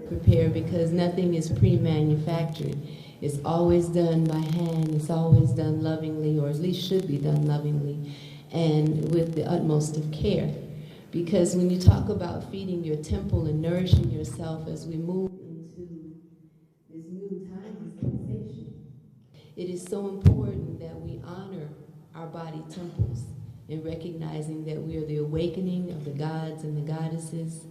Prepare, because nothing is pre-manufactured. It's always done by hand, it's always done lovingly, or at least should be done lovingly, and with the utmost of care. Because when you talk about feeding your temple and nourishing yourself as we move into this new time dispensation, it is so important that we honor our body temples in recognizing that we are the awakening of the gods and the goddesses.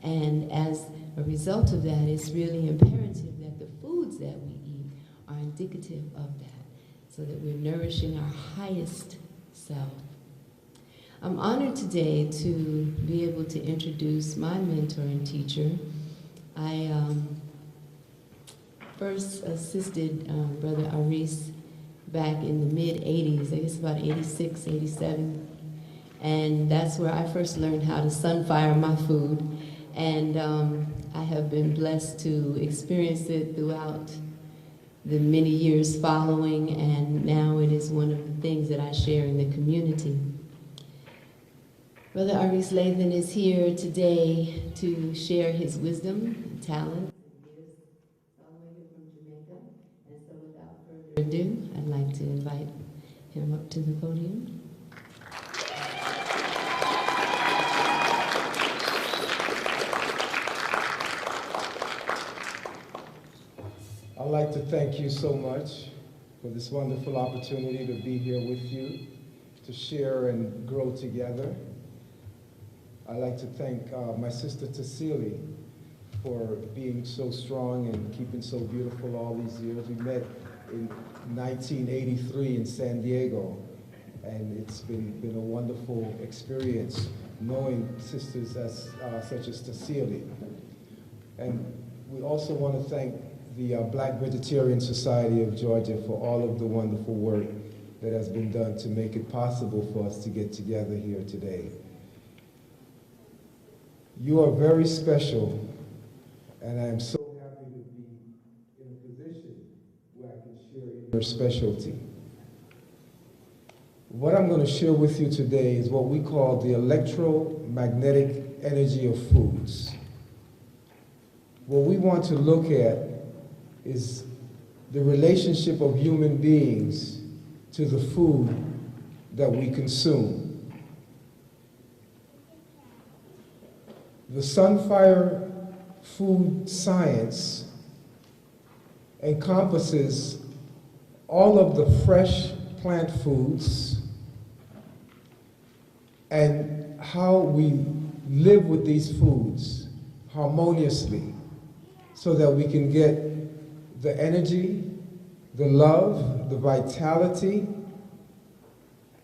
And as a result of that, it's really imperative that the foods that we eat are indicative of that, so that we're nourishing our highest self. I'm honored today to be able to introduce my mentor and teacher. I first assisted Brother Aris back in the mid-'80s, I guess about 86, 87. And that's where I first learned how to sunfire my food. And I have been blessed to experience it throughout the many years following, and now it is one of the things that I share in the community. Brother Aris Latham is here today to share his wisdom and talent and gifts, all the way from Jamaica. And so without further ado, I'd like to invite him up to the podium. I'd like to thank you so much for this wonderful opportunity to be here with you, to share and grow together. I'd like to thank my sister Tassili for being so strong and keeping so beautiful all these years. We met in 1983 in San Diego, and it's been a wonderful experience knowing sisters such as Tassili. And we also want to thank the Black Vegetarian Society of Georgia for all of the wonderful work that has been done to make it possible for us to get together here today. You are very special, and I am so happy to be in a position where I can share in your specialty. What I'm going to share with you today is what we call the electromagnetic energy of foods. What we want to look at is the relationship of human beings to the food that we consume. The Sunfire food science encompasses all of the fresh plant foods and how we live with these foods harmoniously so that we can get the energy, the love, the vitality,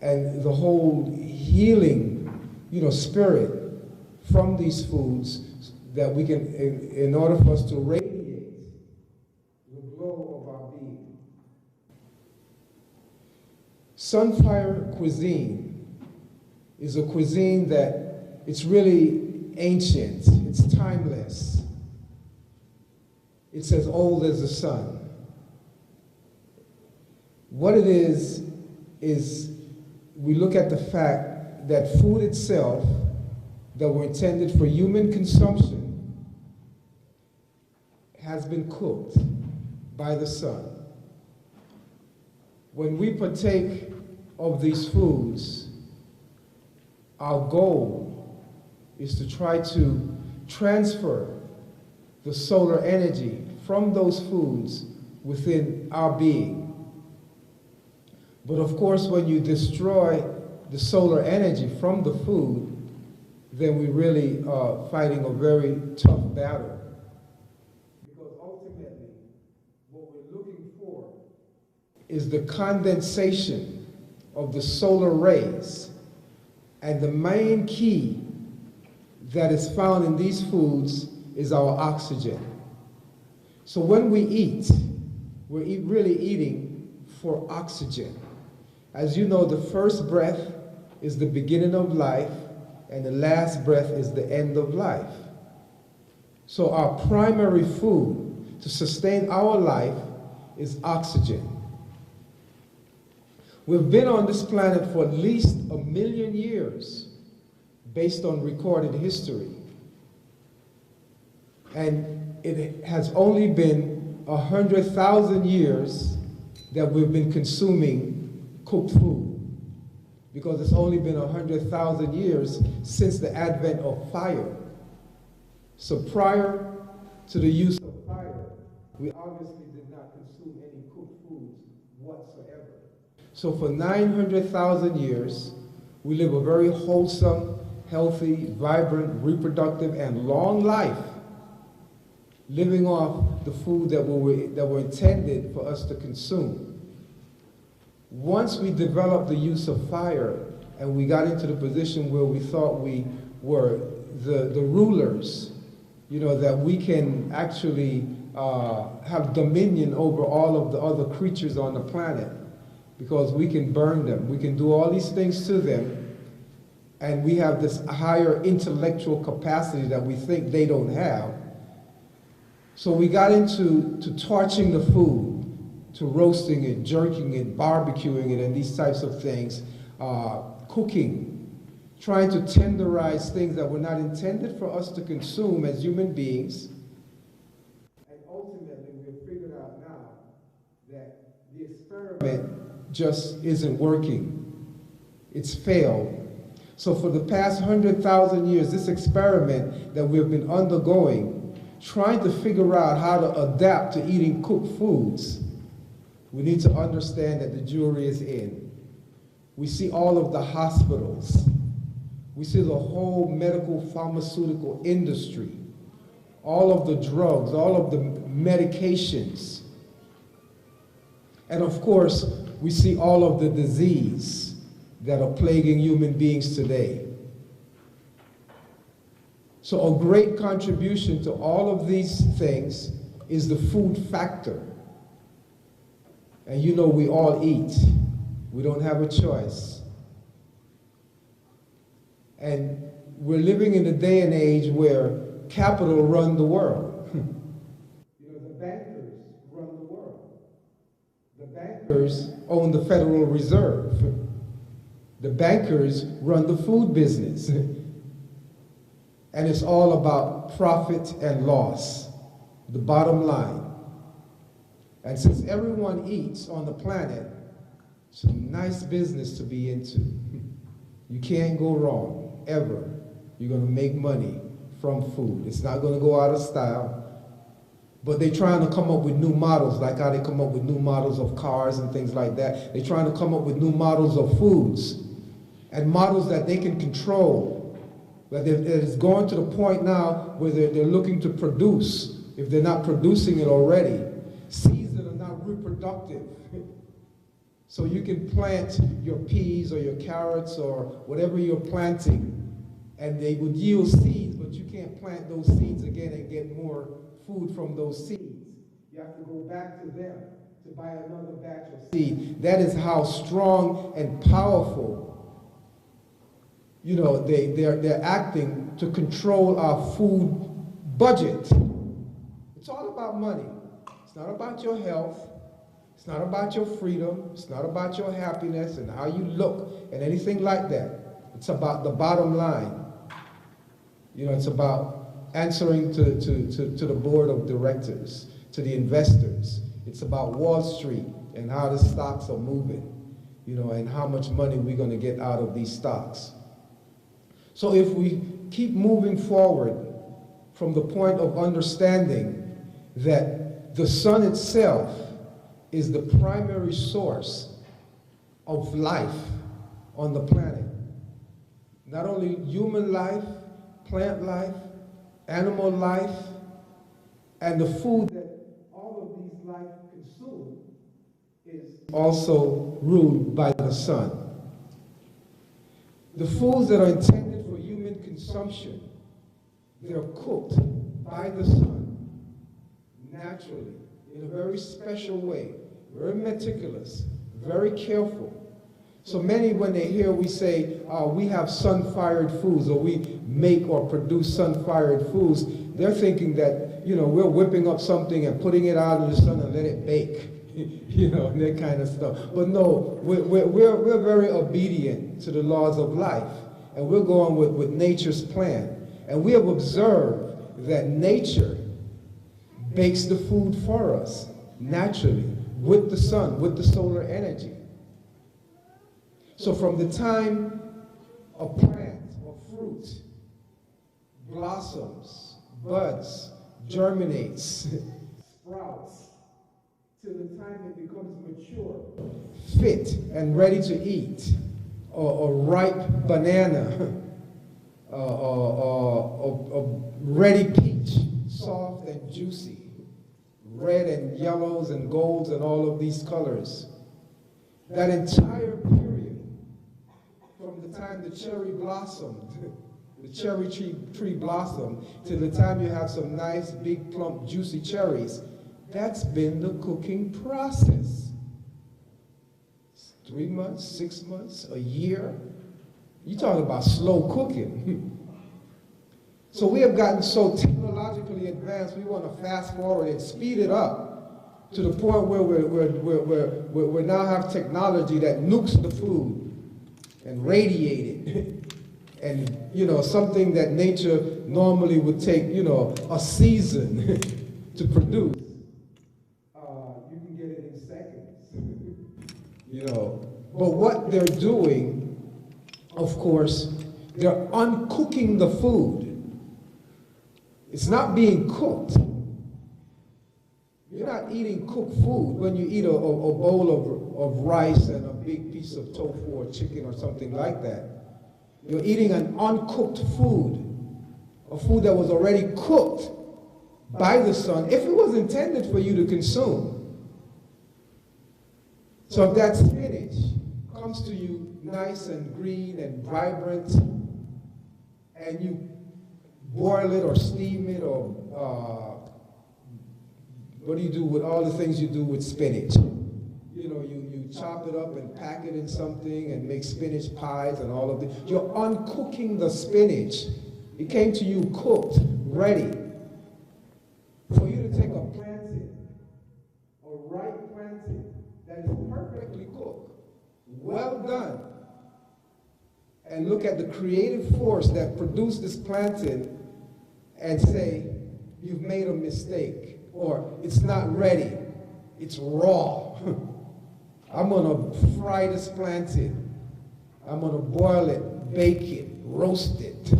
and the whole healing, spirit from these foods that we can, in order for us to radiate the glow of our being. Sunfire cuisine is a cuisine that it's really ancient, it's timeless. It's as old as the sun. What it is we look at the fact that food itself that were intended for human consumption has been cooked by the sun. When we partake of these foods, our goal is to try to transfer the solar energy from those foods within our being. But of course, when you destroy the solar energy from the food, then we really are fighting a very tough battle. Because ultimately, what we're looking for is the condensation of the solar rays. And the main key that is found in these foods is our oxygen. So when we eat, we're really eating for oxygen. As you know, the first breath is the beginning of life, and the last breath is the end of life. So our primary food to sustain our life is oxygen. We've been on this planet for at least 1 million years based on recorded history. And it has only been 100,000 years that we've been consuming cooked food, because it's only been 100,000 years since the advent of fire. So prior to the use of fire, we obviously did not consume any cooked foods whatsoever. So for 900,000 years, we live a very wholesome, healthy, vibrant, reproductive, and long life, living off the food that were intended for us to consume. Once we developed the use of fire and we got into the position where we thought we were the rulers, you know, that we can actually have dominion over all of the other creatures on the planet, because we can burn them, we can do all these things to them, and we have this higher intellectual capacity that we think they don't have. So we got into torching the food, to roasting it, jerking it, barbecuing it, and these types of things, cooking, trying to tenderize things that were not intended for us to consume as human beings. And ultimately, we've figured out now that the experiment just isn't working. It's failed. So for the past 100,000 years, this experiment that we've been undergoing, trying to figure out how to adapt to eating cooked foods, we need to understand that the jury is in. We see all of the hospitals. We see the whole medical pharmaceutical industry, all of the drugs, all of the medications. And of course, we see all of the disease that are plaguing human beings today. So a great contribution to all of these things is the food factor. And you know, we all eat. We don't have a choice. And we're living in a day and age where capital runs the world. You know, the bankers run the world. The bankers own the Federal Reserve. The bankers run the food business. And it's all about profit and loss, the bottom line. And since everyone eats on the planet, it's a nice business to be into. You can't go wrong, ever. You're going to make money from food. It's not going to go out of style. But they're trying to come up with new models, like how they come up with new models of cars and things like that. They're trying to come up with new models of foods and models that they can control. But it's going to the point now where they're looking to produce, if they're not producing it already, seeds that are not reproductive. So you can plant your peas or your carrots or whatever you're planting, and they would yield seeds, but you can't plant those seeds again and get more food from those seeds. You have to go back to them to buy another batch of seed. That is how strong and powerful, you know, they're acting to control our food budget. It's all about money. It's not about your health. It's not about your freedom. It's not about your happiness and how you look and anything like that. It's about the bottom line. You know, it's about answering to the board of directors, to the investors. It's about Wall Street and how the stocks are moving, you know, and how much money we're going to get out of these stocks. So if we keep moving forward from the point of understanding that the sun itself is the primary source of life on the planet, not only human life, plant life, animal life, and the food that all of these life consume is also ruled by the sun. The foods that are intended for human consumption, they're cooked by the sun, naturally, in a very special way, very meticulous, very careful. So many, when they hear we say, we have sun-fired foods, or we make or produce sun-fired foods, they're thinking that, you know, we're whipping up something and putting it out in the sun and let it bake, you know, and that kind of stuff. But no, we're very obedient to the laws of life, and we're going with nature's plan. And we have observed that nature bakes the food for us naturally with the sun, with the solar energy. So from the time a plant or fruit blossoms, buds, germinates, sprouts, till the time it becomes mature, fit and ready to eat, or a ripe banana, a ready peach, soft and juicy, red and yellows and golds and all of these colors. That entire period, from the time the cherry blossomed, the cherry tree blossomed, till the time you have some nice, big, plump, juicy cherries, that's been the cooking process. 3 months, 6 months, a year. You're talking about slow cooking. So we have gotten so technologically advanced, we want to fast forward and speed it up to the point where we now have technology that nukes the food and radiate it. And, you know, something that nature normally would take, you know, a season to produce. You can get it in seconds, you know. But what they're doing, of course, they're uncooking the food. It's not being cooked. You're not eating cooked food when you eat a bowl of rice and a big piece of tofu or chicken or something like that. You're eating an uncooked food, a food that was already cooked by the sun, if it was intended for you to consume. So if that spinach comes to you nice and green and vibrant, and you boil it or steam it, or what do you do with all the things you do with spinach? You know, you chop it up and pack it in something and make spinach pies and all of it. You're uncooking the spinach. It came to you cooked, ready. For you to take a plantain, a ripe plantain that is perfectly cooked, well done, and look at the creative force that produced this plantain and say, you've made a mistake, or it's not ready, it's raw. I'm gonna fry this plantain. I'm gonna boil it, bake it, roast it.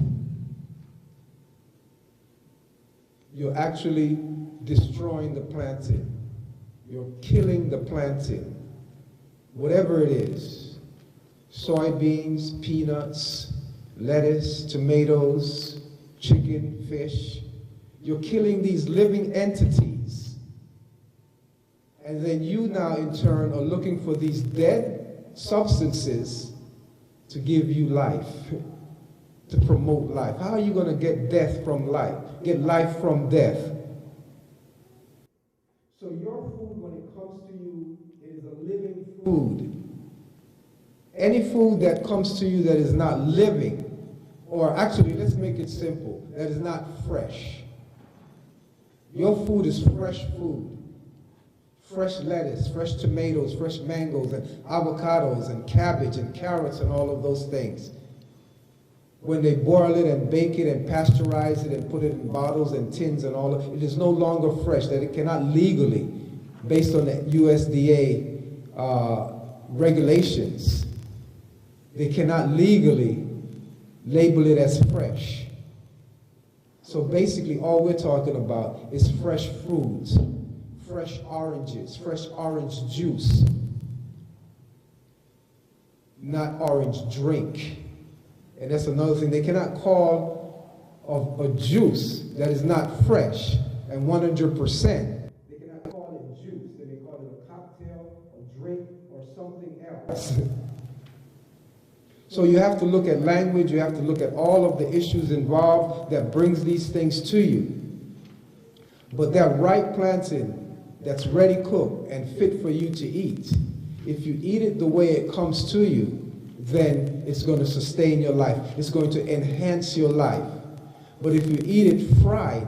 You're actually destroying the plantain. You're killing the plantain. Whatever it is, soybeans, peanuts, lettuce, tomatoes, chicken, fish. You're killing these living entities. And then you now, in turn, are looking for these dead substances to give you life, to promote life. How are you going to get death from life? Get life from death? So your food, when it comes to you, is a living food. Any food that comes to you that is not living, or actually, let's make it simple, that is not fresh. Your food is fresh food. Fresh lettuce, fresh tomatoes, fresh mangoes, and avocados, and cabbage, and carrots, and all of those things. When they boil it and bake it and pasteurize it and put it in bottles and tins and all of it, is no longer fresh, that it cannot legally, based on the USDA regulations, they cannot legally label it as fresh. So basically all we're talking about is fresh fruits, fresh oranges, fresh orange juice, not orange drink. And that's another thing. They cannot call a juice that is not fresh and 100%. They cannot call it juice. They may call it a cocktail, a drink, or something else. So you have to look at language. You have to look at all of the issues involved that brings these things to you. But that ripe plantain that's ready cooked and fit for you to eat, if you eat it the way it comes to you, then it's going to sustain your life. It's going to enhance your life. But if you eat it fried,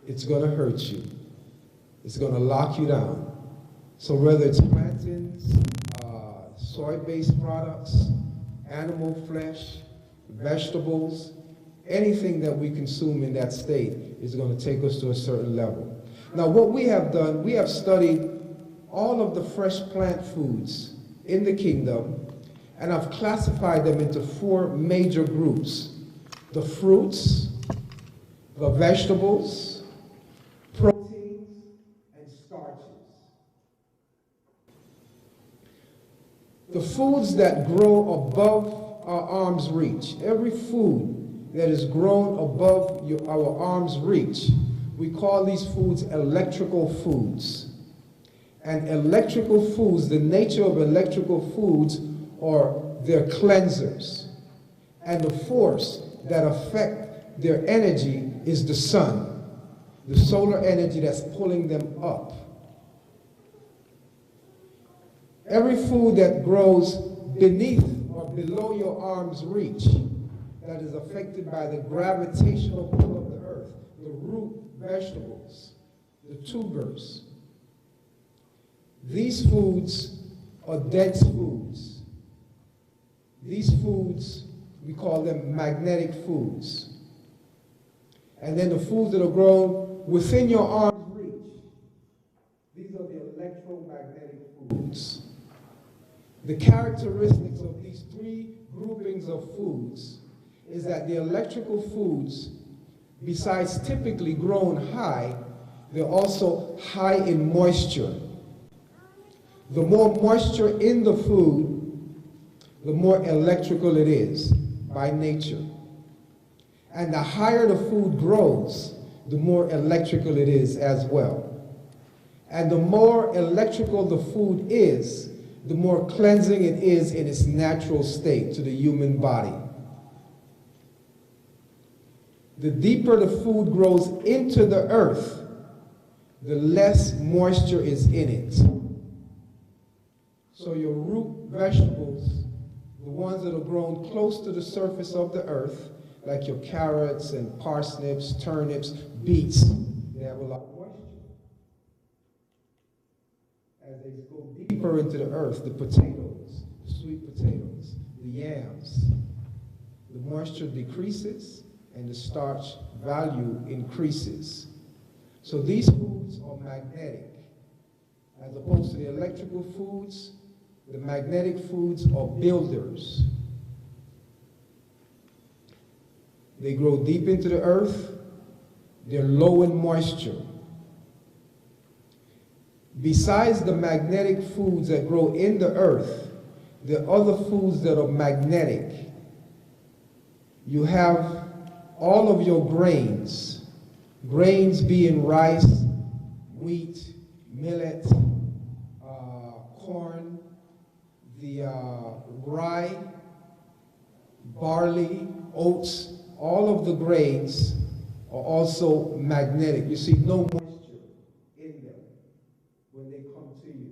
it's going to hurt you. It's going to lock you down. So whether it's plantains, soy-based products, animal flesh, vegetables, anything that we consume in that state is going to take us to a certain level. Now, what we have done, we have studied all of the fresh plant foods in the kingdom, and I've classified them into 4 major groups: the fruits, the vegetables, proteins, and starches. The foods that grow above our arm's reach, every food that is grown above our arm's reach, we call these foods electrical foods. And electrical foods, the nature of electrical foods are their cleansers. And the force that affect their energy is the sun, the solar energy that's pulling them up. Every food that grows beneath or below your arm's reach that is affected by the gravitational pull of the earth, the root vegetables, the tubers, these foods are dense foods. These foods, we call them magnetic foods. And then the foods that are grown within your arm's reach, these are the electromagnetic foods. The characteristics of these 3 groupings of foods is that the electrical foods, besides typically grown high, they're also high in moisture. The more moisture in the food, the more electrical it is by nature. And the higher the food grows, the more electrical it is as well. And the more electrical the food is, the more cleansing it is in its natural state to the human body. The deeper the food grows into the earth, the less moisture is in it. So your root vegetables, the ones that are grown close to the surface of the earth, like your carrots and parsnips, turnips, beets, they have a lot of moisture. As they go deeper into the earth, the potatoes, the sweet potatoes, the yams, the moisture decreases and the starch value increases. So these foods are magnetic. As opposed to the electrical foods, the magnetic foods are builders. They grow deep into the earth. They're low in moisture. Besides the magnetic foods that grow in the earth, there are other foods that are magnetic. You have all of your grains, grains being rice, wheat, millet, corn, the rye, barley, oats, all of the grains are also magnetic. You see no moisture in them when they come to you.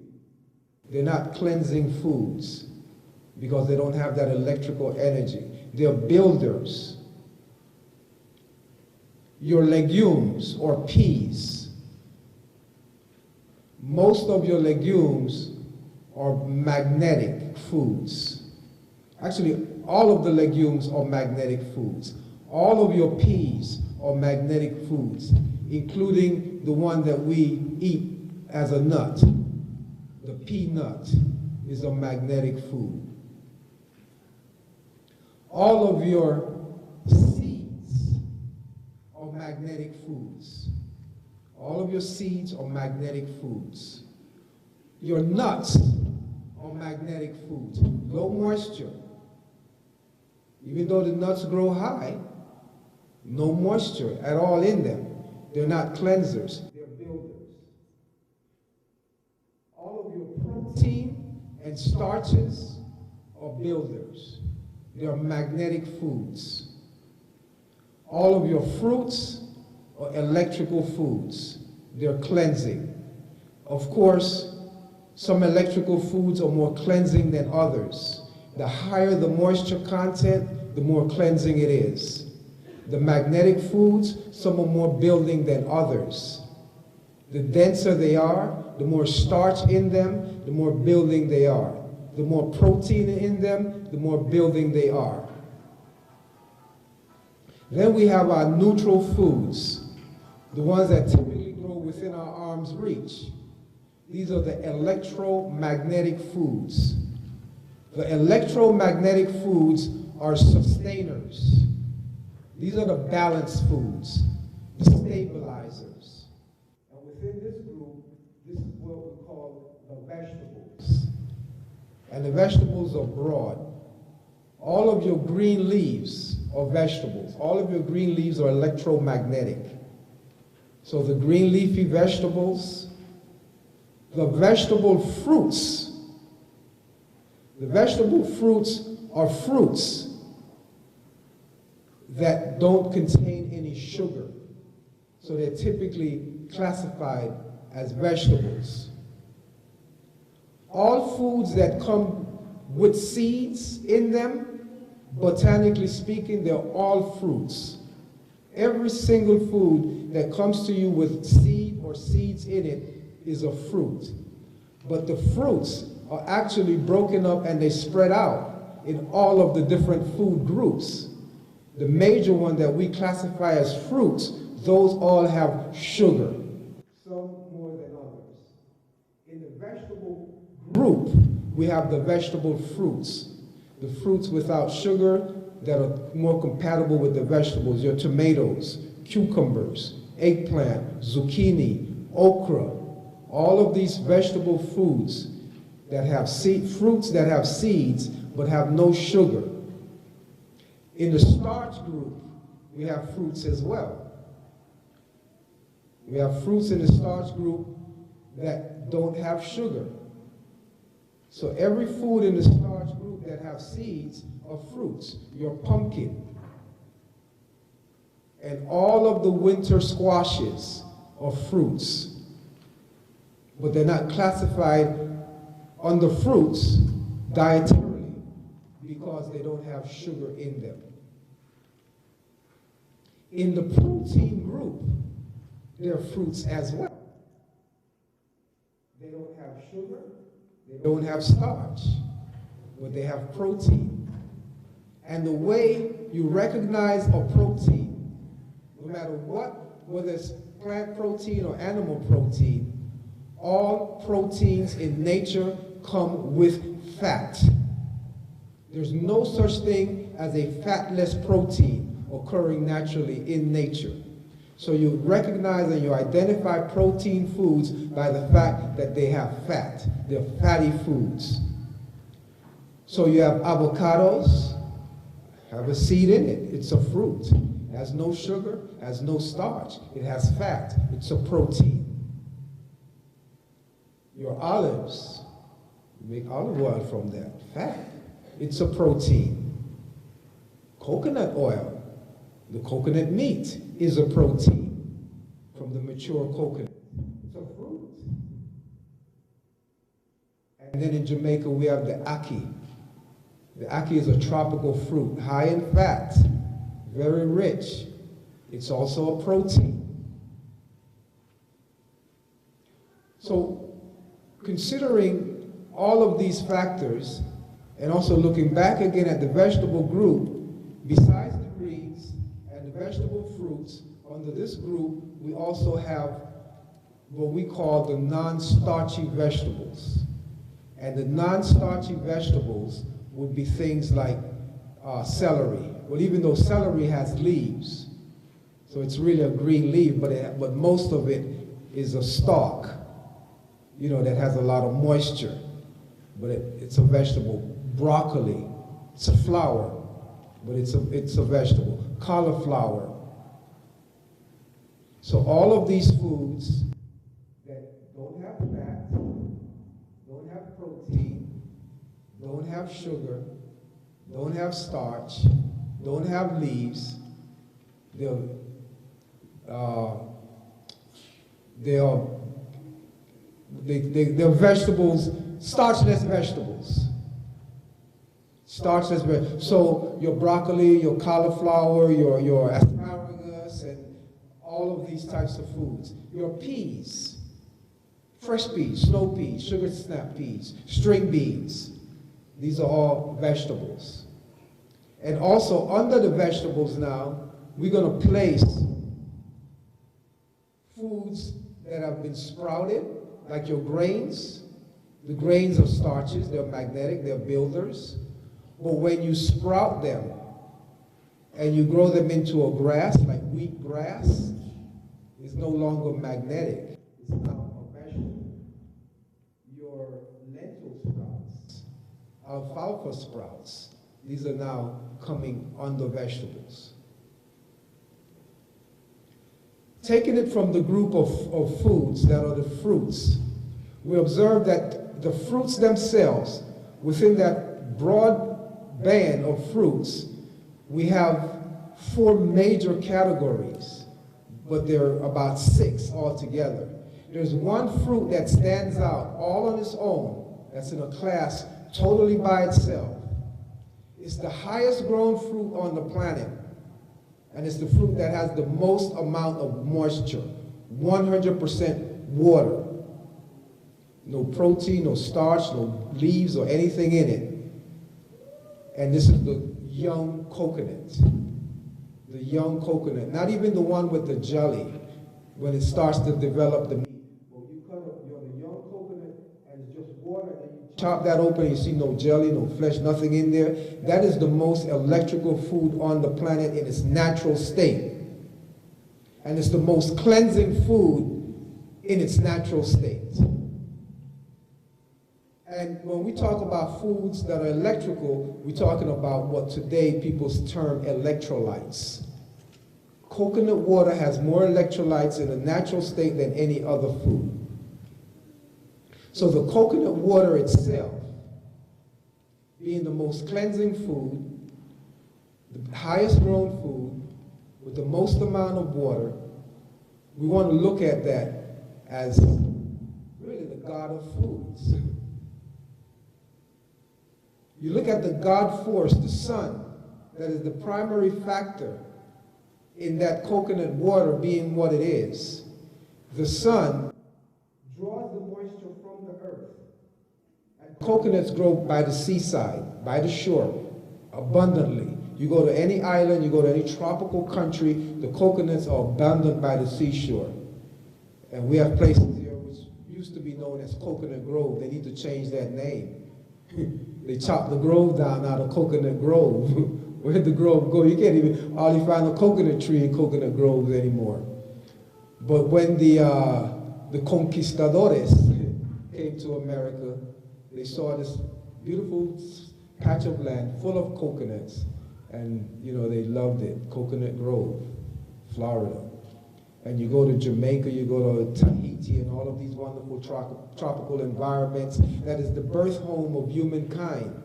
They're not cleansing foods because they don't have that electrical energy. They're builders. Your legumes or peas, most of your legumes are magnetic foods. Actually, all of the legumes are magnetic foods. All of your peas are magnetic foods, including the one that we eat as a nut. The peanut is a magnetic food. All of your seeds are magnetic foods. All of your seeds are magnetic foods. Your nuts are magnetic foods. Low moisture. Even though the nuts grow high, no moisture at all in them. They're not cleansers. They're builders. All of your protein and starches are builders. They are magnetic foods. All of your fruits are electrical foods. They're cleansing. Of course, some electrical foods are more cleansing than others. The higher the moisture content, the more cleansing it is. The magnetic foods, some are more building than others. The denser they are, the more starch in them, the more building they are. The more protein in them, the more building they are. Then we have our neutral foods, the ones that typically grow within our arm's reach. These are the electromagnetic foods. The electromagnetic foods are sustainers. These are the balanced foods, the stabilizers. And within this group, this is what we call the vegetables. And the vegetables are broad. All of your green leaves are vegetables. All of your green leaves are electromagnetic. So the green leafy vegetables, the vegetable fruits. The vegetable fruits are fruits that don't contain any sugar. So they're typically classified as vegetables. All foods that come with seeds in them, botanically speaking, they're all fruits. Every single food that comes to you with seed or seeds in it is a fruit. But the fruits are actually broken up and they spread out in all of the different food groups. The major one that we classify as fruits, those all have sugar, some more than others. In the vegetable group, we have the vegetable fruits, the fruits without sugar that are more compatible with the vegetables, your tomatoes, cucumbers, eggplant, zucchini, okra, all of these vegetable foods that have fruits that have seeds but have no sugar. In the starch group, we have fruits as well. We have fruits in the starch group that don't have sugar. So every food in the starch group that have seeds are fruits. Your pumpkin and all of the winter squashes are fruits. But they're not classified under fruits dietarily because they don't have sugar in them. In the protein group, there are fruits as well. They don't have sugar, they don't have starch, but they have protein. And the way you recognize a protein, no matter what, whether it's plant protein or animal protein, all proteins in nature come with fat. There's no such thing as a fatless protein occurring naturally in nature. So you recognize and you identify protein foods by the fact that they have fat. They're fatty foods. So you have avocados, have a seed in it. It's a fruit. It has no sugar, has no starch. It has fat. It's a protein. Your olives, you make olive oil from that. Fat. It's a protein. Coconut oil, the coconut meat is a protein from the mature coconut. It's a fruit. And then in Jamaica we have the ackee. The ackee is a tropical fruit, high in fat, very rich. It's also a protein. So considering all of these factors and also looking back again at the vegetable group, besides the greens and the vegetable fruits, under this group we also have what we call the non-starchy vegetables. And the non-starchy vegetables would be things like celery. Well, even though celery has leaves, so it's really a green leaf, but most of it is a stalk, you know, that has a lot of moisture. But it's a vegetable. Broccoli, it's a flower, but it's a vegetable. Cauliflower. So all of these foods that don't have fat, don't have protein, don't have sugar, don't have starch, don't have leaves, they're vegetables, starchless vegetables. Starchless vegetables. So your broccoli, your cauliflower, your asparagus, and all of these types of foods. Your peas, fresh peas, snow peas, sugar snap peas, string beans. These are all vegetables. And also under the vegetables now, we're going to place foods that have been sprouted, like your grains. The grains are starches, they're magnetic, they're builders. But when you sprout them and you grow them into a grass, like wheat grass, it's no longer magnetic. It's now a vegetable. Your lentil sprouts, alfalfa sprouts, these are now coming under vegetables. Taking it from the group of foods that are the fruits, we observe that the fruits themselves, within that broad band of fruits, we have 4 major categories, but there are about 6 altogether. There's one fruit that stands out all on its own, that's in a class totally by itself. It's the highest grown fruit on the planet, and it's the fruit that has the most amount of moisture, 100% water. No protein, no starch, no leaves or anything in it. And this is the young coconut. The young coconut, not even the one with the jelly, when it starts to develop the meat. But you cut up the young coconut and it's just water, and you chop that open, you see no jelly, no flesh, nothing in there. That is the most electrical food on the planet in its natural state. And it's the most cleansing food in its natural state. And when we talk about foods that are electrical, we're talking about what today people term electrolytes. Coconut water has more electrolytes in a natural state than any other food. So the coconut water itself, being the most cleansing food, the highest grown food, with the most amount of water, we want to look at that as really the god of foods. You look at the God force, the sun, that is the primary factor in that coconut water being what it is. The sun draws the moisture from the earth. And coconuts grow by the seaside, by the shore, abundantly. You go to any island, you go to any tropical country, the coconuts are abundant by the seashore. And we have places here which used to be known as Coconut Grove. They need to change that name. They chopped the grove down out of Coconut Grove. Where'd the grove go? You can't even hardly find a coconut tree in Coconut Groves anymore. But when the conquistadores came to America, they saw this beautiful patch of land full of coconuts, and they loved it. Coconut Grove, Florida. And you go to Jamaica, you go to Tahiti, and all of these wonderful tropical environments. That is the birth home of humankind.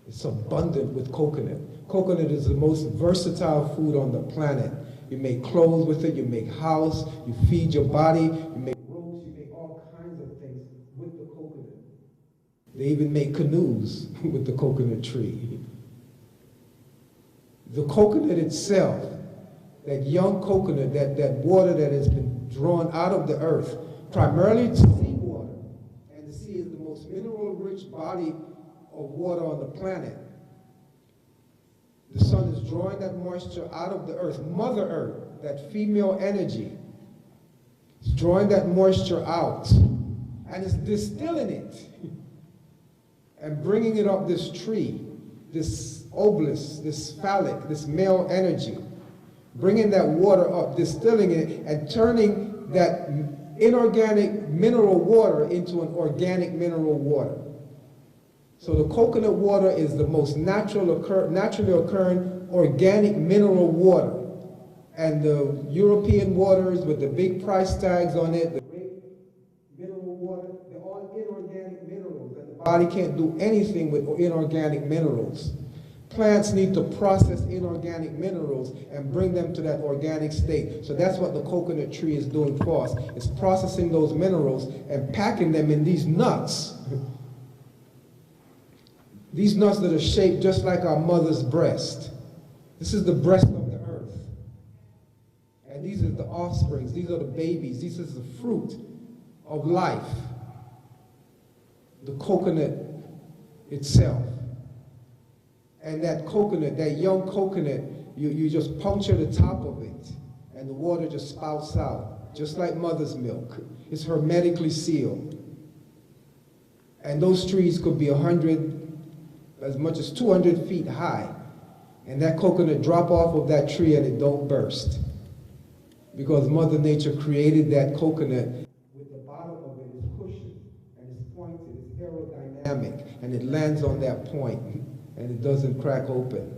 It's abundant with coconut. Coconut is the most versatile food on the planet. You make clothes with it, you make house, you feed your body, you make ropes, you make all kinds of things with the coconut. They even make canoes with the coconut tree. The coconut itself, that young coconut, that water that has been drawn out of the earth, primarily to seawater, and the sea is the most mineral-rich body of water on the planet. The sun is drawing that moisture out of the earth. Mother Earth, that female energy, is drawing that moisture out, and is distilling it, and bringing it up this tree, this obelisk, this phallic, this male energy, bringing that water up, distilling it, and turning that inorganic mineral water into an organic mineral water. So the coconut water is the most naturally occurring organic mineral water. And the European waters with the big price tags on it, the great mineral water, they're all inorganic minerals, and the body can't do anything with inorganic minerals. Plants need to process inorganic minerals and bring them to that organic state. So that's what the coconut tree is doing for us. It's processing those minerals and packing them in these nuts. These nuts that are shaped just like our mother's breast. This is the breast of the earth. And these are the offsprings. These are the babies. This is the fruit of life. The coconut itself. And that coconut, that young coconut, you just puncture the top of it, and the water just spouts out, just like mother's milk. It's hermetically sealed. And those trees could be 100, as much as 200 feet high. And that coconut drop off of that tree and it don't burst. Because Mother Nature created that coconut with the bottom of it is cushioned and it's pointed, it's aerodynamic, and it lands on that point and it doesn't crack open.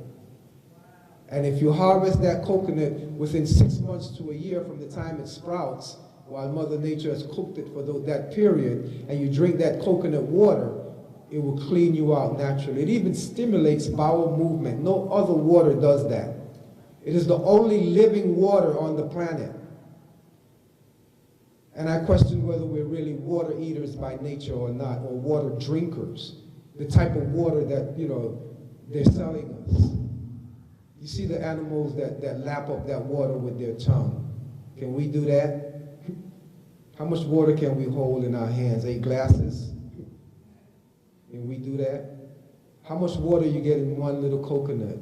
And if you harvest that coconut within 6 months to a year from the time it sprouts, while Mother Nature has cooked it for that period, and you drink that coconut water, it will clean you out naturally. It even stimulates bowel movement. No other water does that. It is the only living water on the planet. And I question whether we're really water eaters by nature or not, or water drinkers. The type of water that, they're selling us. You see the animals that lap up that water with their tongue. Can we do that? How much water can we hold in our hands? 8 glasses? Can we do that? How much water you get in one little coconut?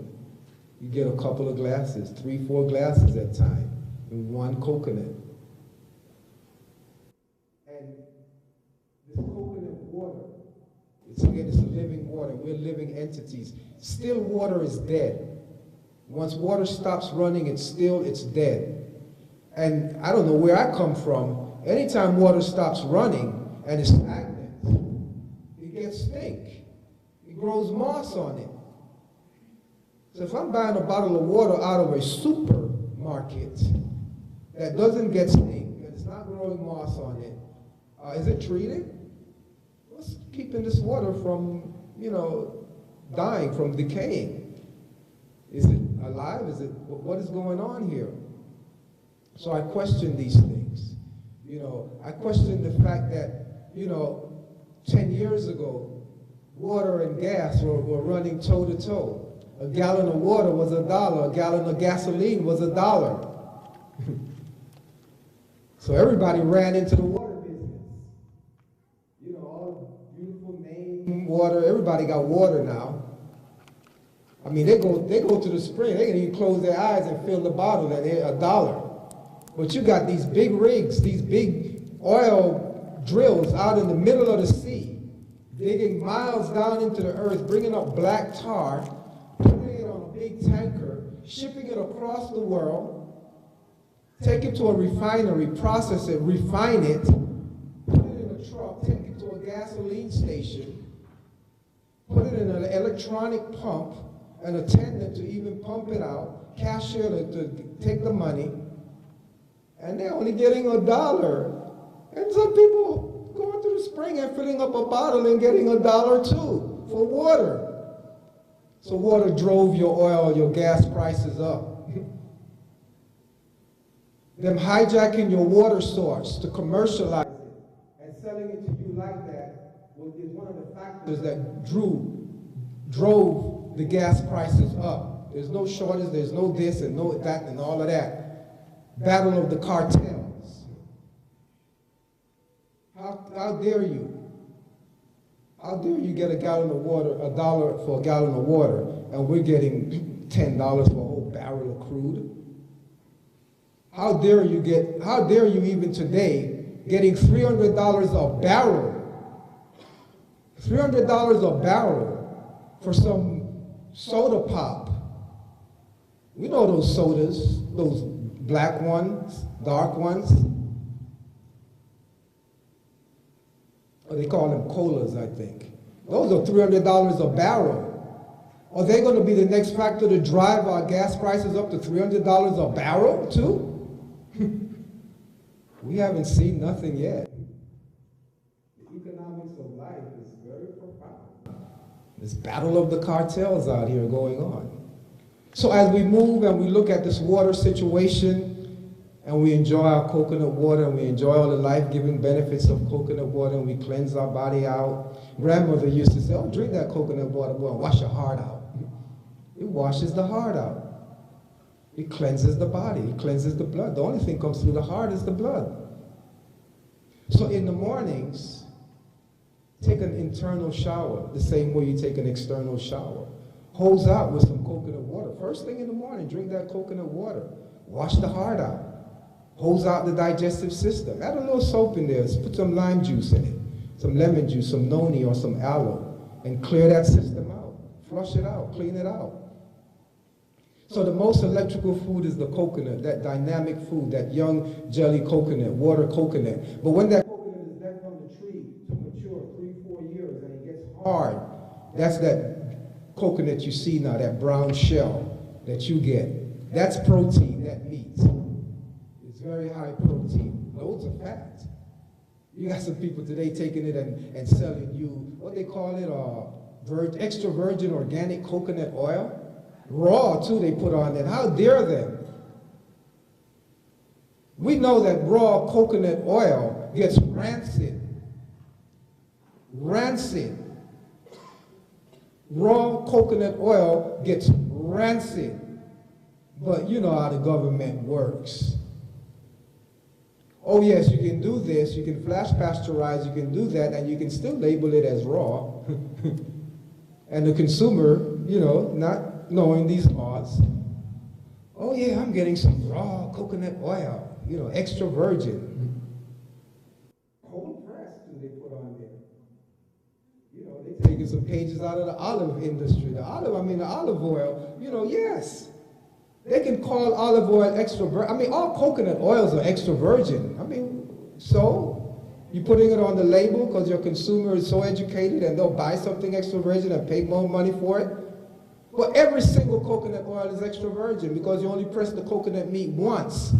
You get a couple of glasses, 3, 4 glasses at a time in one coconut. And this coconut water, it's a living water. We're living entities. Still water is dead. Once water stops running, it's dead. And I don't know where I come from. Anytime water stops running and it's stagnant, it gets stink. It grows moss on it. So if I'm buying a bottle of water out of a supermarket that doesn't get stink and it's not growing moss on it, is it treated? What's keeping this water from, dying, from decaying? Is it alive? What is going on here? So I question these things. I question the fact that, 10 years ago, water and gas were running toe to toe. A gallon of water was $1. A gallon of gasoline was $1. So everybody ran into the water business. All beautiful name water. Everybody got water now. I mean, they go to the spring. They can even close their eyes and fill the bottle at $1. But you got these big rigs, these big oil drills out in the middle of the sea, digging miles down into the earth, bringing up black tar, putting it on a big tanker, shipping it across the world, take it to a refinery, process it, refine it, put it in a truck, take it to a gasoline station, put it in an electronic pump, an attendant to even pump it out, cashier to take the money, and they're only getting $1. And some people going to the spring and filling up a bottle and getting $1 too for water. So water drove your oil, your gas prices up. Them hijacking your water source to commercialize it and selling it to you like that is one of the factors that drove the gas prices up. There's no shortage, there's no this and no that and all of that. Battle of the cartels. How dare you? How dare you get a gallon of water, $1 for a gallon of water, and we're getting $10 for a whole barrel of crude? How dare you even today getting $300 a barrel? $300 a barrel for some soda pop. We know those sodas, those black ones, dark ones. Or they call them colas, I think. Those are $300 a barrel. Are they going to be the next factor to drive our gas prices up to $300 a barrel, too? We haven't seen nothing yet. The economics of life is very profound. This battle of the cartels out here going on. So as we move and we look at this water situation, and we enjoy our coconut water, and we enjoy all the life-giving benefits of coconut water, and we cleanse our body out. Grandmother used to say, oh, drink that coconut water, boy, and wash your heart out. It washes the heart out. It cleanses the body. It cleanses the blood. The only thing comes through the heart is the blood. So in the mornings, take an internal shower, the same way you take an external shower. Hose out with some coconut water. First thing in the morning, drink that coconut water. Wash the heart out. Hose out the digestive system. Add a little soap in there. Put some lime juice in it. Some lemon juice, some noni or some aloe. And clear that system out. Flush it out. Clean it out. So the most electrical food is the coconut, that dynamic food, that young jelly coconut, water coconut. But when that coconut is left on the tree to mature 3-4 years and it gets hard, that's that coconut you see now, that brown shell that you get. That's protein, that meat. It's very high protein, loads of fat. You got some people today taking it and selling you, what they call it, extra virgin organic coconut oil. Raw, too, they put on it. How dare them? We know that raw coconut oil gets rancid. Rancid. Raw coconut oil gets rancid. But you know how the government works. Oh yes, you can do this, you can flash pasteurize, you can do that, and you can still label it as raw. And the consumer, you know, not knowing these laws, oh yeah, I'm getting some raw coconut oil, you know, extra virgin. Cold press do they put on there? You know, they're taking some pages out of the olive industry. The olive oil, you know, yes. They can call olive oil extra virgin. I mean, all coconut oils are extra virgin. I mean, so you're putting it on the label because your consumer is so educated and they'll buy something extra virgin and pay more money for it. Well, every single coconut oil is extra virgin because you only press the coconut meat once.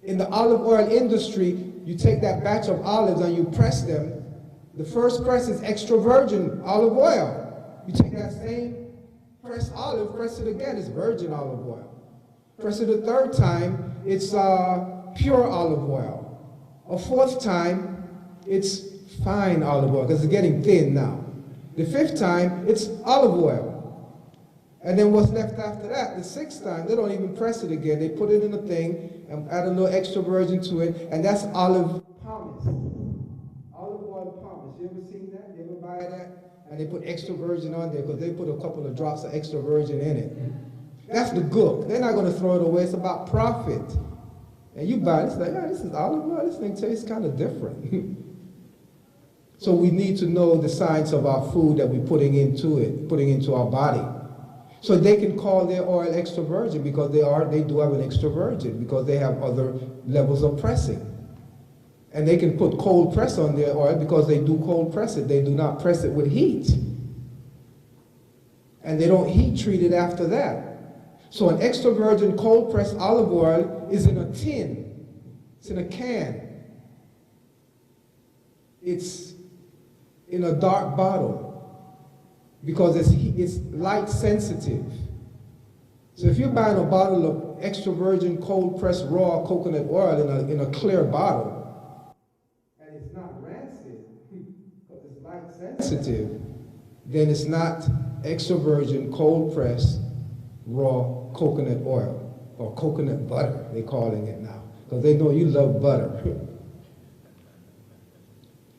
In the olive oil industry, you take that batch of olives and you press them. The first press is extra virgin olive oil. You take that same pressed olive, press it again, it's virgin olive oil. Press it a third time, it's pure olive oil. A fourth time, it's fine olive oil because it's getting thin now. The fifth time, it's olive oil. And then what's left after that, the sixth time, they don't even press it again. They put it in a thing and add a little extra virgin to it, and that's olive pomace. Olive oil pomace. You ever seen that? You ever buy that? And they put extra virgin on there because they put a couple of drops of extra virgin in it. That's the gook. They're not going to throw it away. It's about profit. And you buy it, it's like, oh, this is olive oil. This thing tastes kind of different. So we need to know the science of our food that we're putting into our body. So they can call their oil extra virgin because they do have an extra virgin because they have other levels of pressing. And they can put cold press on their oil because they do cold press it. They do not press it with heat. And they don't heat treat it after that. So an extra virgin cold pressed olive oil is in a tin. It's in a can. It's in a dark bottle because it's light sensitive. So if you're buying a bottle of extra virgin cold pressed raw coconut oil in a clear bottle and it's not rancid because it's light sensitive, then it's not extra virgin cold pressed raw coconut oil or coconut butter, they're calling it now because they know you love butter.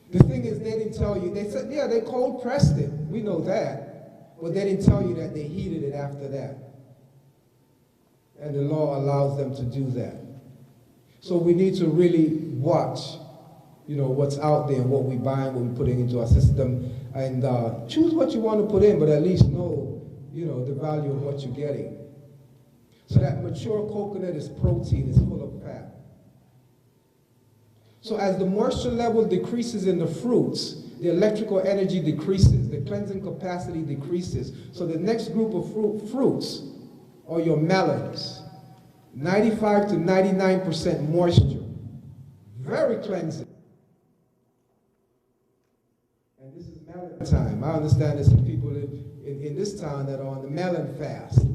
The thing is, they didn't tell you, they said, yeah, they cold pressed it. We know that. But they didn't tell you that they heated it after that. And the law allows them to do that. So we need to really watch, you know, what's out there and what we buy and what we're putting into our system. And choose what you want to put in, but at least know, you know, the value of what you're getting. So that mature coconut is protein, it's full of fat. So as the moisture level decreases in the fruits, the electrical energy decreases, the cleansing capacity decreases. So the next group of fruits are your melons. 95 to 99% moisture. Very cleansing. And this is melon time. I understand there's some people in this town that are on the melon fast.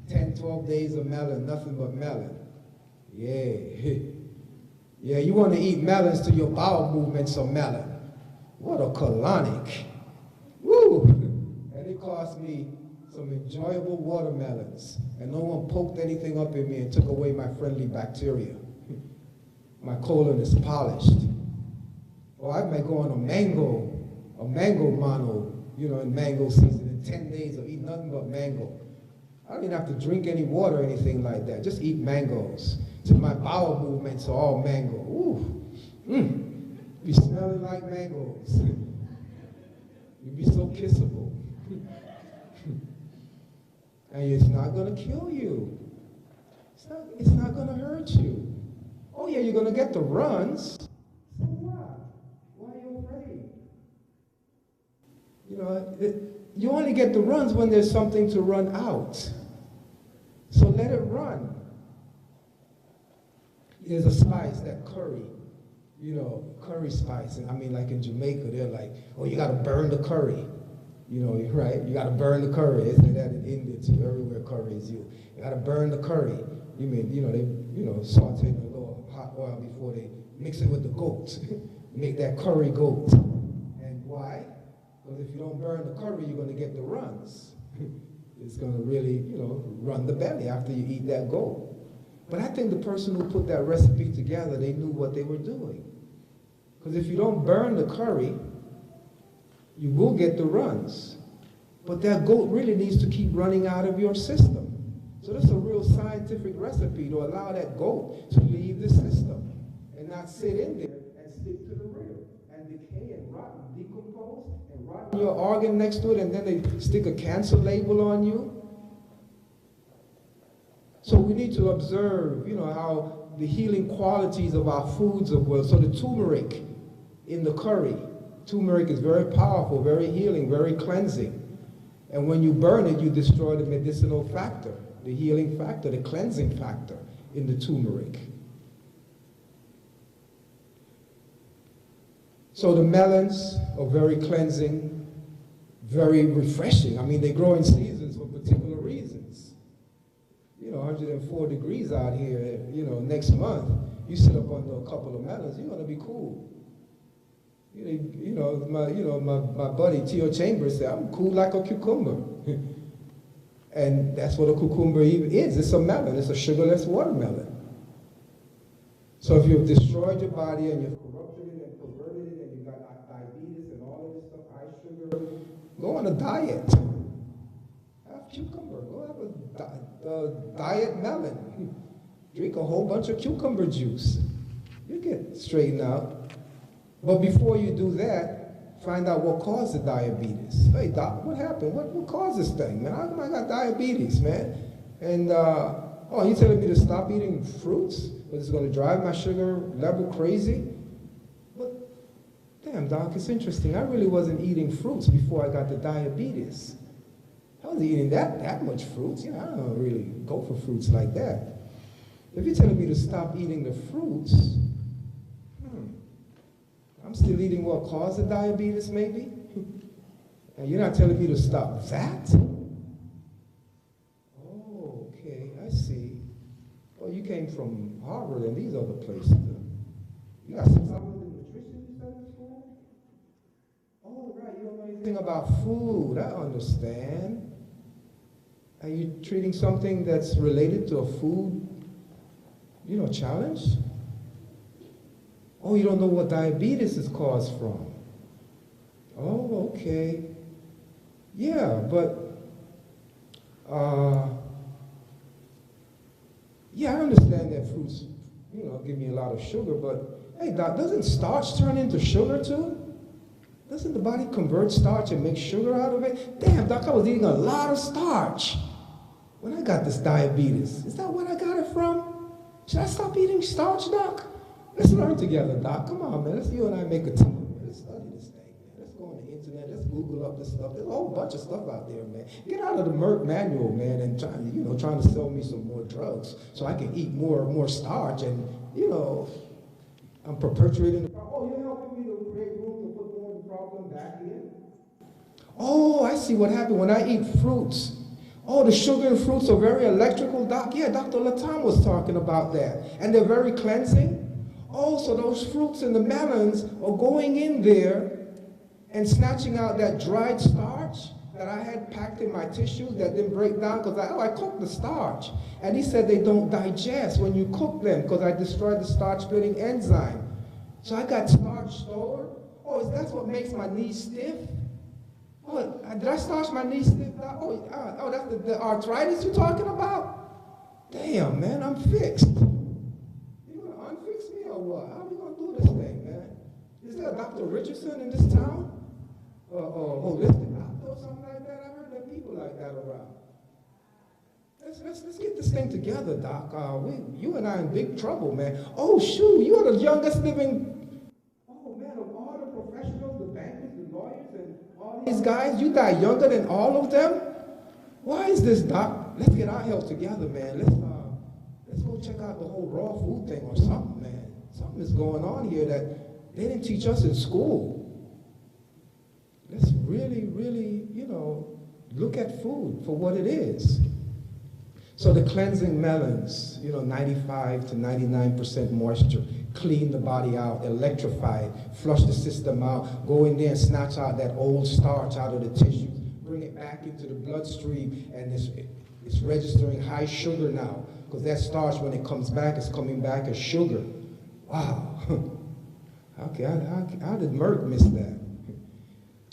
10, 12 days of melon, nothing but melon. Yeah. Yeah, you want to eat melons till your bowel movements are melon. What a colonic. Woo! And it cost me some enjoyable watermelons. And no one poked anything up in me and took away my friendly bacteria. My colon is polished. Or I might go on a mango mono you know, in mango season. In 10 days, I'll eat nothing but mango. I don't even have to drink any water or anything like that. Just eat mangoes. So my bowel movements are all mango. Ooh, be smelling like mangoes. You'd be so kissable. And it's not going to kill you. It's not going to hurt you. Oh yeah, you're going to get the runs. So what? Why are you afraid? You know, you only get the runs when there's something to run out. So let it run. There's a spice, that curry, you know, curry spice. And I mean, like in Jamaica, they're like, oh, you got to burn the curry. You know, right? You got to burn the curry. They say that in India too. Everywhere curry is you. You got to burn the curry. You mean, you know, they, you know, saute in a little hot oil before they mix it with the goat. Make that curry goat. And why? Because if you don't burn the curry, you're going to get the runs. It's going to really, you know, run the belly after you eat that goat. But I think the person who put that recipe together, they knew what they were doing. Because if you don't burn the curry, you will get the runs. But that goat really needs to keep running out of your system. So that's a real scientific recipe to allow that goat to leave the system and not sit in there and stick to the rear and decay and rot and decompose and rot in your organ next to it, and then they stick a cancer label on you. So we need to observe, you know, how the healing qualities of our foods are well. So the turmeric in the curry, turmeric is very powerful, very healing, very cleansing. And when you burn it, you destroy the medicinal factor, the healing factor, the cleansing factor in the turmeric. So the melons are very cleansing, very refreshing. I mean, they grow in seasons for particular reasons. You know, 104 degrees out here, you know, next month, you sit up under a couple of melons, you're going to be cool. You know, my buddy Tio Chambers said, I'm cool like a cucumber. And that's what a cucumber even is. It's a melon. It's a sugarless watermelon. So if you've destroyed your body and you've corrupted it and perverted it and you've got diabetes and all of this stuff, high sugar, go on a diet. Have cucumber. Go have a diet melon. Drink a whole bunch of cucumber juice. You get straightened out. But before you do that, find out what caused the diabetes. Hey, doc, what happened? What caused this thing, man? How come I got diabetes, man? And, oh, you telling me to stop eating fruits? Because it's going to drive my sugar level crazy? But, damn, doc, it's interesting. I really wasn't eating fruits before I got the diabetes. I wasn't eating that much fruits. You know, I don't really go for fruits like that. If you're telling me to stop eating the fruits, I'm still eating what caused the diabetes, maybe? And you're not telling me to stop that? Oh, okay, I see. Well, you came from Harvard and these other places. You got 6 hours in nutrition you studied in school? Oh, right, you don't know anything about food. I understand. Are you treating something that's related to a food, you know, challenge? Oh, you don't know what diabetes is caused from. Oh, okay. Yeah, but, yeah, I understand that fruits, you know, give me a lot of sugar, but, hey, doc, doesn't starch turn into sugar too? Doesn't the body convert starch and make sugar out of it? Damn, doc, I was eating a lot of starch when I got this diabetes. Is that what I got it from? Should I stop eating starch, doc? Let's learn together, doc. Come on, man. Let's you and I make a team. Let's study this thing, man. Let's go on the internet. Let's Google up this stuff. There's a whole bunch of stuff out there, man. Get out of the Merck manual, man, and trying to sell me some more drugs so I can eat more starch. And, you know, I'm perpetuating the problem. Oh, you're helping me to create room to put more of the problem back in? Oh, I see what happened when I eat fruits. Oh, the sugar in fruits are very electrical, doc. Yeah, Dr. Latham was talking about that. And they're very cleansing. Oh, so those fruits and the melons are going in there and snatching out that dried starch that I had packed in my tissues that didn't break down because I cooked the starch. And he said they don't digest when you cook them because I destroyed the starch-splitting enzyme. So I got starch stored. Oh, that's what makes my knees stiff? Oh, did I starch my knee stiff? Oh, that's the arthritis you're talking about? Damn, man, I'm fixed. You gonna unfix me or what? How are we gonna do this thing, man? Is there a Dr. Richardson in this town? Holistic doctor or something like that? I've heard there are people like that around. Let's get this thing together, Doc. You and I in big trouble, man. Oh, shoot, you are the youngest living. Oh, man, of all the professionals, the bankers, the lawyers, and all these guys, you die younger than all of them? Why is this, Doc? Let's get our health together, man. Let's go check out the whole raw food thing or something, man. Something is going on here that they didn't teach us in school. Let's really, really, look at food for what it is. So the cleansing melons, 95 to 99% moisture, clean the body out, electrify it, flush the system out, go in there and snatch out that old starch out of the tissue, bring it back into the bloodstream, and it's registering high sugar now, because that starch, when it comes back, is coming back as sugar. Wow. Okay, how did Merck miss that?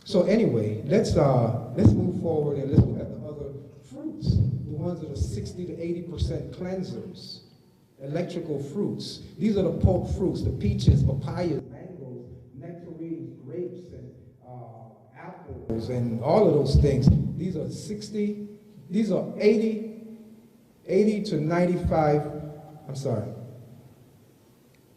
So anyway, let's move forward and let's look at the other fruits. The ones that are 60 to 80% cleansers, electrical fruits. These are the pulp fruits, the peaches, papayas, mangoes, nectarines, grapes, and apples, and all of those things. These are 80 to 95,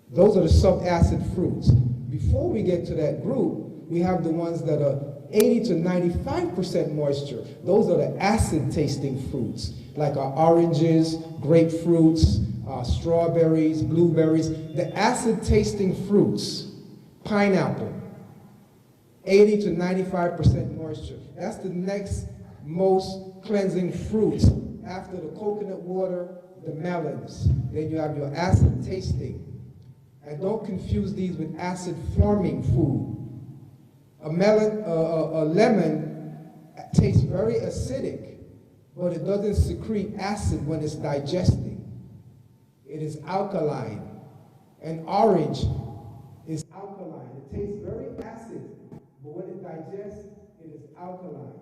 those are the subacid fruits. Before we get to that group, we have the ones that are 80 to 95% moisture. Those are the acid-tasting fruits, like our oranges, grapefruits, strawberries, blueberries. The acid-tasting fruits, pineapple, 80 to 95% moisture. That's the next most cleansing fruits after the coconut water, the melons. Then you have your acid-tasting. And don't confuse these with acid-forming food. A lemon tastes very acidic, but it doesn't secrete acid when it's digesting. It is alkaline. An orange is alkaline. It tastes very acid, but when it digests, it is alkaline.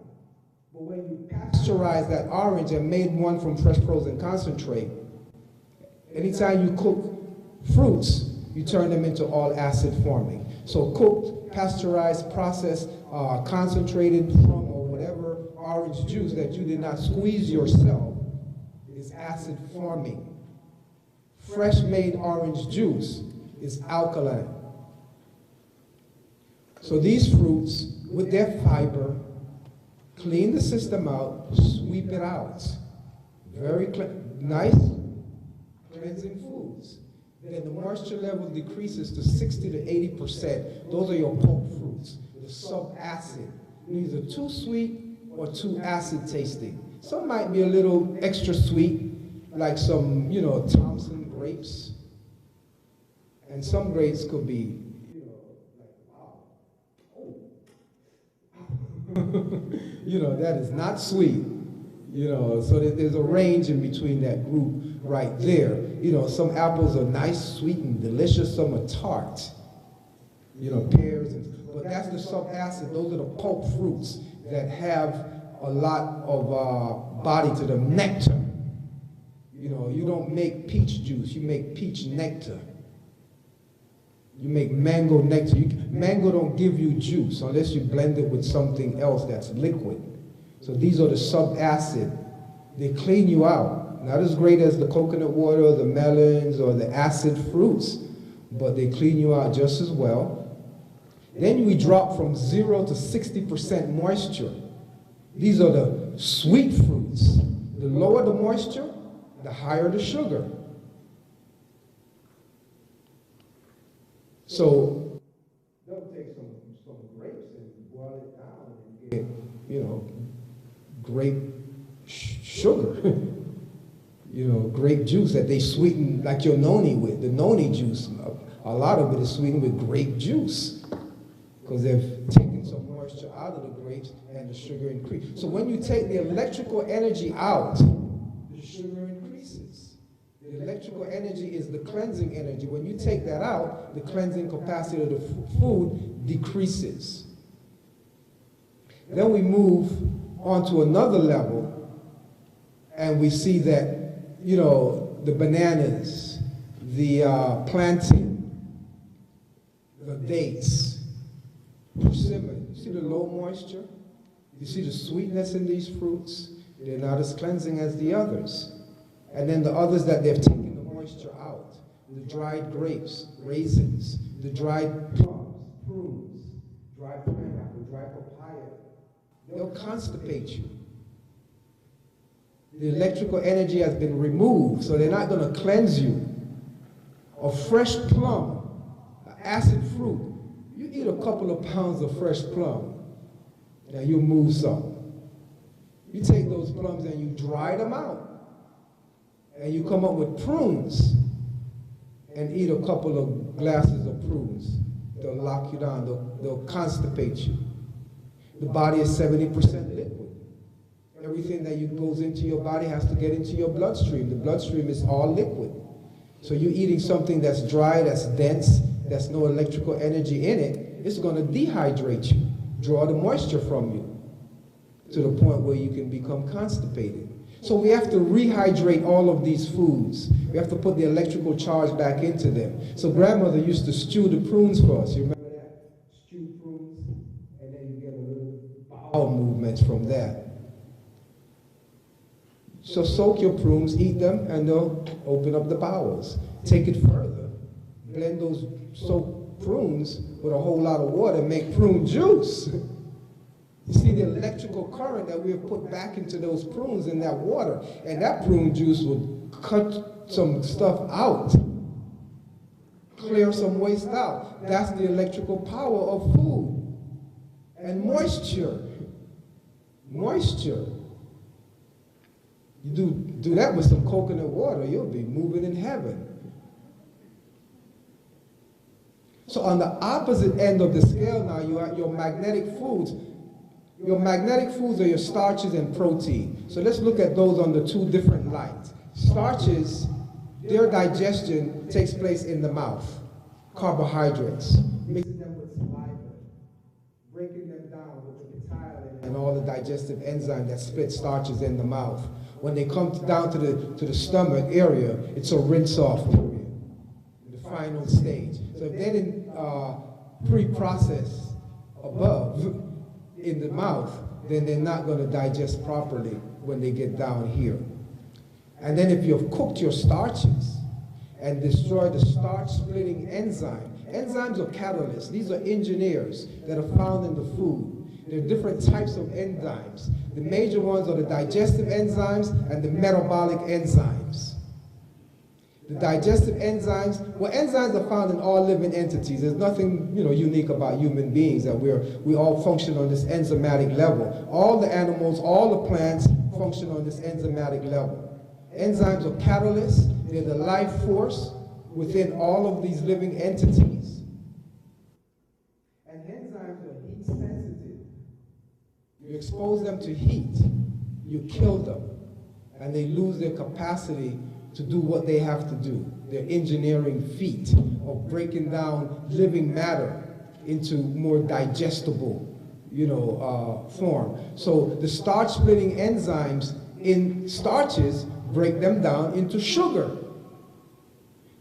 But when you pasteurize that orange and made one from fresh frozen concentrate, anytime you cook fruits, you turn them into all acid forming. So cooked, pasteurized, processed, concentrated from or whatever orange juice that you did not squeeze yourself is acid forming. Fresh made orange juice is alkaline. So these fruits, with their fiber, clean the system out, sweep it out. Very nice, cleansing foods. Then the moisture level decreases to 60 to 80%. Those are your pulp fruits, the subacid. These are too sweet or too acid tasting. Some might be a little extra sweet, like some, Thompson grapes. And some grapes could be, that is not sweet. So there's a range in between that group right there. Some apples are nice, sweet, and delicious. Some are tart. Pears. But that's the subacid. Those are the pulp fruits that have a lot of body to them. Nectar. You don't make peach juice. You make peach nectar. You make mango nectar. Mango don't give you juice unless you blend it with something else that's liquid. So these are the subacid. They clean you out. Not as great as the coconut water or the melons or the acid fruits, but they clean you out just as well. Then we drop from 0 to 60% moisture. These are the sweet fruits. The lower the moisture, the higher the sugar. So they'll take some grapes and boil it down and get, grape sugar, grape juice that they sweeten like your noni with. The noni juice, a lot of it is sweetened with grape juice because they've taken some moisture out of the grapes and the sugar increases. So when you take the electrical energy out, the sugar increases. The electrical energy is the cleansing energy. When you take that out, the cleansing capacity of the food decreases. Then we move on to another level, and we see that, you know, the bananas, the plantain, the dates, persimmon. You see the low moisture? You see the sweetness in these fruits? They're not as cleansing as the others. And then the others that they've taken the moisture out, the dried grapes, raisins, the dried plums, prunes, dried pineapple, dried papaya, they'll constipate you. The electrical energy has been removed, so they're not going to cleanse you. A fresh plum, an acid fruit, you eat a couple of pounds of fresh plum, now you'll move some. You take those plums and you dry them out, and you come up with prunes, and eat a couple of glasses of prunes. They'll lock you down, they'll constipate you. The body is 70% liquid. Everything that goes into your body has to get into your bloodstream. The bloodstream is all liquid. So you're eating something that's dry, that's dense, that's no electrical energy in it, it's going to dehydrate you, draw the moisture from you, to the point where you can become constipated. So we have to rehydrate all of these foods. We have to put the electrical charge back into them. So grandmother used to stew the prunes for us. You remember that? Stew prunes, and then you get a little bowel movements from that. So soak your prunes, eat them, and they'll open up the bowels. Take it further. Blend those soaked prunes with a whole lot of water and make prune juice. You see the electrical current that we have put back into those prunes in that water, and that prune juice will cut some stuff out, clear some waste out. That's the electrical power of food. And moisture. Moisture. You do that with some coconut water, you'll be moving in heaven. So on the opposite end of the scale now, you have your magnetic foods. Your magnetic foods are your starches and protein. So let's look at those under two different lights. Starches, their digestion takes place in the mouth. Carbohydrates, mixing them with saliva, breaking them down with the ptyalin and all the digestive enzymes that split starches in the mouth. When they come down to the stomach area, it's a rinse-off period, the final stage. So if they didn't pre-process above, in the mouth, then they're not going to digest properly when they get down here. And then if you've cooked your starches and destroyed the starch-splitting enzyme, enzymes are catalysts. These are engineers that are found in the food. There are different types of enzymes. The major ones are the digestive enzymes and the metabolic enzymes. The digestive enzymes, well, enzymes are found in all living entities. There's nothing, unique about human beings, that we all function on this enzymatic level. All the animals, all the plants function on this enzymatic level. Enzymes are catalysts. They're the life force within all of these living entities. And enzymes are heat sensitive. You expose them to heat, you kill them, and they lose their capacity to do what they have to do. Their engineering feat of breaking down living matter into more digestible, form. So the starch-splitting enzymes in starches break them down into sugar.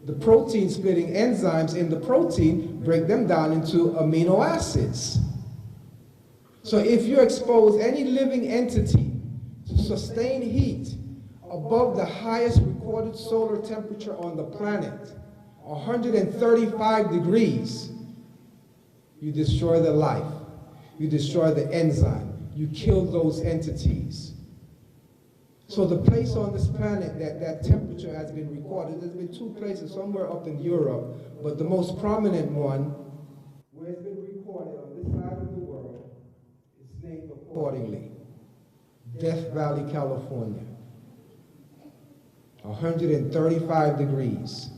The protein-splitting enzymes in the protein break them down into amino acids. So if you expose any living entity to sustained heat above the highest recorded solar temperature on the planet, 135 degrees, you destroy the life, you destroy the enzyme, you kill those entities. So the place on this planet that temperature has been recorded, there's been two places somewhere up in Europe, but the most prominent one where it's been recorded on this side of the world is named accordingly, Death Valley, California. 135 degrees.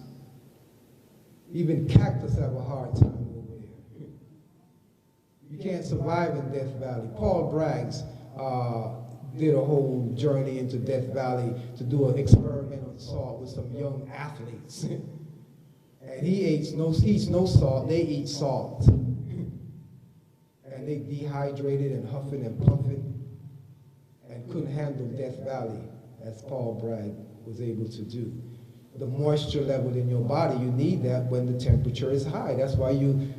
Even cactus have a hard time over there. You can't survive in Death Valley. Paul Braggs did a whole journey into Death Valley to do an experiment on salt with some young athletes. And he eats no salt, they eat salt. And and they dehydrated and huffing and puffing and couldn't handle Death Valley, as Paul Bragg was able to do. The moisture level in your body, you need that when the temperature is high. That's why you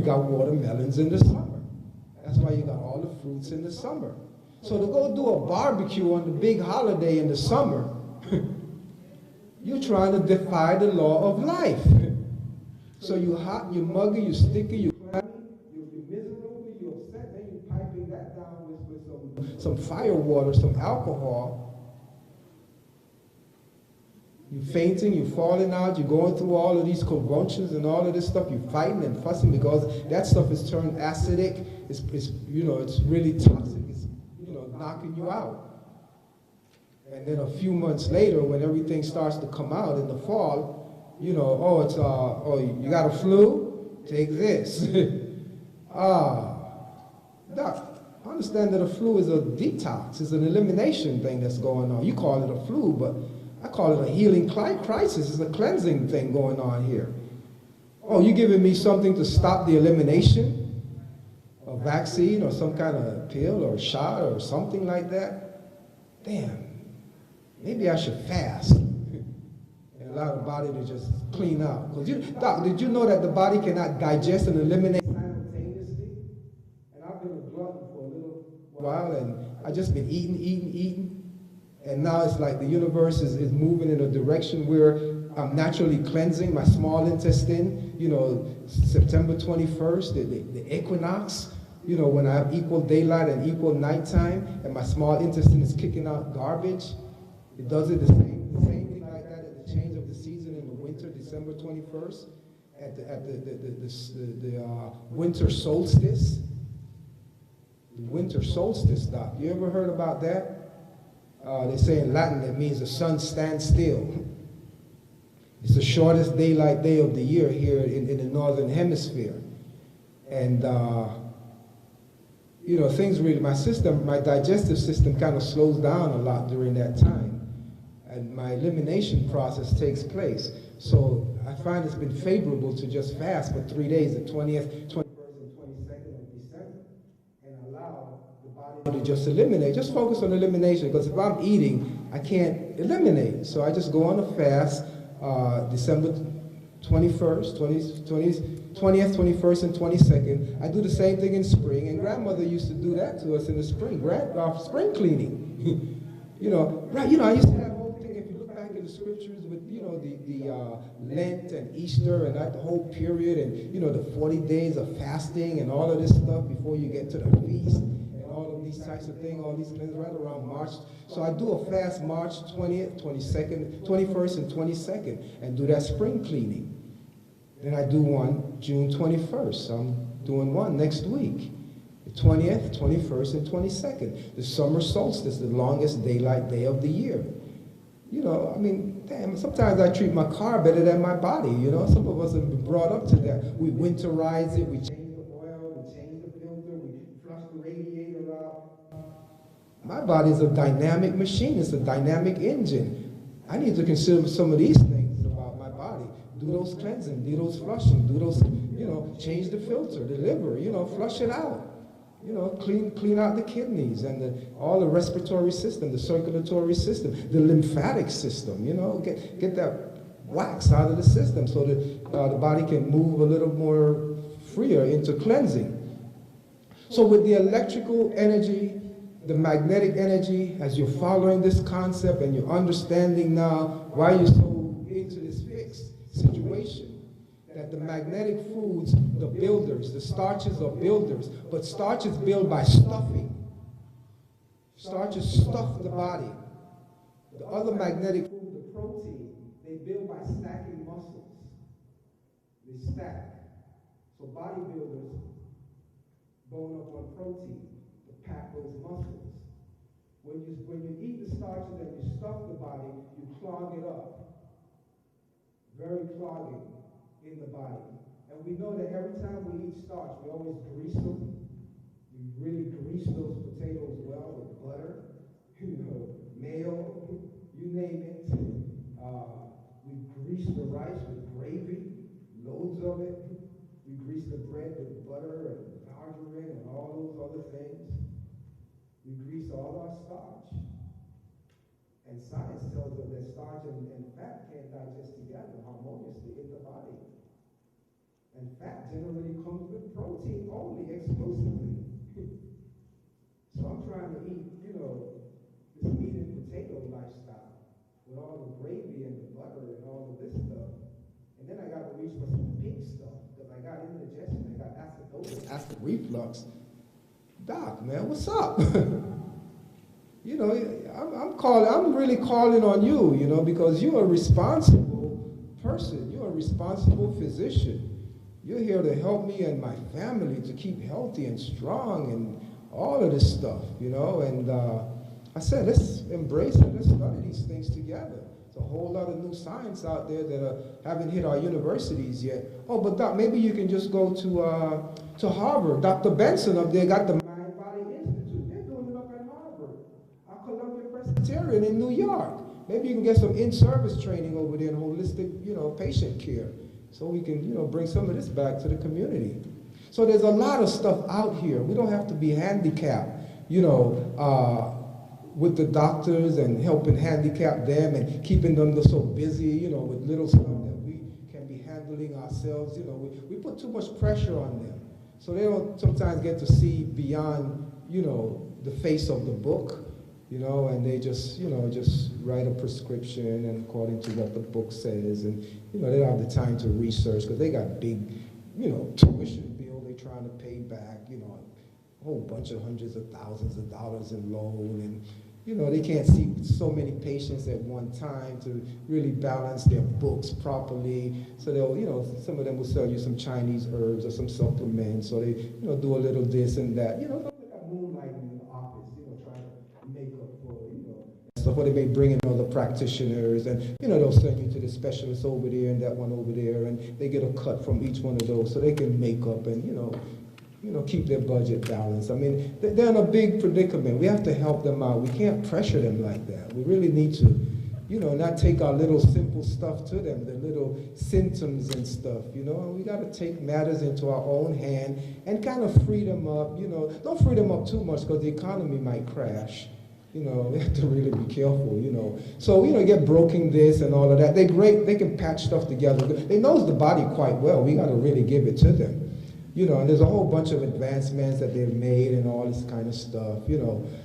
got watermelons in the summer. That's why you got all the fruits in the summer. So to go do a barbecue on the big holiday in the summer, you're trying to defy the law of life. So you hot, you muggy, you sticky, you clammy, you're miserable, you're upset, then you're piping that down with some fire water, some alcohol. You're fainting, you're falling out, you're going through all of these convulsions and all of this stuff. You're fighting and fussing because that stuff is turned acidic. It's really toxic. It's, knocking you out. And then a few months later, when everything starts to come out in the fall, you got a flu? Take this. Doc, I understand that a flu is a detox. It's an elimination thing that's going on. You call it a flu, but I call it a healing crisis. It's a cleansing thing going on here. Oh, you giving me something to stop the elimination? A vaccine or some kind of pill or shot or something like that? Damn, maybe I should fast and allow the body to just clean out. Doc, did you know that the body cannot digest and eliminate simultaneously? And I've been a glutton for a little while, and I've just been eating. And now it's like the universe is moving in a direction where I'm naturally cleansing my small intestine. September 21st, the equinox, when I have equal daylight and equal nighttime, and my small intestine is kicking out garbage. It does it the same thing like that at the change of the season in the winter, December 21st, at the winter solstice. The winter solstice, Doc. You ever heard about that? They say in Latin that means the sun stands still. It's the shortest daylight day of the year here in the northern hemisphere. And, things really, my digestive system kind of slows down a lot during that time. And my elimination process takes place. So I find it's been favorable to just fast for 3 days, the 20th, 21st, and 22nd of December, and allow the body to just eliminate. Just focus on elimination, because if I'm eating, I can't eliminate. So I just go on a fast, December 21st, 20th, 21st, and 22nd. I do the same thing in spring, and grandmother used to do that to us in the spring, spring cleaning. I used to have a whole thing, if you look back in the scriptures with, the Lent and Easter and that whole period, and, the 40 days of fasting and all of this stuff before you get to the feast, and all of these types of things, all these things right around March. So I do a fast March 20th, 22nd, 21st, and 22nd, and do that spring cleaning. Then I do one June 21st. I'm doing one next week. The 20th, 21st, and 22nd. The summer solstice, the longest daylight day of the year. Damn, sometimes I treat my car better than my body, Some of us have been brought up to that. We winterize it, we change the oil, we change the filter, we flush the radiator out. My body is a dynamic machine. It's a dynamic engine. I need to consider some of these things about my body. Do those cleansing, do those flushing, do those, change the filter, the liver, flush it out. Clean out the kidneys and all the respiratory system, the circulatory system, the lymphatic system, get that wax out of the system so that the body can move a little more freer into cleansing. So with the electrical energy, the magnetic energy, as you're following this concept and you're understanding now why you're so into this fixed situation, that the magnetic foods, the builders, the starches are builders, but starches build by stuffing. Starches stuff the body. The other magnetic food, the protein, they build by stacking muscles. They stack. So bodybuilders bone up on protein to pack those muscles. When you eat the starches and you stuff the body, you clog it up. Very clogging in the body. And we know that every time we eat starch, we always grease them. We really grease those potatoes well with butter, mayo, you name it. We grease the rice with gravy, loads of it. We grease the bread with butter and margarine and all those other things. We grease all our starch. And science tells us that starch and fat can't digest together harmoniously in the body. And fat generally comes with protein only, exclusively. So I'm trying to eat, this meat and potato lifestyle with all the gravy and the butter and all of this stuff. And then I got to reach for some pink stuff because I got indigestion, I got acidosis, acid reflux. Doc, man, what's up? I'm really calling on you, because you're a responsible person. You're a responsible physician. You're here to help me and my family to keep healthy and strong and all of this stuff, and I said, let's embrace it, let's study these things together. There's a whole lot of new science out there that haven't hit our universities yet. Oh, but Doc, maybe you can just go to Harvard. Dr. Benson up there got the Mind Body Institute. They're doing it up at Harvard. Columbia Presbyterian in New York. Maybe you can get some in-service training over there in holistic, patient care. So we can, bring some of this back to the community. So there's a lot of stuff out here. We don't have to be handicapped, with the doctors and helping handicap them and keeping them so busy, with little stuff that we can be handling ourselves. We put too much pressure on them. So they don't sometimes get to see beyond, the face of the book, and they just write a prescription and according to what the book says, and, they don't have the time to research because they got big, tuition bill they're trying to pay back, a whole bunch of hundreds of thousands of dollars in loan, and, they can't see so many patients at one time to really balance their books properly. So they'll, some of them will sell you some Chinese herbs or some supplements, or they, do a little this and that, moonlighting in the office, trying to make up for, stuff, or they may bring in other practitioners, and, they'll send you to the specialist over there and that one over there, and they get a cut from each one of those so they can make up and, keep their budget balanced. I mean, they're in a big predicament. We have to help them out. We can't pressure them like that. We really need to, not take our little simple stuff to them, the little symptoms and stuff, We got to take matters into our own hand and kind of free them up, Don't free them up too much because the economy might crash. We have to really be careful, So, get broken this and all of that. They're great. They can patch stuff together. They know the body quite well. We got to really give it to them. And there's a whole bunch of advancements that they've made and all this kind of stuff,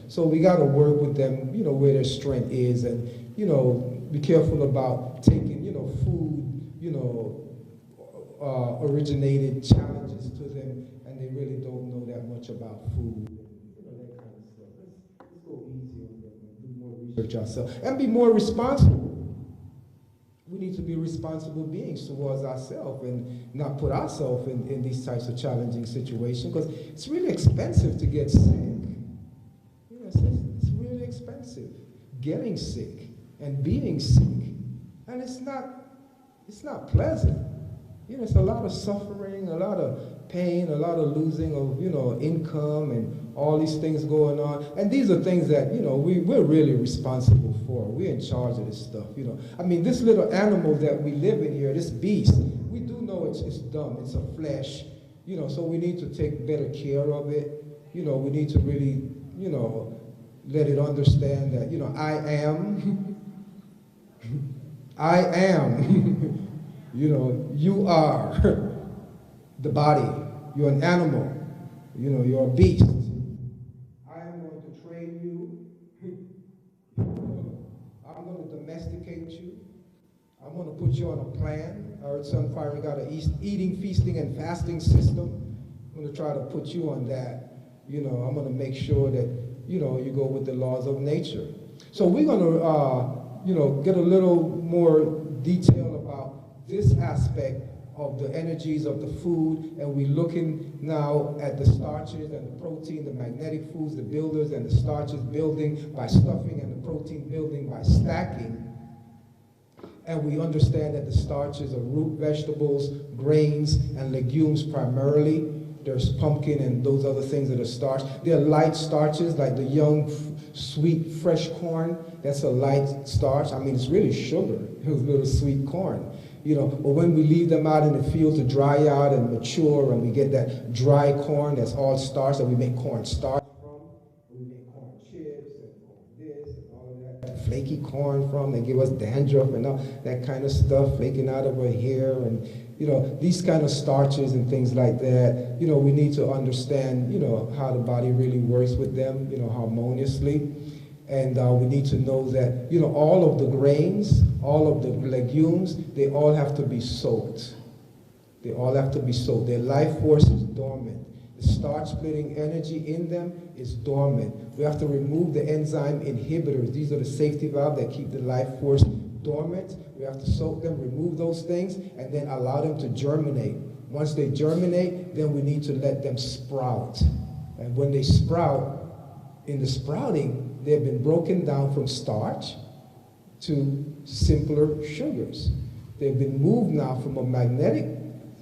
So we got to work with them, where their strength is, and, be careful about taking, food, originated challenges to them, and they really don't know that much about food, that kind of stuff. Let's go easy on them and do more research ourselves and be more responsible. We need to be responsible beings towards ourselves and not put ourselves in these types of challenging situations, because it's really expensive to get sick. It's really expensive getting sick and being sick, and it's not pleasant. It's a lot of suffering, a lot of pain, a lot of losing of income and all these things going on. And these are things that we're really responsible for. We're in charge of this stuff. I mean, this little animal that we live in here, this beast, we do know it's dumb. It's a flesh. So we need to take better care of it. We need to really let it understand that I am. I am. You are the body. You're an animal. You're a beast. I am going to train you. I'm going to domesticate you. I'm going to put you on a plan. Our Sunfire got an eating, feasting, and fasting system. I'm going to try to put you on that. I'm going to make sure that, you go with the laws of nature. So we're going to, get a little more detail about this aspect of the energies of the food, and we're looking now at the starches and the protein, the magnetic foods, the builders, and the starches building by stuffing and the protein building by stacking. And we understand that the starches are root vegetables, grains, and legumes primarily. There's pumpkin and those other things that are starch. They're light starches, like the young, sweet, fresh corn. That's a light starch. I mean, it's really sugar. It was little sweet corn. Or when we leave them out in the field to dry out and mature, and we get that dry corn that's all starch that we make corn starch from, we make corn chips and corn this and all of that flaky corn from. They give us dandruff and all that kind of stuff flaking out of our hair, and these kind of starches and things like that. We need to understand, how the body really works with them, harmoniously. And we need to know that, all of the grains, all of the legumes, they all have to be soaked. They all have to be soaked. Their life force is dormant. The starch splitting energy in them is dormant. We have to remove the enzyme inhibitors. These are the safety valves that keep the life force dormant. We have to soak them, remove those things, and then allow them to germinate. Once they germinate, then we need to let them sprout. And when they sprout, in the sprouting, they've been broken down from starch to simpler sugars. They've been moved now from a magnetic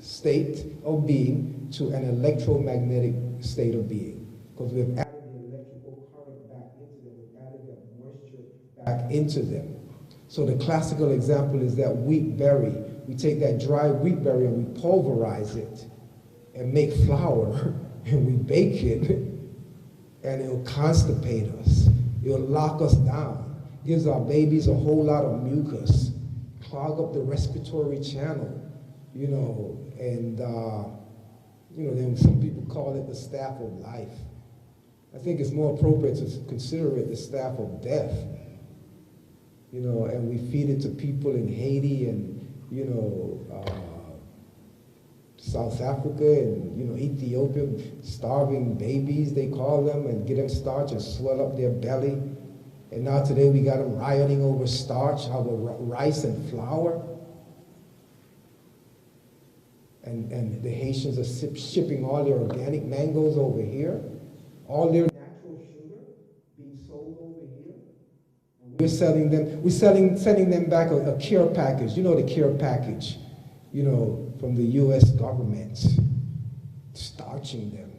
state of being to an electromagnetic state of being. Because we've added the electrical current back into them, we've added that moisture back into them. So the classical example is that wheat berry. We take that dry wheat berry and we pulverize it and make flour and we bake it, and it'll constipate us. It'll lock us down, gives our babies a whole lot of mucus, clog up the respiratory channel, and then some people call it the staff of life. I think it's more appropriate to consider it the staff of death, and we feed it to people in Haiti and, South Africa and, Ethiopia, starving babies, they call them, and get them starch and swell up their belly. And now today we got them rioting over starch, over rice and flour. And the Haitians are shipping all their organic mangoes over here, all their natural sugar being sold over here. And we're sending them back a care package. The care package, from the U.S. government, starching them,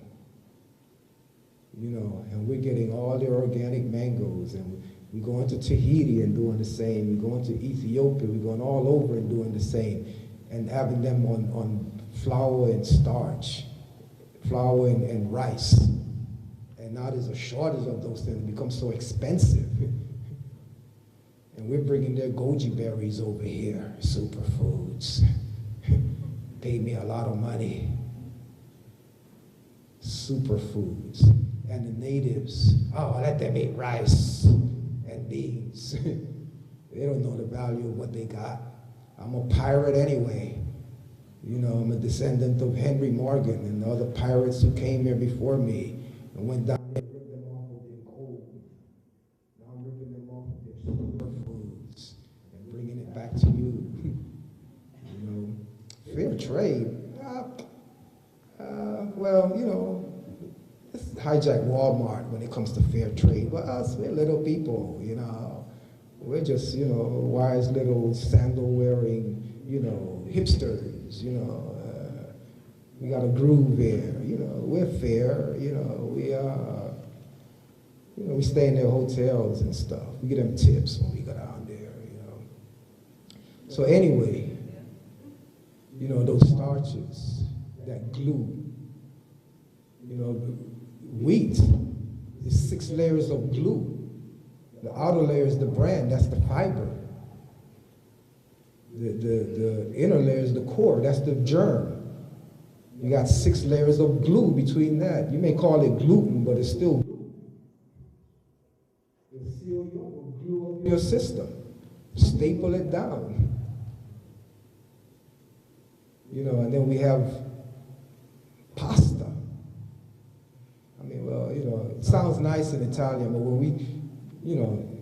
and we're getting all their organic mangoes, and we're going to Tahiti and doing the same, we're going to Ethiopia, we're going all over and doing the same, and having them on flour and starch, flour and rice. And now there's a shortage of those things, it becomes so expensive. And we're bringing their goji berries over here, superfoods. Paid me a lot of money. Superfoods. And the natives, let them eat rice and beans. They don't know the value of what they got. I'm a pirate anyway. I'm a descendant of Henry Morgan and the other pirates who came here before me and went down there and ripped them off of their gold. Now I'm ripping them off of their superfoods and bringing it back to you. Fair trade. Let's hijack Walmart when it comes to fair trade. But us, we're little people, We're just, wise little sandal-wearing, hipsters, we got a groove here, we're fair, we are, we stay in their hotels and stuff. We get them tips when we go down there, So anyway, those starches, that glue, wheat is 6 layers of glue. The outer layer is the bran, that's the fiber. The inner layer is the core, that's the germ. You got 6 layers of glue between that. You may call it gluten, but it's still glue. It'll seal your glue up your system. Staple it down. And then we have pasta. It sounds nice in Italian, but when we,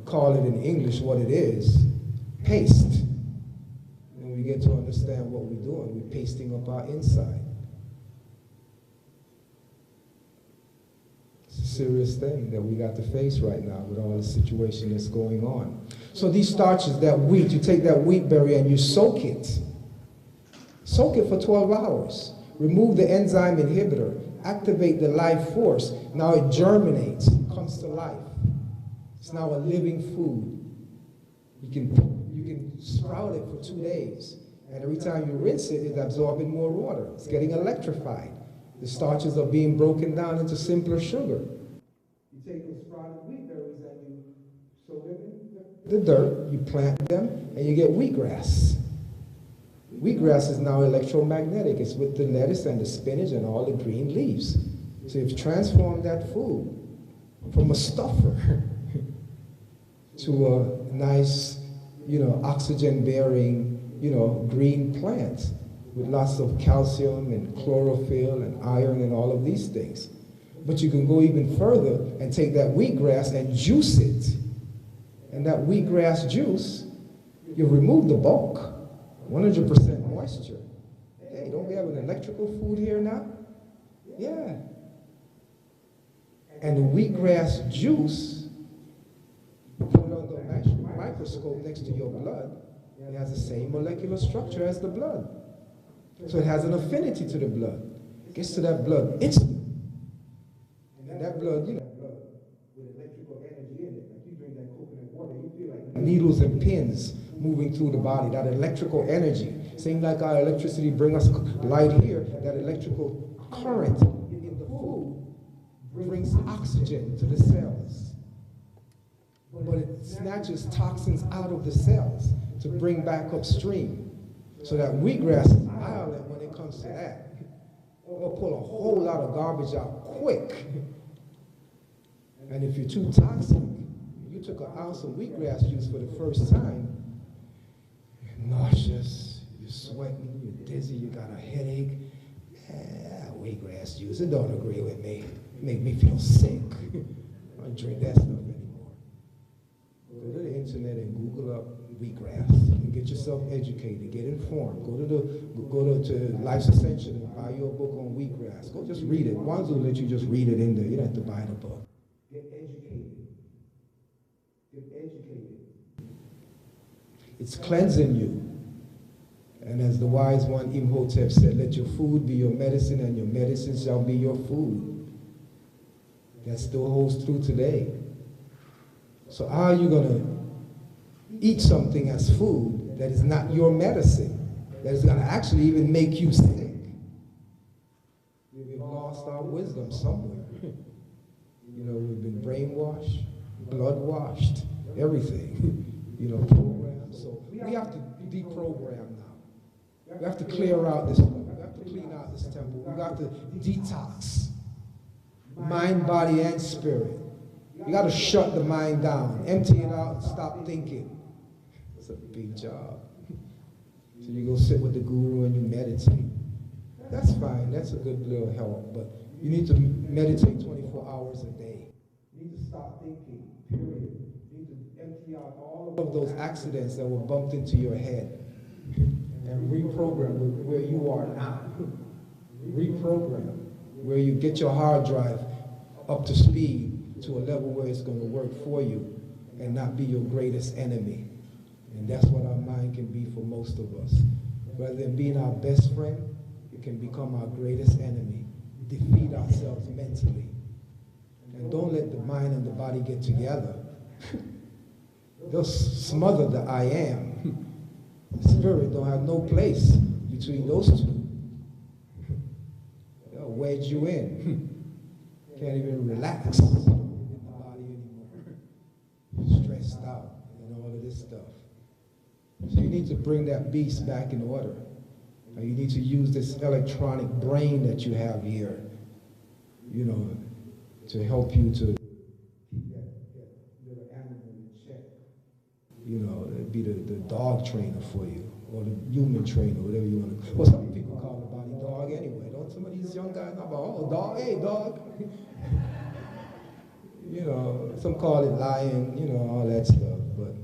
call it in English what it is, paste. And we get to understand what we're doing. We're pasting up our inside. It's a serious thing that we got to face right now with all the situation that's going on. So these starches, that wheat, you take that wheat berry and you soak it. Soak it for 12 hours. Remove the enzyme inhibitor. Activate the life force. Now it germinates, comes to life. It's now a living food. You can sprout it for 2 days. And every time you rinse it, it's absorbing more water. It's getting electrified. The starches are being broken down into simpler sugar. You take those sprouted wheat berries and you sow them in the dirt, you plant them, and you get wheatgrass. Wheatgrass is now electromagnetic. It's with the lettuce and the spinach and all the green leaves. So you've transformed that food from a stuffer to a nice, oxygen-bearing, green plant with lots of calcium and chlorophyll and iron and all of these things. But you can go even further and take that wheatgrass and juice it. And that wheatgrass juice, you remove the bulk, 100% moisture. Hey, don't we have an electrical food here now? Yeah. And the wheatgrass juice, you put it under a microscope next to your blood, it has the same molecular structure as the blood. So it has an affinity to the blood. It gets to that blood instantly. And that blood, with electrical energy in it, like you drink that coconut water, you feel like needles and pins moving through the body, that electrical energy. Same like our electricity bring us light here, that electrical current in the food brings oxygen to the cells. But it snatches toxins out of the cells to bring back upstream. So that wheatgrass is violent when it comes to that. It'll pull a whole lot of garbage out quick. And if you're too toxic, you took an ounce of wheatgrass juice for the first time, you're nauseous, you're sweating, you're dizzy, you got a headache. Wheatgrass juice, it don't agree with me. It make me feel sick. I don't drink that stuff anymore. Go to the internet and Google up wheatgrass and get yourself educated, get informed. Go to Life's Essential and buy your book on wheatgrass. Go just read it. Ones will let you just read it in there. You don't have to buy the book. Get educated. Get educated. It's cleansing you. And as the wise one Imhotep said, let your food be your medicine and your medicine shall be your food. That still holds true today. So how are you going to eat something as food that is not your medicine, that is going to actually even make you sick? We've lost our wisdom somewhere. We've been brainwashed, blood washed, everything, programmed. So we have to deprogram now. We have to clear out this stuff. We have to clean out this temple. We got to detox mind, body, and spirit. You got to shut the mind down, empty it out, and stop thinking. It's a big job. So you go sit with the guru and you meditate. That's fine. That's a good little help. But you need to meditate 24 hours a day. You need to stop thinking, period. You need to empty out all of those accidents that were bumped into your head and reprogram where you are now. Reprogram where you get your hard drive up to speed to a level where it's going to work for you and not be your greatest enemy. And that's what our mind can be for most of us. Rather than being our best friend, it can become our greatest enemy. Defeat ourselves mentally. And don't let the mind and the body get together. They'll smother the I am. Spirit don't have no place between those two. They'll wedge you in. Can't even relax in the body anymore. Stressed out and all of this stuff. So you need to bring that beast back in order. And you need to use this electronic brain that you have here, to help you to keep that little animal in check. It'd be the dog trainer for you, or the human trainer, whatever you want to. Well, some people call the body dog anyway. Don't some of these young guys know about, oh, dog, hey, dog. Some call it lion, all that stuff. But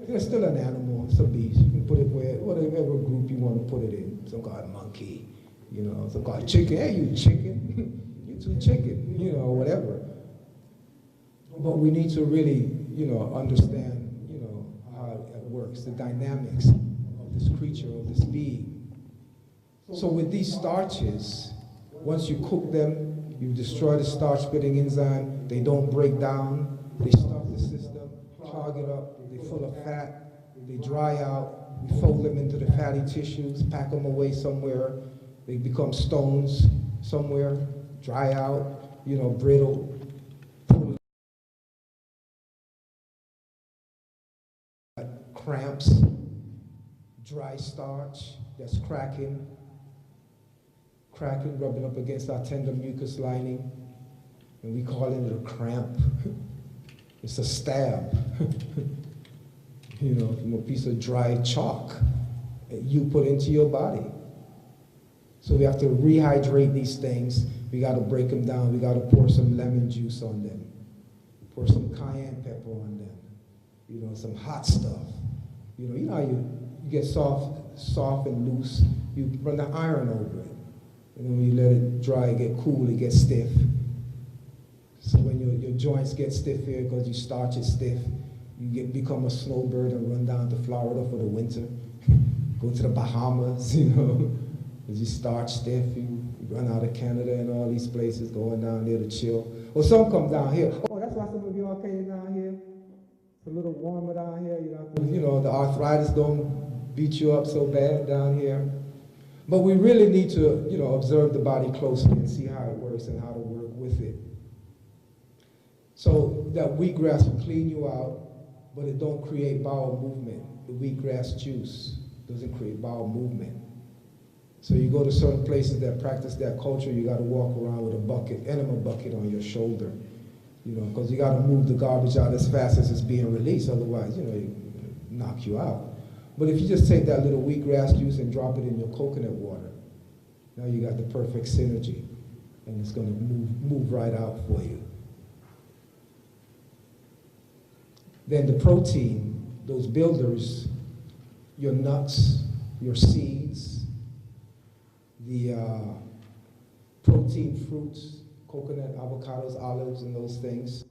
it's still an animal. It's a beast. You can put it whatever group you want to put it in. Some call it monkey, some call it chicken. Hey, you chicken. You too chicken, whatever. But we need to really, understand, how it works, the dynamics of this creature, of this being. So with these starches, once you cook them, you destroy the starch-splitting enzyme, they don't break down, they stop the system, clog it up, they're full of fat, they dry out, We fold them into the fatty tissues, pack them away somewhere. They become stones somewhere, dry out, you know, brittle. Cramps, dry starch that's cracking, rubbing up against our tender mucus lining, and we call it a cramp. It's a stab, you know, from a piece of dry chalk that you put into your body. So we have to rehydrate these things. We got to break them down. We got to pour some lemon juice on them, pour some cayenne pepper on them, you know, some hot stuff. You know how you get soft and loose, you run the iron over it. And then when you let it dry, it get cool, it gets stiff. So when your joints get stiff here because you starch it stiff, you become a snowbird and run down to Florida for the winter. Go to the Bahamas, you know, because you starch stiff. You run out of Canada and all these places, going down there to chill. Or some come down here. Oh, that's why some of you all came down here. It's a little warmer down here, you know, the arthritis don't beat you up so bad down here. But we really need to, you know, observe the body closely and see how it works and how to work with it. So that wheatgrass will clean you out, but it don't create bowel movement. The wheatgrass juice doesn't create bowel movement. So you go to certain places that practice that culture, you got to walk around with a bucket, enema bucket on your shoulder. You know, because you got to move the garbage out as fast as it's being released, otherwise, you know, it knock you out. But if you just take that little wheatgrass juice and drop it in your coconut water, now you got the perfect synergy, and it's going to move right out for you. Then the protein, those builders, your nuts, your seeds, the protein fruits, coconut, avocados, olives, and those things.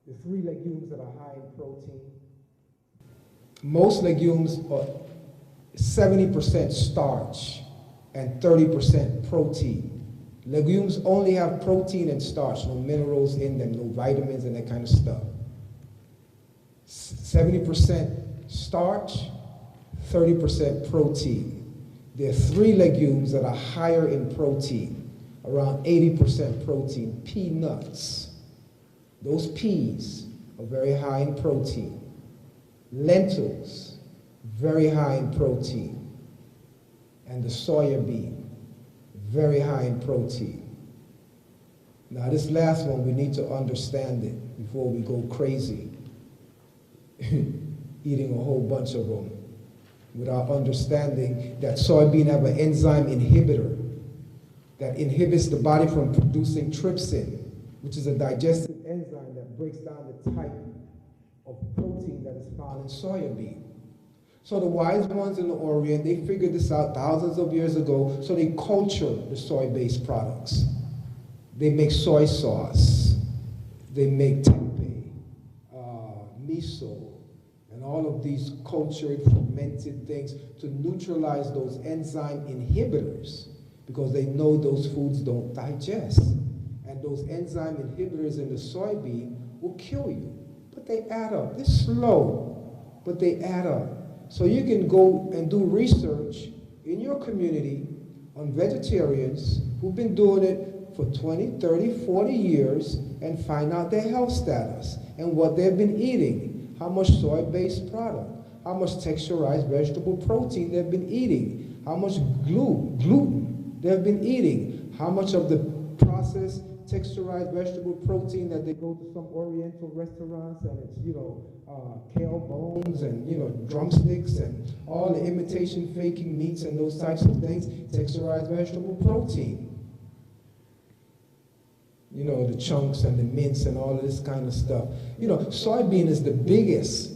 The 3 legumes that are high in protein. Most legumes are 70% starch and 30% protein. Legumes only have protein and starch, no minerals in them, no vitamins and that kind of stuff. 70% starch, 30% protein. There are 3 legumes that are higher in protein. Around 80% protein, peanuts. Those peas are very high in protein. Lentils, very high in protein. And the soya bean, very high in protein. Now this last one, we need to understand it before we go crazy, eating a whole bunch of them, without understanding that soybean have an enzyme inhibitor that inhibits the body from producing trypsin, which is a digestive enzyme that breaks down the type of protein that is found in soybean. So the wise ones in the Orient, they figured this out thousands of years ago, so they culture the soy-based products. They make soy sauce, they make tempeh, miso, and all of these cultured, fermented things to neutralize those enzyme inhibitors, because they know those foods don't digest. And those enzyme inhibitors in the soybean will kill you. But they add up. They're slow, but they add up. So you can go and do research in your community on vegetarians who've been doing it for 20, 30, 40 years and find out their health status and what they've been eating, how much soy-based product, how much texturized vegetable protein they've been eating, how much gluten they've been eating, how much of the processed texturized vegetable protein that they go to some Oriental restaurants and it's, you know, kale bones and, you know, drumsticks and all the imitation faking meats and those types of things, texturized vegetable protein. You know, the chunks and the mince and all of this kind of stuff. You know, soybean is the biggest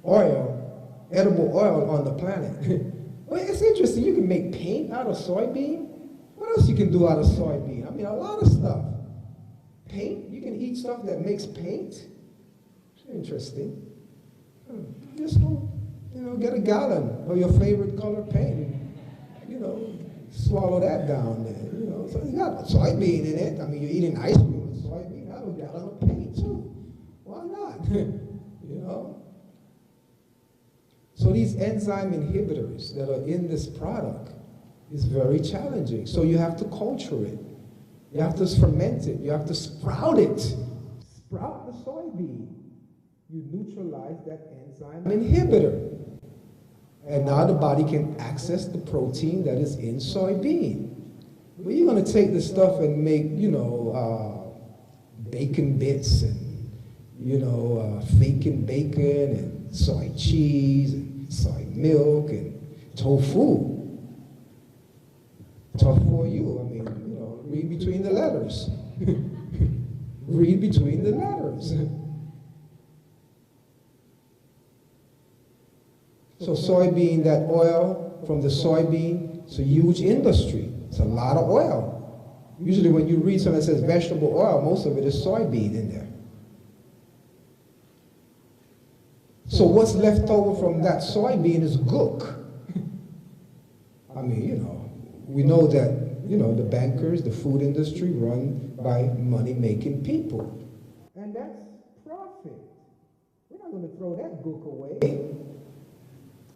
oil, edible oil on the planet. Well, it's interesting, you can make paint out of soybean. What else you can do out of soybean? I mean, a lot of stuff. Paint, you can eat stuff that makes paint. It's interesting. Just go, you know, get a gallon of your favorite color paint and, you know, swallow that down there, you know. So you got soybean in it. I mean, you're eating ice cream with soybean. Have a gallon of paint too. Why not? You know? So So these enzyme inhibitors that are in this product is very challenging. So you have to culture it. You have to ferment it. You have to sprout it. Sprout the soybean. You neutralize that enzyme inhibitor. And now the body can access the protein that is in soybean. Well, you're going to take this stuff and make, bacon bits and, faking bacon and soy cheese and soy milk and tofu. Tough for you. I mean, read between the letters. Read between the letters. So soybean, that oil from the soybean, it's a huge industry. It's a lot of oil. Usually when you read something that says vegetable oil, most of it is soybean in there. So what's left over from that soybean is gook. I mean, we know that, the bankers, the food industry run by money-making people. And that's profit. We're not going to throw that gook away.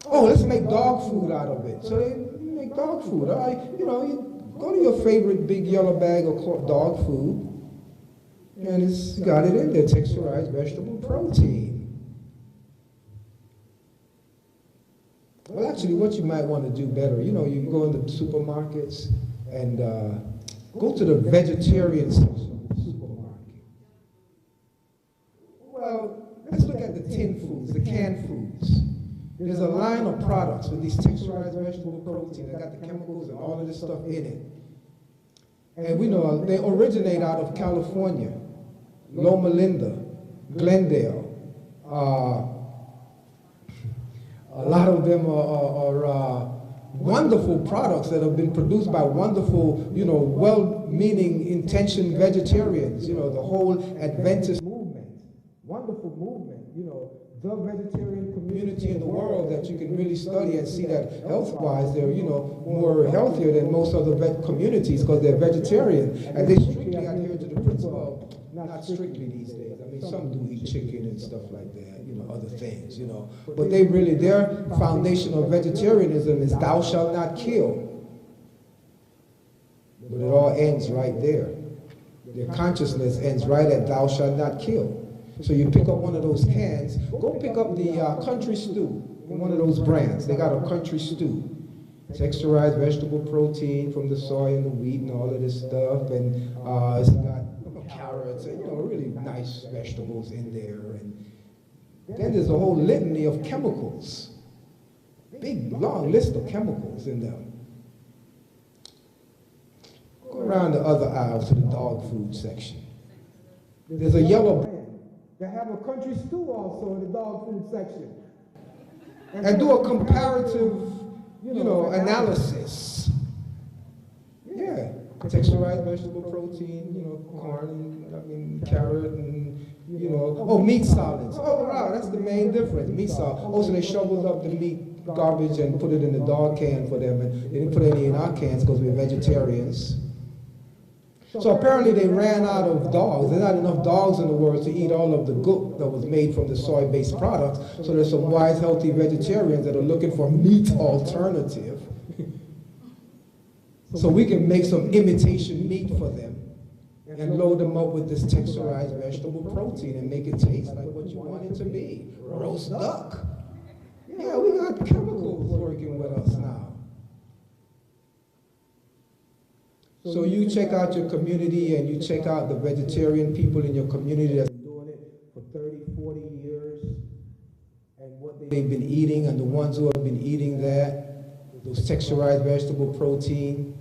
Oh, let's make dog food out of it. So they make dog food. You go to your favorite big yellow bag of dog food, and it's got it in there, texturized vegetable protein. Well, actually, what you might want to do better, you can go into supermarkets and go to the vegetarian section of the supermarket. Well, let's look at the tin foods, the canned foods. There's a line of products with these texturized vegetable protein that got the chemicals and all of this stuff in it. And we know they originate out of California, Loma Linda, Glendale. A lot of them are wonderful products that have been produced by wonderful, well-meaning, intentioned vegetarians. The whole Adventist movement, wonderful movement. The vegetarian community in the world that you can really study and see that health-wise they're, more healthier than most other communities because they're vegetarian. And they strictly adhere to the principle, not strictly these days. I mean, some do eat chicken and stuff like that, other things, But they really, their foundation of vegetarianism is thou shalt not kill. But it all ends right there. Their consciousness ends right at thou shalt not kill. So you pick up one of those cans, go pick up the country stew from one of those brands. They got a country stew. Texturized vegetable protein from the soy and the wheat and all of this stuff. And it's got carrots and, really nice vegetables in there. And then there's a whole litany of chemicals. Big, long list of chemicals in them. Go around the other aisle to the dog food section. There's a yellow brand. They have a country stew also in the dog food section. And do a comparative, analysis. Yeah, texturized vegetable protein, corn, carrot, and, meat solids. Oh, wow, that's the main difference, meat solids. Also, they shoveled up the meat garbage and put it in the dog can for them, and they didn't put any in our cans because we're vegetarians. So apparently they ran out of dogs. There's not enough dogs in the world to eat all of the gook that was made from the soy-based products. So there's some wise, healthy vegetarians that are looking for meat alternative. So we can make some imitation meat for them and load them up with this texturized vegetable protein and make it taste like what you want it to be. Roast duck. Yeah, we got chemicals working with us now. So you check out your community and you check out the vegetarian people in your community that's been doing it for 30, 40 years and what they've been eating, and the ones who have been eating that, those texturized vegetable protein.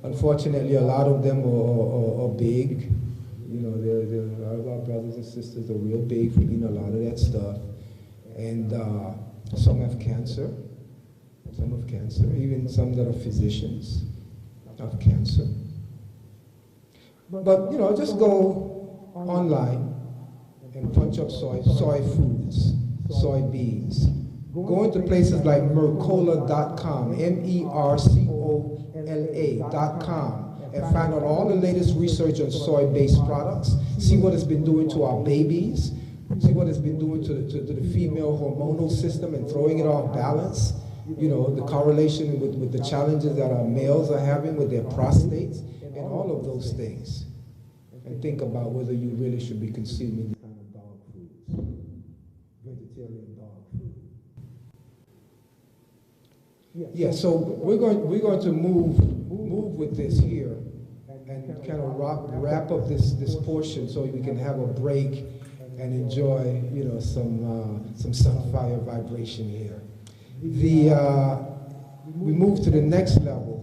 Unfortunately, a lot of them are big. Our brothers and sisters are real big for eating a lot of that stuff. And some have cancer. Even some that are physicians have cancer. But, just go online and punch up soy foods, soybeans. Go into places like Mercola.com, MERCOLA.com, and find out all the latest research on soy-based products. See what it's been doing to our babies, See what it's been doing to the female hormonal system and throwing it off balance? You know, the correlation with the challenges that our males are having with their prostates and all of those things. And think about whether you really should be consuming this kind of dog foods, vegetarian dog food. Yeah, so we're going to move with this here and kind of wrap up this portion so we can have a break and enjoy, you know, some sunfire vibration here. We move to the next level,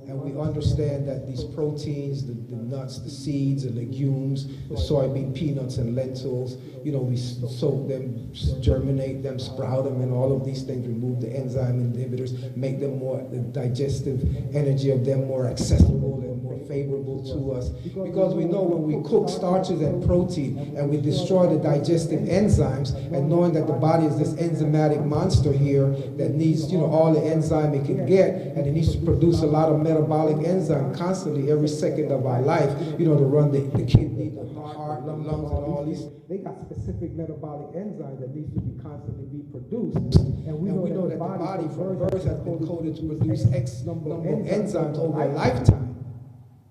and we understand that these proteins, the nuts, the seeds, the legumes, the soybean, peanuts, and lentils, you know, we soak them, germinate them, sprout them, and all of these things, remove the enzyme inhibitors, make them more, the digestive energy of them more accessible and more favorable to us. Because we know when we cook starches and protein and we destroy the digestive enzymes, and knowing that the body is this enzymatic monster here that needs, you know, all the enzyme it can get, and it needs to produce a lot of metabolic enzyme constantly every second of our life, you know, to run the kidney, the heart, the lungs, and all these. They got specific metabolic enzymes that needs to be constantly be produced. And we know that the body from birth has been coded to produce X number of enzymes over a lifetime.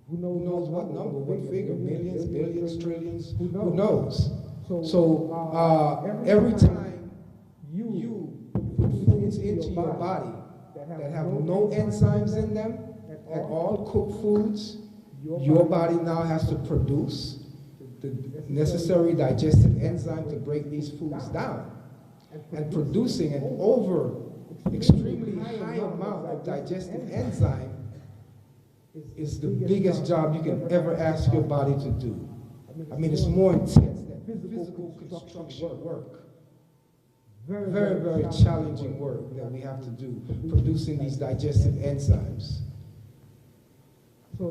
Who knows what number, what figure, millions, billions, trillions, who knows? So every time you put foods into your body that have no enzymes in them at all, cooked foods, your body now has to produce the necessary digestive enzyme to break these foods down. And producing an extremely high amount of digestive enzyme is the biggest job you can ever ask your body to do. I mean, it's more intense than physical construction work. Very, very, very challenging work that we have to do, producing these digestive enzymes.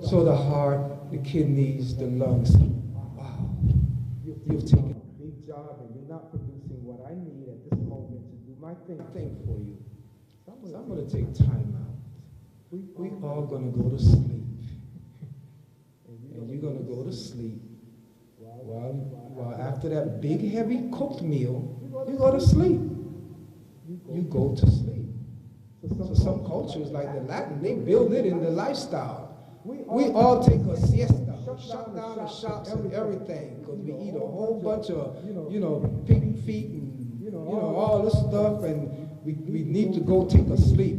So the heart, the kidneys, the lungs, wow, you've taken a big job and you're not producing what I need at this moment to do my thing for you. So I'm going to take time out. We all going to go to sleep. And you're going to go to sleep. While after that big, heavy cooked meal, you go to sleep. You go to sleep. So some cultures like the Latin, they build it in their lifestyle. We all take a siesta, shut down the shops and everything, because we eat a whole bunch of, you know, pig feet and, you know, all this stuff, and we need to go take a sleep.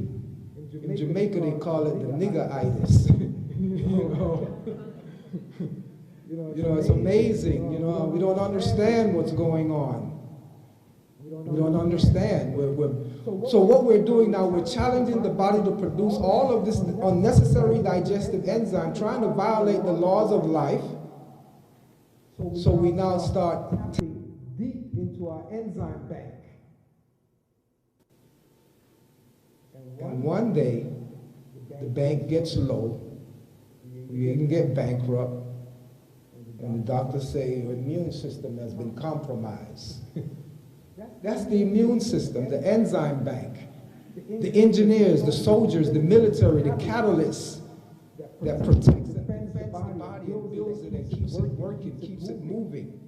In Jamaica, they call it the nigger-itis. You know, it's amazing. You know, we don't understand what's going on. We don't understand. So what we're doing now, we're challenging the body to produce all of this unnecessary digestive enzyme, trying to violate the laws of life. So we now start tapping deep into our enzyme bank. And one day, the bank gets low, we can get bankrupt, and the doctors say your immune system has been compromised. That's the immune system, the enzyme bank, the engineers, the soldiers, the military, the catalysts that protects and defends the body and builds it and keeps it working, keeps it moving.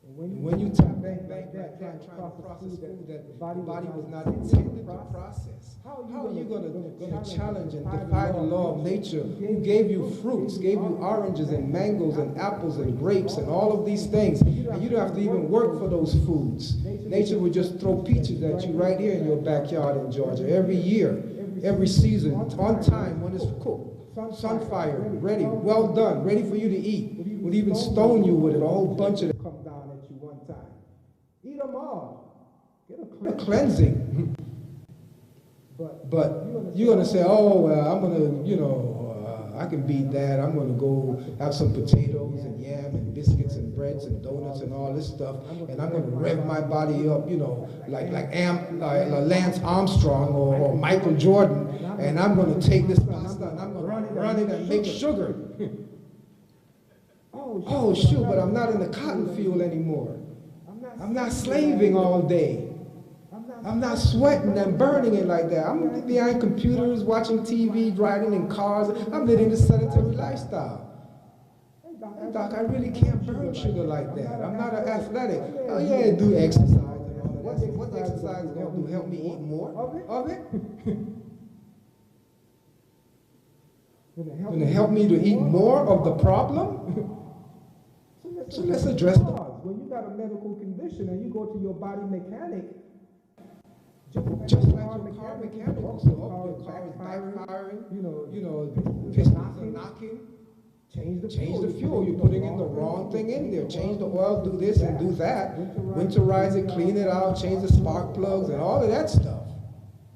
And when you tap back that, trying to process food that the body was not intended to process, how are you going to challenge and defy the law of nature, who gave you fruits, gave you oranges and mangoes and apples and grapes and all of these things, and you don't have to even work for those foods. Nature would just throw peaches at you right here in your backyard in Georgia every year, every season, on time when it's cooked. Sunfire, ready, well done, ready for you to eat. Would even stone you with it, a whole bunch of them come down at you one time. Eat them all. Get a cleansing. But you're going to say, oh, well, I'm going to, you know, I can beat that. I'm going to go have some potatoes and yam and biscuits and breads and donuts and all this stuff, and I'm going to rev my body up, you know, like Lance Armstrong or Michael Jordan, and I'm going to take this pasta and I'm going to run it and make sugar. Oh, shoot, but I'm not in the cotton field anymore. I'm not slaving all day. I'm not sweating and burning it like that. I'm behind computers, watching TV, driving in cars. I'm living the sedentary lifestyle. Hey, Doc, I really can't burn sugar like that. I'm not an athletic. Oh yeah, do exercise and all of that. What exercise is going to do? Help me eat more of it? Going to help me to eat more of the problem? So let's address the cause. When you got a medical condition and you go to your body mechanic, just like your car mechanic, your car is backfiring, pistons are knocking. Change the fuel. You're putting in the wrong thing in there. Change the oil, do this and do that. Winterize it, clean it out, change the spark plugs and all of that stuff.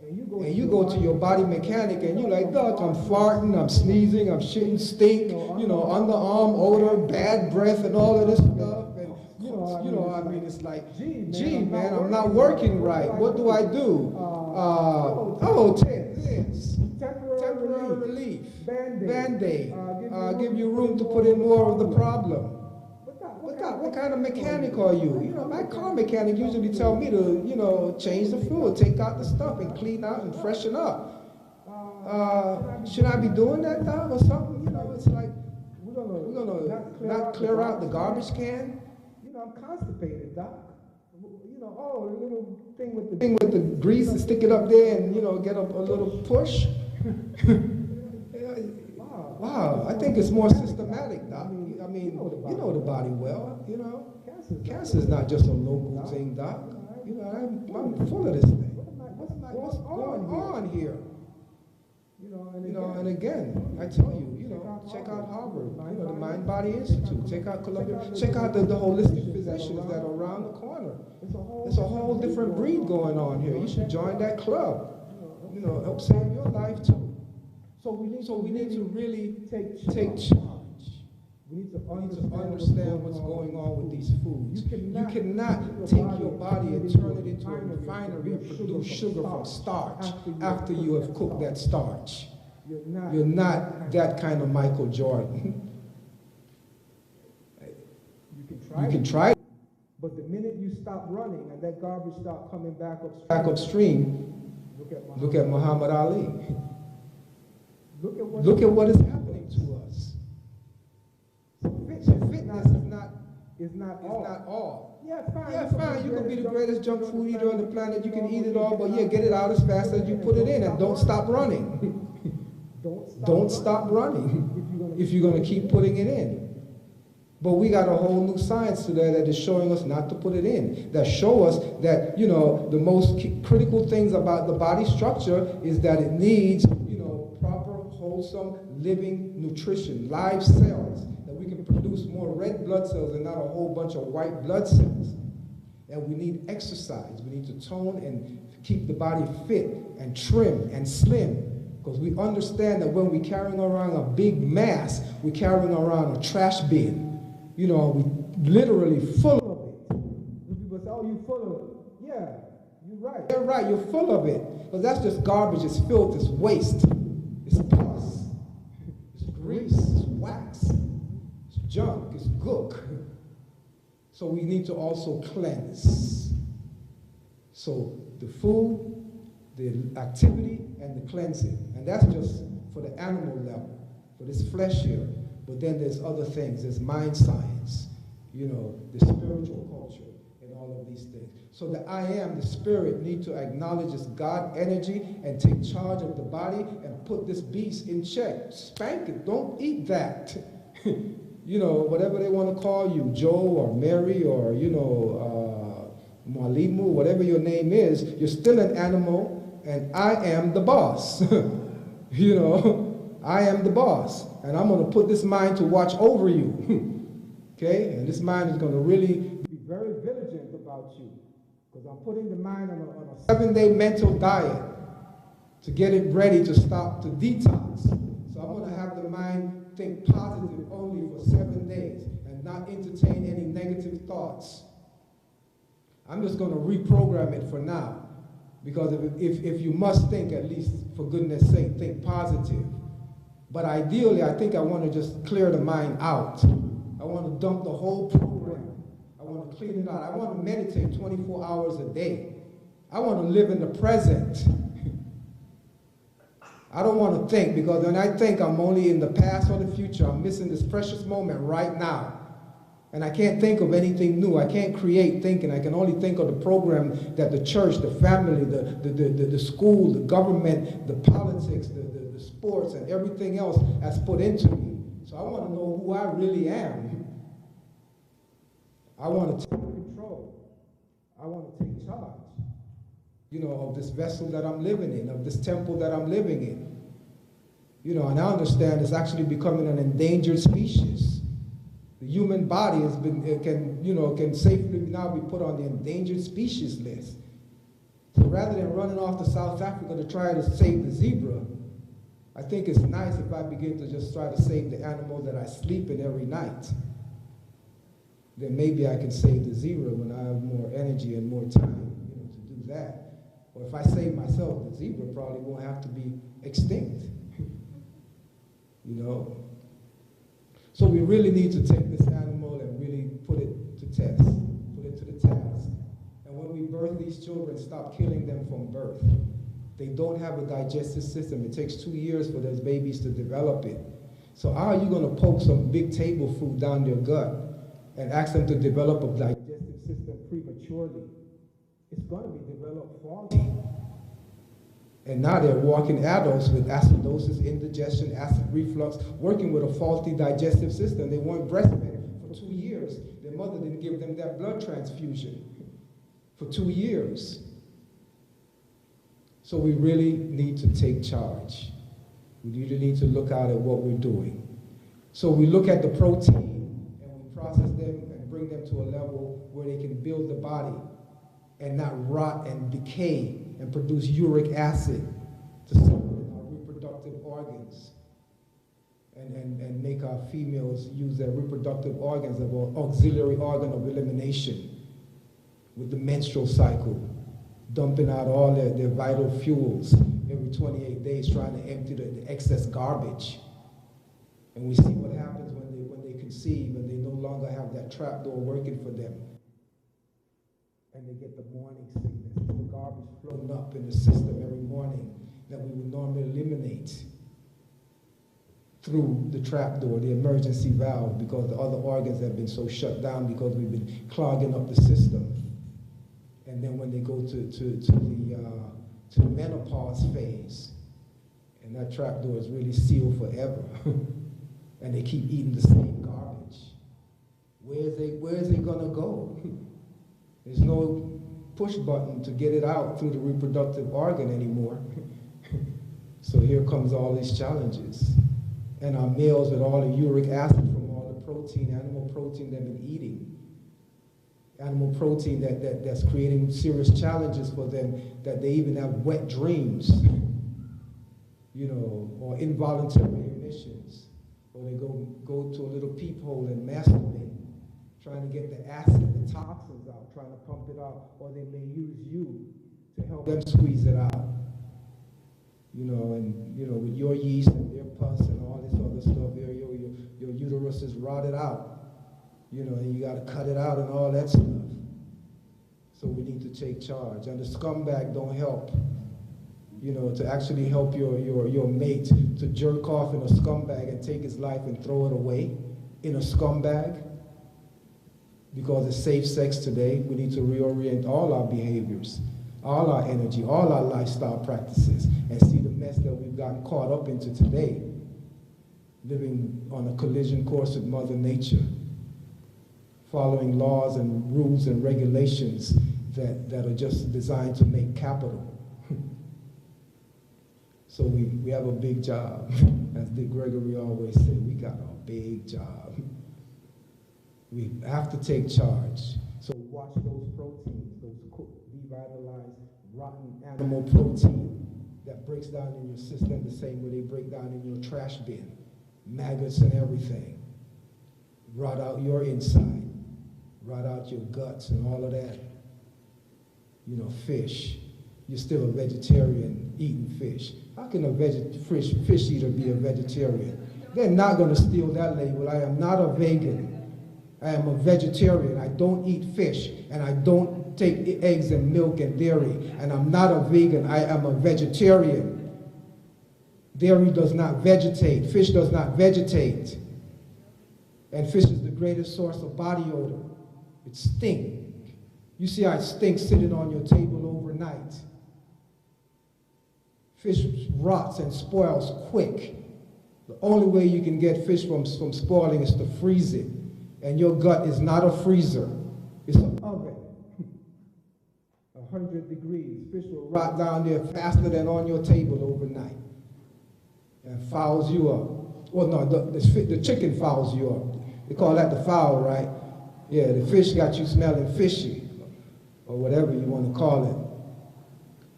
And you go to your body mechanic and you're like, Doc, I'm farting, I'm sneezing, I'm shitting stink, underarm odor, bad breath and all of this stuff. And, I mean, it's like, gee, man, I'm not working right. What do I do? Take this. Temporary relief. Band-aid. Give you room to put in more of the problem. What kind of mechanic are you? My car mechanic usually tell me to, change the fluid, take out the stuff and clean out and freshen up. Should I be doing that, Doc, or something? It's like, we're gonna not clear out the garbage can. I'm constipated, Doc. The little thing with the grease and stick it up there and, get a little push. Wow, I think it's more systematic, Doc. I mean, you know the body well, Cancer is not just a local thing, Doc. I'm full of this thing. What's going on here? And again, I tell you, check out Harvard, the Mind-Body Institute, check out Columbia, check out the holistic physicians that are around the corner. There's a whole different breed going on here. You should join that club. Help save your life too. So we need to really take charge. We need to understand what's going on with these foods. You cannot take your body and turn it into a refinery and produce sugar from starch after you have cooked that starch. You're not that kind of Michael Jordan. You can try it, but the minute you stop running and that garbage start coming back upstream, look at Muhammad Ali. Look at what is happening to us. So fitness is not all. Yeah, fine. You can be the greatest junk food eater on the planet. You can eat it all, but get it out as fast as you put it in, and don't stop running. Don't stop running if you're going to keep putting it in. But we got a whole new science today that is showing us not to put it in. That show us that, the most critical things about the body structure is that it needs, proper, wholesome, living nutrition, live cells, that we can produce more red blood cells and not a whole bunch of white blood cells. And we need exercise. We need to tone and keep the body fit and trim and slim. Because we understand that when we're carrying around a big mass, we're carrying around a trash bin. We literally full of it. People say, oh, you full of it. Yeah, you're right. You're right, you're full of it. But that's just garbage, it's filth, it's waste. It's pus, it's grease, it's wax, it's junk, it's gook. So we need to also cleanse. So the food, the activity, and the cleansing. And that's just for the animal level, for this flesh here. But then there's other things. There's mind science, the spiritual culture, and all of these things. So the I am, the spirit, need to acknowledge this God energy and take charge of the body and put this beast in check. Spank it. Don't eat that. Whatever they want to call you, Joe or Mary or, Mwalimu, whatever your name is, you're still an animal, and I am the boss. I am the boss, and I'm going to put this mind to watch over you. Okay? And this mind is going to really be very vigilant about you, because I'm putting the mind on a 7-day mental diet to get it ready to stop, to detox. So I'm going to have the mind think positive only for 7 days and not entertain any negative thoughts. I'm just going to reprogram it for now, because if you must think, at least for goodness sake, think positive. But ideally, I think I want to just clear the mind out. I want to dump the whole program. I want to clean it out. I want to meditate 24 hours a day. I want to live in the present. I don't want to think, because when I think, I'm only in the past or the future. I'm missing this precious moment right now. And I can't think of anything new. I can't create thinking. I can only think of the program that the church, the family, the school, the government, the politics, the sports, and everything else has put into me. So I want to know who I really am. I want to take control. I want to take charge, you know, of this vessel that I'm living in, of this temple that I'm living in. You know, and I understand it's actually becoming an endangered species. The human body has been, can safely now be put on the endangered species list. So rather than running off to South Africa to try to save the zebra, I think it's nice if I begin to just try to save the animal that I sleep in every night. Then maybe I can save the zebra when I have more energy and more time, you know, to do that. Or if I save myself, the zebra probably won't have to be extinct. You know? So we really need to take this animal and really put it to test, put it to the task. And when we birth these children, stop killing them from birth. They don't have a digestive system. It takes 2 years for those babies to develop it. So how are you going to poke some big table food down their gut and ask them to develop a digestive system prematurely? It's going to be developed faulty. And now they're walking adults with acidosis, indigestion, acid reflux, working with a faulty digestive system. They weren't breastfed for 2 years. Their mother didn't give them that blood transfusion for 2 years. So we really need to take charge. We really need to look out at what we're doing. So we look at the protein and we process them and bring them to a level where they can build the body and not rot and decay and produce uric acid to supplement our reproductive organs and make our females use their reproductive organs as an auxiliary organ of elimination with the menstrual cycle, dumping out all their vital fuels every 28 days, trying to empty the excess garbage. And we see what happens when they conceive and they no longer have that trapdoor working for them. And they get the morning sickness, the garbage floating up in the system every morning that we would normally eliminate through the trapdoor, the emergency valve, because the other organs have been so shut down because we've been clogging up the system. And then when they go to the menopause phase, and that trapdoor is really sealed forever, and they keep eating the same garbage. Where is it gonna go? There's no push button to get it out through the reproductive organ anymore. So here comes all these challenges. And our males with all the uric acid from all the protein, animal protein they've been eating. Animal protein that's creating serious challenges for them, that they even have wet dreams, you know, or involuntary emissions. Or they go to a little peephole and masturbate, trying to get the acid, the toxins out, trying to pump it out, or they may use you to help them squeeze it out. You know, and you know, with your yeast and their pus and all this other stuff, your uterus is rotted out. You know, and you got to cut it out and all that stuff. So we need to take charge. And the scumbag don't help. You know, to actually help your mate to jerk off in a scumbag and take his life and throw it away in a scumbag. Because it's safe sex today, we need to reorient all our behaviors, all our energy, all our lifestyle practices, and see the mess that we've gotten caught up into today, living on a collision course with Mother Nature, following laws and rules and regulations that are just designed to make capital. So we have a big job. As Dick Gregory always said, we got a big job. We have to take charge. So watch those proteins, those devitalized, rotten animal protein that breaks down in your system the same way they break down in your trash bin. Maggots and everything. Rot out your inside. Rot out your guts and all of that. You know, fish. You're still a vegetarian eating fish. How can a fish eater be a vegetarian? They're not going to steal that label. I am not a vegan. I am a vegetarian. I don't eat fish, and I don't take eggs and milk and dairy, and I'm not a vegan. I am a vegetarian. Dairy does not vegetate. Fish does not vegetate. And fish is the greatest source of body odor. It stinks. You see how it stinks sitting on your table overnight. Fish rots and spoils quick. The only way you can get fish from spoiling is to freeze it. And your gut is not a freezer. It's an oven. 100 degrees. Fish will rot down there faster than on your table overnight. And fouls you up. Well, no, the chicken fouls you up. They call that the foul, right? Yeah, the fish got you smelling fishy, or whatever you want to call it.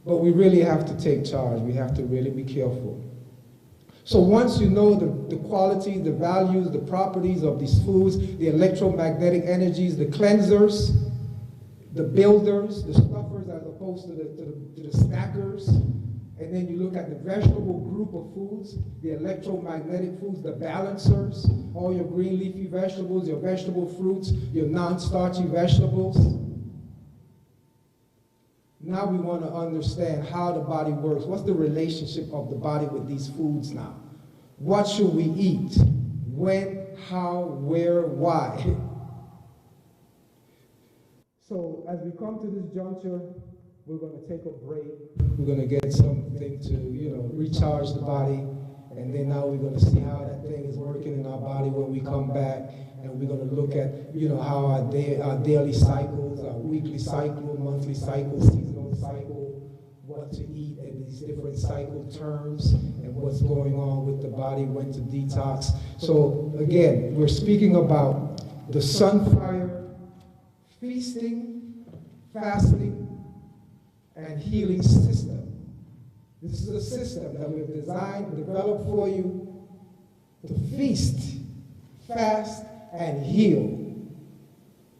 But we really have to take charge. We have to really be careful. So once you know the quality, the values, the properties of these foods, the electromagnetic energies, the cleansers, the builders, the stuffers as opposed to the stackers, and then you look at the vegetable group of foods, the electromagnetic foods, the balancers, all your green leafy vegetables, your vegetable fruits, your non-starchy vegetables. Now we want to understand how the body works. What's the relationship of the body with these foods now? What should we eat? When, how, where, why? So as we come to this juncture, we're going to take a break. We're going to get something to, recharge the body. And then now we're going to see how that thing is working in our body when we come back. And we're going to look at, how our daily cycles, our weekly cycle, monthly cycle, seasonal cycle, what to eat in these different cycle terms, and what's going on with the body, when to detox. So again, we're speaking about the sunfire, feasting, fasting, and healing system. This is a system that we've designed, developed for you to feast, fast, and heal.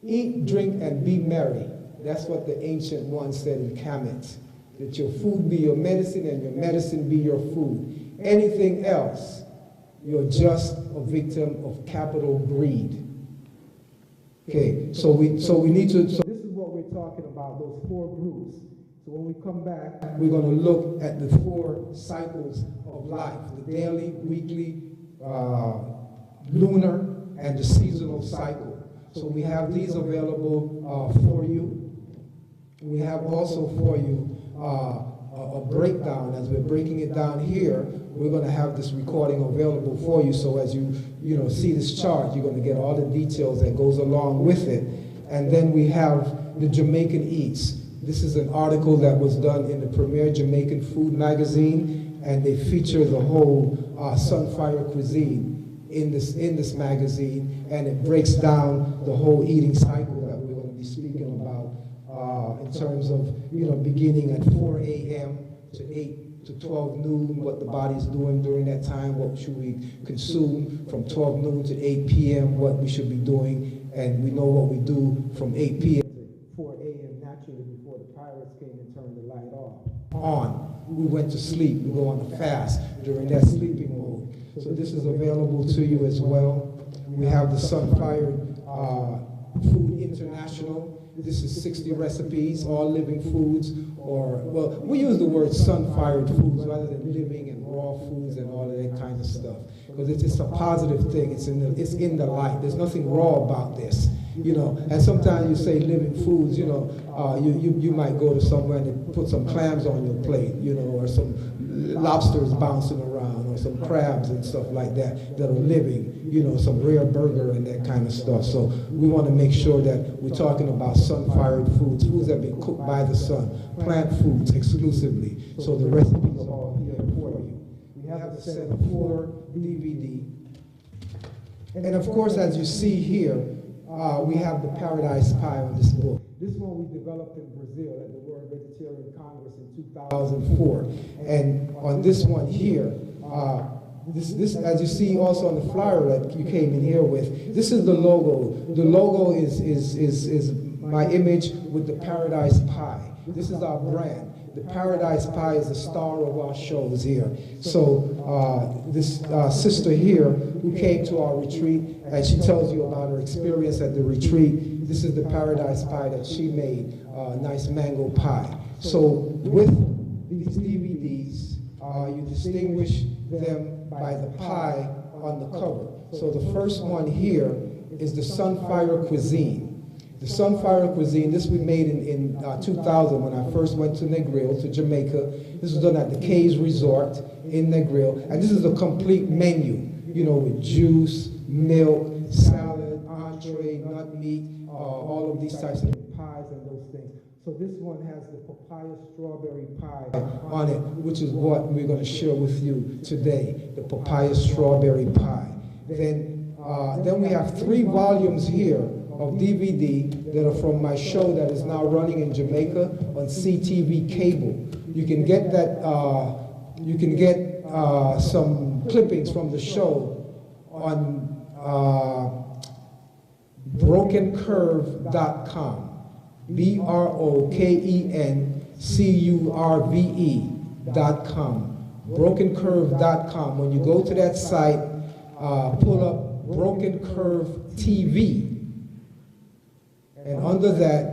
Eat, drink, and be merry. That's what the ancient one said in Kemet. That your food be your medicine and your medicine be your food. Anything else, you're just a victim of capital greed. Okay, so we need to, so this is what we're talking about, those 4 groups. So when we come back, we're going to look at the 4 cycles of life, the daily, weekly, lunar, and the seasonal cycle. So we have these available for you. We have also for you a breakdown. As we're breaking it down here, we're going to have this recording available for you. So as you see this chart, you're going to get all the details that goes along with it. And then we have the Jamaican Eats. This is an article that was done in the premier Jamaican food magazine, and they feature the whole sunfire cuisine in this magazine, and it breaks down the whole eating cycle that we're going to be speaking about in terms of beginning at 4 a.m. to 8 to 12 noon, what the body's doing during that time, what should we consume from 12 noon to 8 p.m., what we should be doing, and we know what we do from 8 p.m. to 4 a.m. naturally before the pirates came and turned the light on. We went to sleep. We go on a fast during that sleeping mode. So this is available to you as well. We have the Sunfire Food International. This is 60 recipes, all living foods, or, well, we use the word sun-fired foods rather than living and raw foods and all of that kind of stuff. Because it's a positive thing. It's in the light. There's nothing raw about this. And sometimes you say living foods, you might go to somewhere and they put some clams on your plate, or some lobsters bouncing around, or some crabs and stuff like that are living, some rare burger and that kind of stuff. So we want to make sure that we're talking about sun-fired foods, foods that have been cooked by the sun, plant foods exclusively. So the recipes are all here for you. We have the set of 4 DVD. And of course, as you see here, we have the Paradise Pie on this book. This one we developed in Brazil at the World Vegetarian Congress in 2004. And on this one here, this as you see also on the flyer that you came in here with, this is the logo. The logo is my image with the Paradise Pie. This is our brand. The Paradise Pie is the star of our shows here. So this sister here who came to our retreat, and she tells you about her experience at the retreat. This is the Paradise Pie that she made, nice mango pie. So with these DVDs, you distinguish them by the pie on the cover. So the first one here is the Sunfire Cuisine. The Sunfire Cuisine, this we made in 2000 when I first went to Negril, to Jamaica. This was done at the Cays Resort in Negril. And this is a complete menu, you know, with juice, milk, salad, entree, nut meat, all of these types of pies and those things. So this one has the papaya strawberry pie on it, which is what we're going to share with you today, the papaya strawberry pie. Then we have 3 volumes here of DVD that are from my show that is now running in Jamaica on CTV cable. You can get that. You can get some clippings from the show on brokencurve.com. BROKENCURVE.com. Brokencurve.com. When you go to that site, pull up Broken Curve TV. And under that,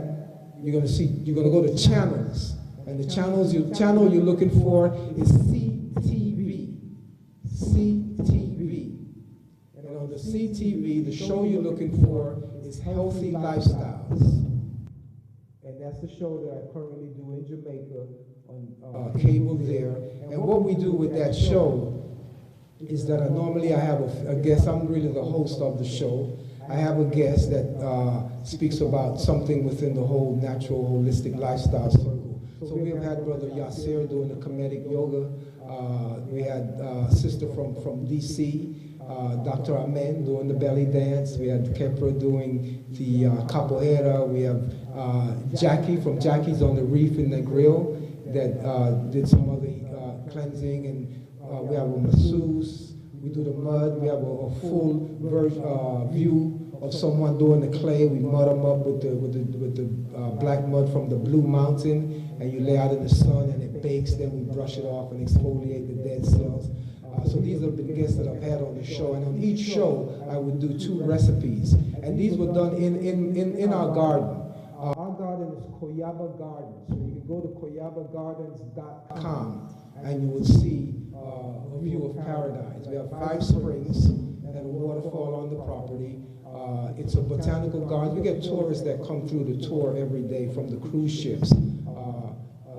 you're going to see, you're going to go to channels. And the channel you're looking for is CTV. CTV. And on the CTV, the show you're looking for is Healthy Lifestyles. And that's the show that I currently do in Jamaica on cable there. And what we do with that show is that normally I have a guest. I'm really the host of the show. I have a guest that speaks about something within the whole natural, holistic lifestyle circle. So we have had Brother Yasser doing the comedic yoga. We had sister from DC, Dr. Amen doing the belly dance. We had Kepra doing the capoeira. We have Jackie from Jackie's on the Reef in the Grill that did some other cleansing. And we have a masseuse. We do the mud. We have a full view of someone doing the clay. We mud them up with the black mud from the Blue Mountain, and you lay out in the sun and it bakes. Then we brush it off and exfoliate the dead cells. So these are the guests that I've had on the show, and on each show I would do 2 recipes, and these were done in our garden. Our garden is Koyaba Gardens, so you can go to koyabagardens.com and you will see a view of paradise. We have 5 springs and a waterfall on the property. It's a botanical garden. We get tourists that come through the tour every day from the cruise ships.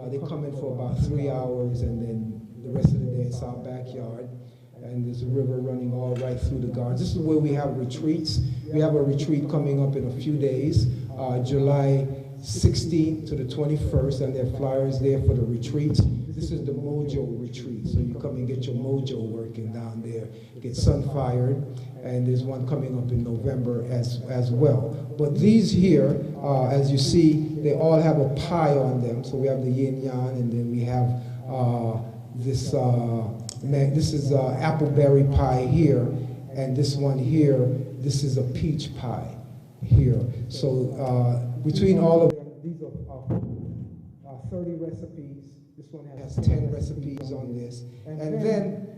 They come in for about 3 hours, and then the rest of the day it's our backyard. And there's a river running all right through the gardens. This is where we have retreats. We have a retreat coming up in a few days, July 16th to the 21st, and there are flyers there for the retreats. This is the Mojo retreat, so you come and get your mojo working down there, get sun-fired, and there's one coming up in November as well. But these here, as you see, they all have a pie on them. So we have the yin yang, and then we have this is appleberry pie here, and this one here, this is a peach pie here. So between all of them, these are 30 recipes. This one has 10 recipes on this. And then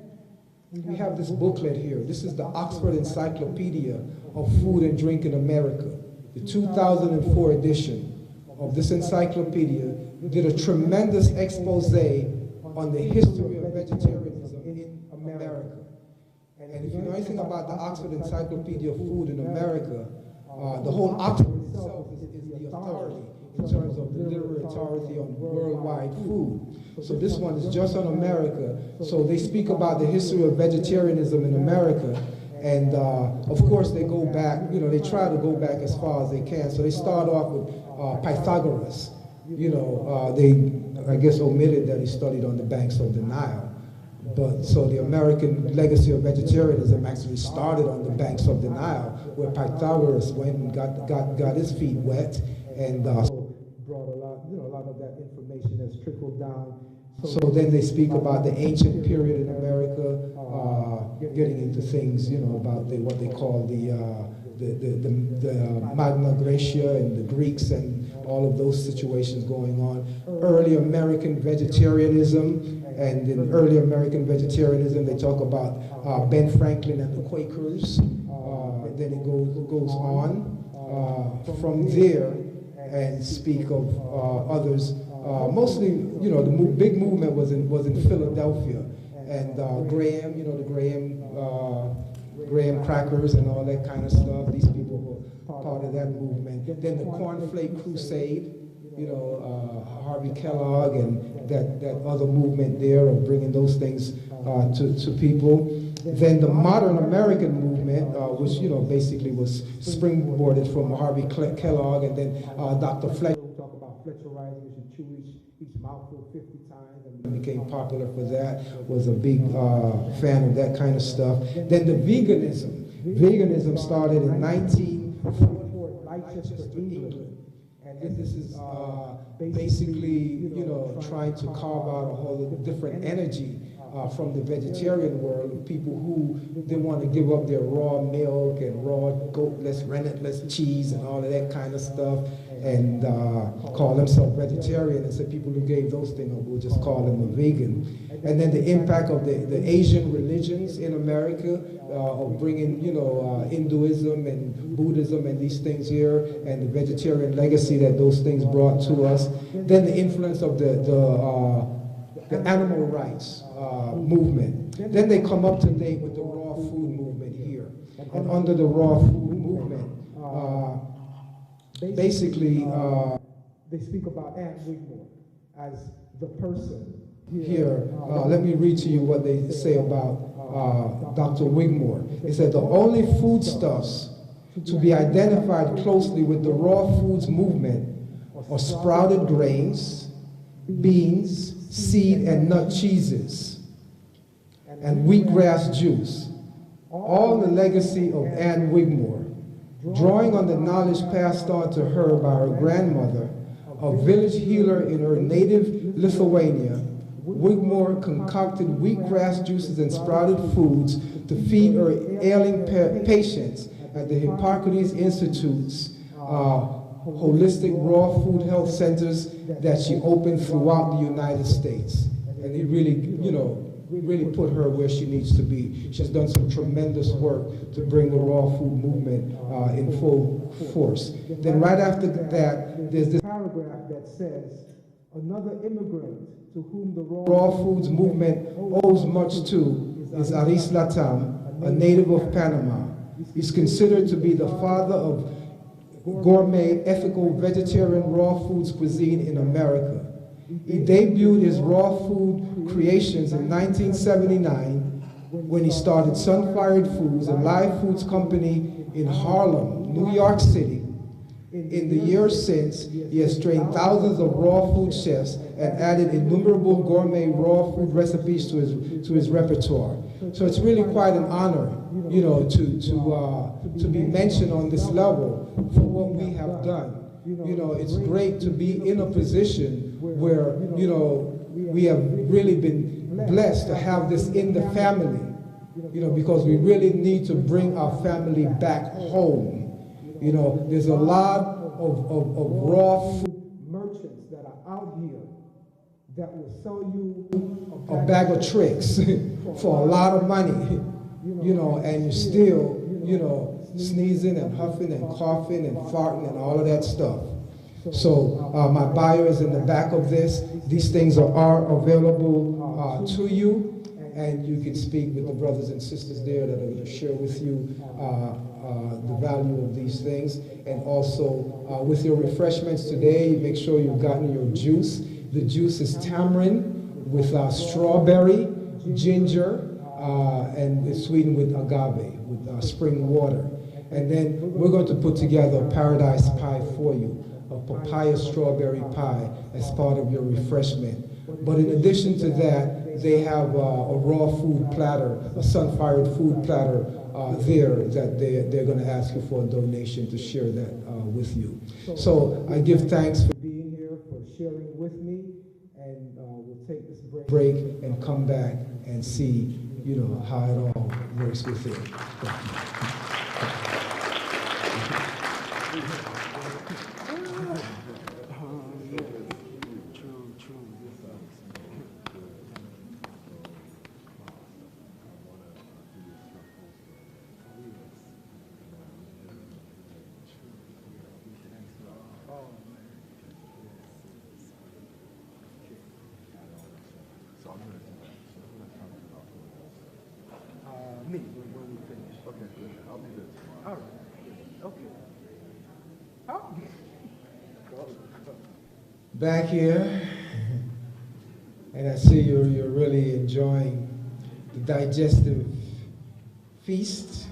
we have this booklet here. This is the Oxford Encyclopedia of Food and Drink in America. The 2004 edition of this encyclopedia did a tremendous expose on the history of vegetarianism in America. And if you know anything about the Oxford Encyclopedia of Food in America, the whole Oxford itself is the authority in terms of the literary authority on worldwide food. So this one is just on America. So they speak about the history of vegetarianism in America. And of course they go back, you know, they try to go back as far as they can. So they start off with Pythagoras. You know, they, I guess, omitted that he studied on the banks of the Nile. But so the American legacy of vegetarianism actually started on the banks of the Nile, where Pythagoras went and got his feet wet, and brought a lot of that information that's trickled down. So then they speak about the ancient period in America, getting into things, you know, about what they call the Magna Graecia and the Greeks and all of those situations going on. Early American vegetarianism, and in early American vegetarianism they talk about Ben Franklin and the Quakers, and then it goes on from there and speak of others mostly, you know, the big movement was in Philadelphia, and Graham, you know, the Graham crackers and all that kind of stuff. These people were part of that movement. Then the Cornflake Crusade, you know, Harvey Kellogg and that other movement there of bringing those things to people. Then the modern American movement, which, you know, basically was springboarded from Harvey Kellogg, and then Dr. Fletcher. We talk about Fletcherizing, you should chew each mouthful 50 times, and became popular for that, was a big fan of that kind of stuff. Then the veganism. Veganism started in 1944 in Leicester, England. And this is basically, you know, trying to carve out a whole different energy from the vegetarian world, of people who they want to give up their raw milk and raw goatless, rennetless cheese and all of that kind of stuff, and call themselves vegetarian. And so people who gave those things up will just call them a vegan. And then the impact of the Asian religions in America, of bringing, you know, Hinduism and Buddhism and these things here, and the vegetarian legacy that those things brought to us. Then the influence of the animal rights movement. Then they come up to date with the raw food movement here. And under the raw food movement, basically, they speak about Anne Wigmore as the person. Here, let me read to you what they say about Dr. Wigmore. They said the only foodstuffs to be identified closely with the raw foods movement are sprouted grains, beans, seed and nut cheeses, and wheatgrass juice. All the legacy of Anne Wigmore, drawing on the knowledge passed on to her by her grandmother, a village healer in her native Lithuania. Wigmore concocted wheatgrass juices and sprouted foods to feed her ailing patients at the Hippocrates Institute's holistic raw food health centers that she opened throughout the United States. And it really, you know, really put her where she needs to be. She's done some tremendous work to bring the raw food movement in full force. Then right after that, there's this paragraph that says, another immigrant to whom the raw foods movement owes much to is Aris Latham, a native of Panama. He's considered to be the father of gourmet, ethical, vegetarian raw foods cuisine in America. He debuted his raw food creations in 1979 when he started Sunfired Foods, a live foods company in Harlem, New York City. In the years since, he has trained thousands of raw food chefs and added innumerable gourmet raw food recipes to his repertoire. So it's really quite an honor, you know, to be mentioned on this level for what we have done. You know, it's great to be in a position where, you know, we have really been blessed to have this in the family, you know, because we really need to bring our family back home. You know, there's a lot of raw food merchants that are out here that will sell you a bag of tricks for a lot of money, you know, and you're still, you know, sneezing and huffing and coughing and farting and all of that stuff. So my bio is in the back of this. These things are available to you, and you can speak with the brothers and sisters there that are going to share with you the value of these things. And also with your refreshments today, make sure you've gotten your juice. The juice is tamarind with strawberry, ginger, and it's sweetened with agave, with spring water. And then we're going to put together a paradise pie for you, a papaya strawberry pie as part of your refreshment. But in addition to that, they have a raw food platter, a sun-fired food platter there that they're going to ask you for a donation to share that with you. So I give thanks for being here, for sharing with me, and we'll take this break and come back and see, you know, how it all works with it. All right. Okay. Oh. Back here, and I see you're really enjoying the digestive feast.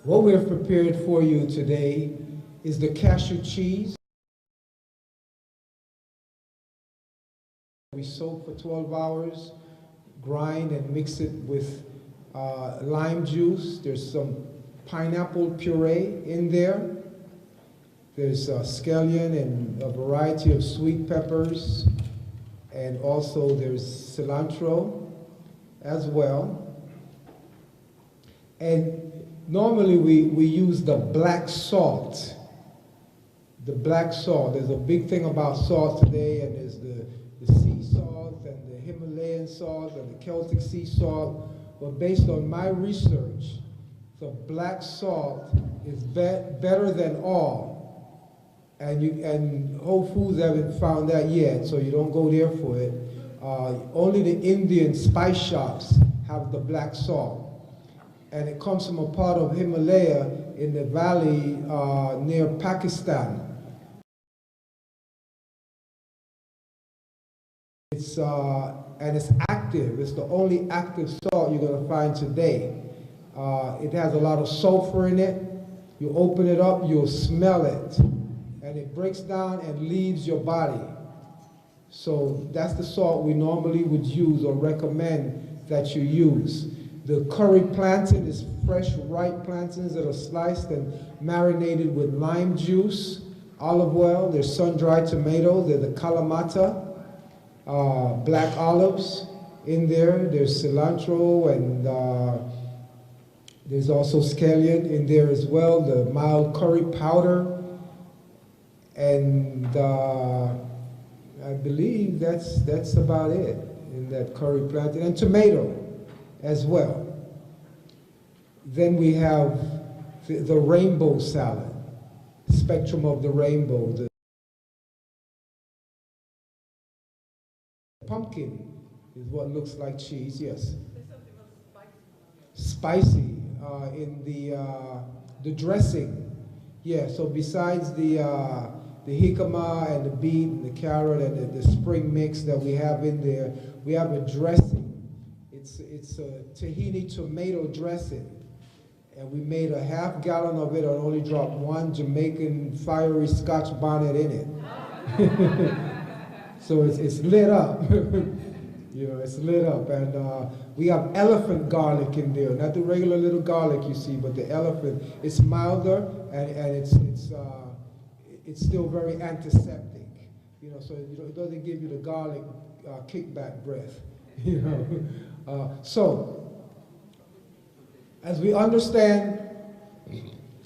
What we have prepared for you today is the cashew cheese. We soak for 12 hours, grind and mix it with lime juice. There's some pineapple puree in there. There's scallion and a variety of sweet peppers, and also there's cilantro as well. And normally we use the black salt. The black salt. There's a big thing about salt today, and there's the sea salt and the Himalayan salt and the Celtic sea salt. But based on my research, the black salt is better than all. And Whole Foods haven't found that yet, so you don't go there for it. Only the Indian spice shops have the black salt. And it comes from a part of Himalaya in the valley near Pakistan. And it's active. It's the only active salt you're going to find today. It has a lot of sulfur in it. You open it up, you'll smell it. And it breaks down and leaves your body. So that's the salt we normally would use or recommend that you use. The curry plantain is fresh, ripe plantains that are sliced and marinated with lime juice, olive oil. There's sun-dried tomatoes. There's the kalamata, black olives in there. There's cilantro, and there's also scallion in there as well, the mild curry powder. And I believe that's about it in that curry plantain, and tomato as well. Then we have the rainbow salad, spectrum of the rainbow. The pumpkin is what looks like cheese, yes. Spicy in the dressing. Yeah, so besides the jicama and the beet and the carrot and the spring mix that we have in there, we have a dressing. It's a tahini tomato dressing. And we made a half gallon of it and only dropped one Jamaican fiery Scotch bonnet in it. So it's lit up. You know, it's lit up. And we have elephant garlic in there, not the regular little garlic you see, but the elephant. It's milder, and it's still very antiseptic. You know, so it doesn't give you the garlic kickback breath. You know, so as we understand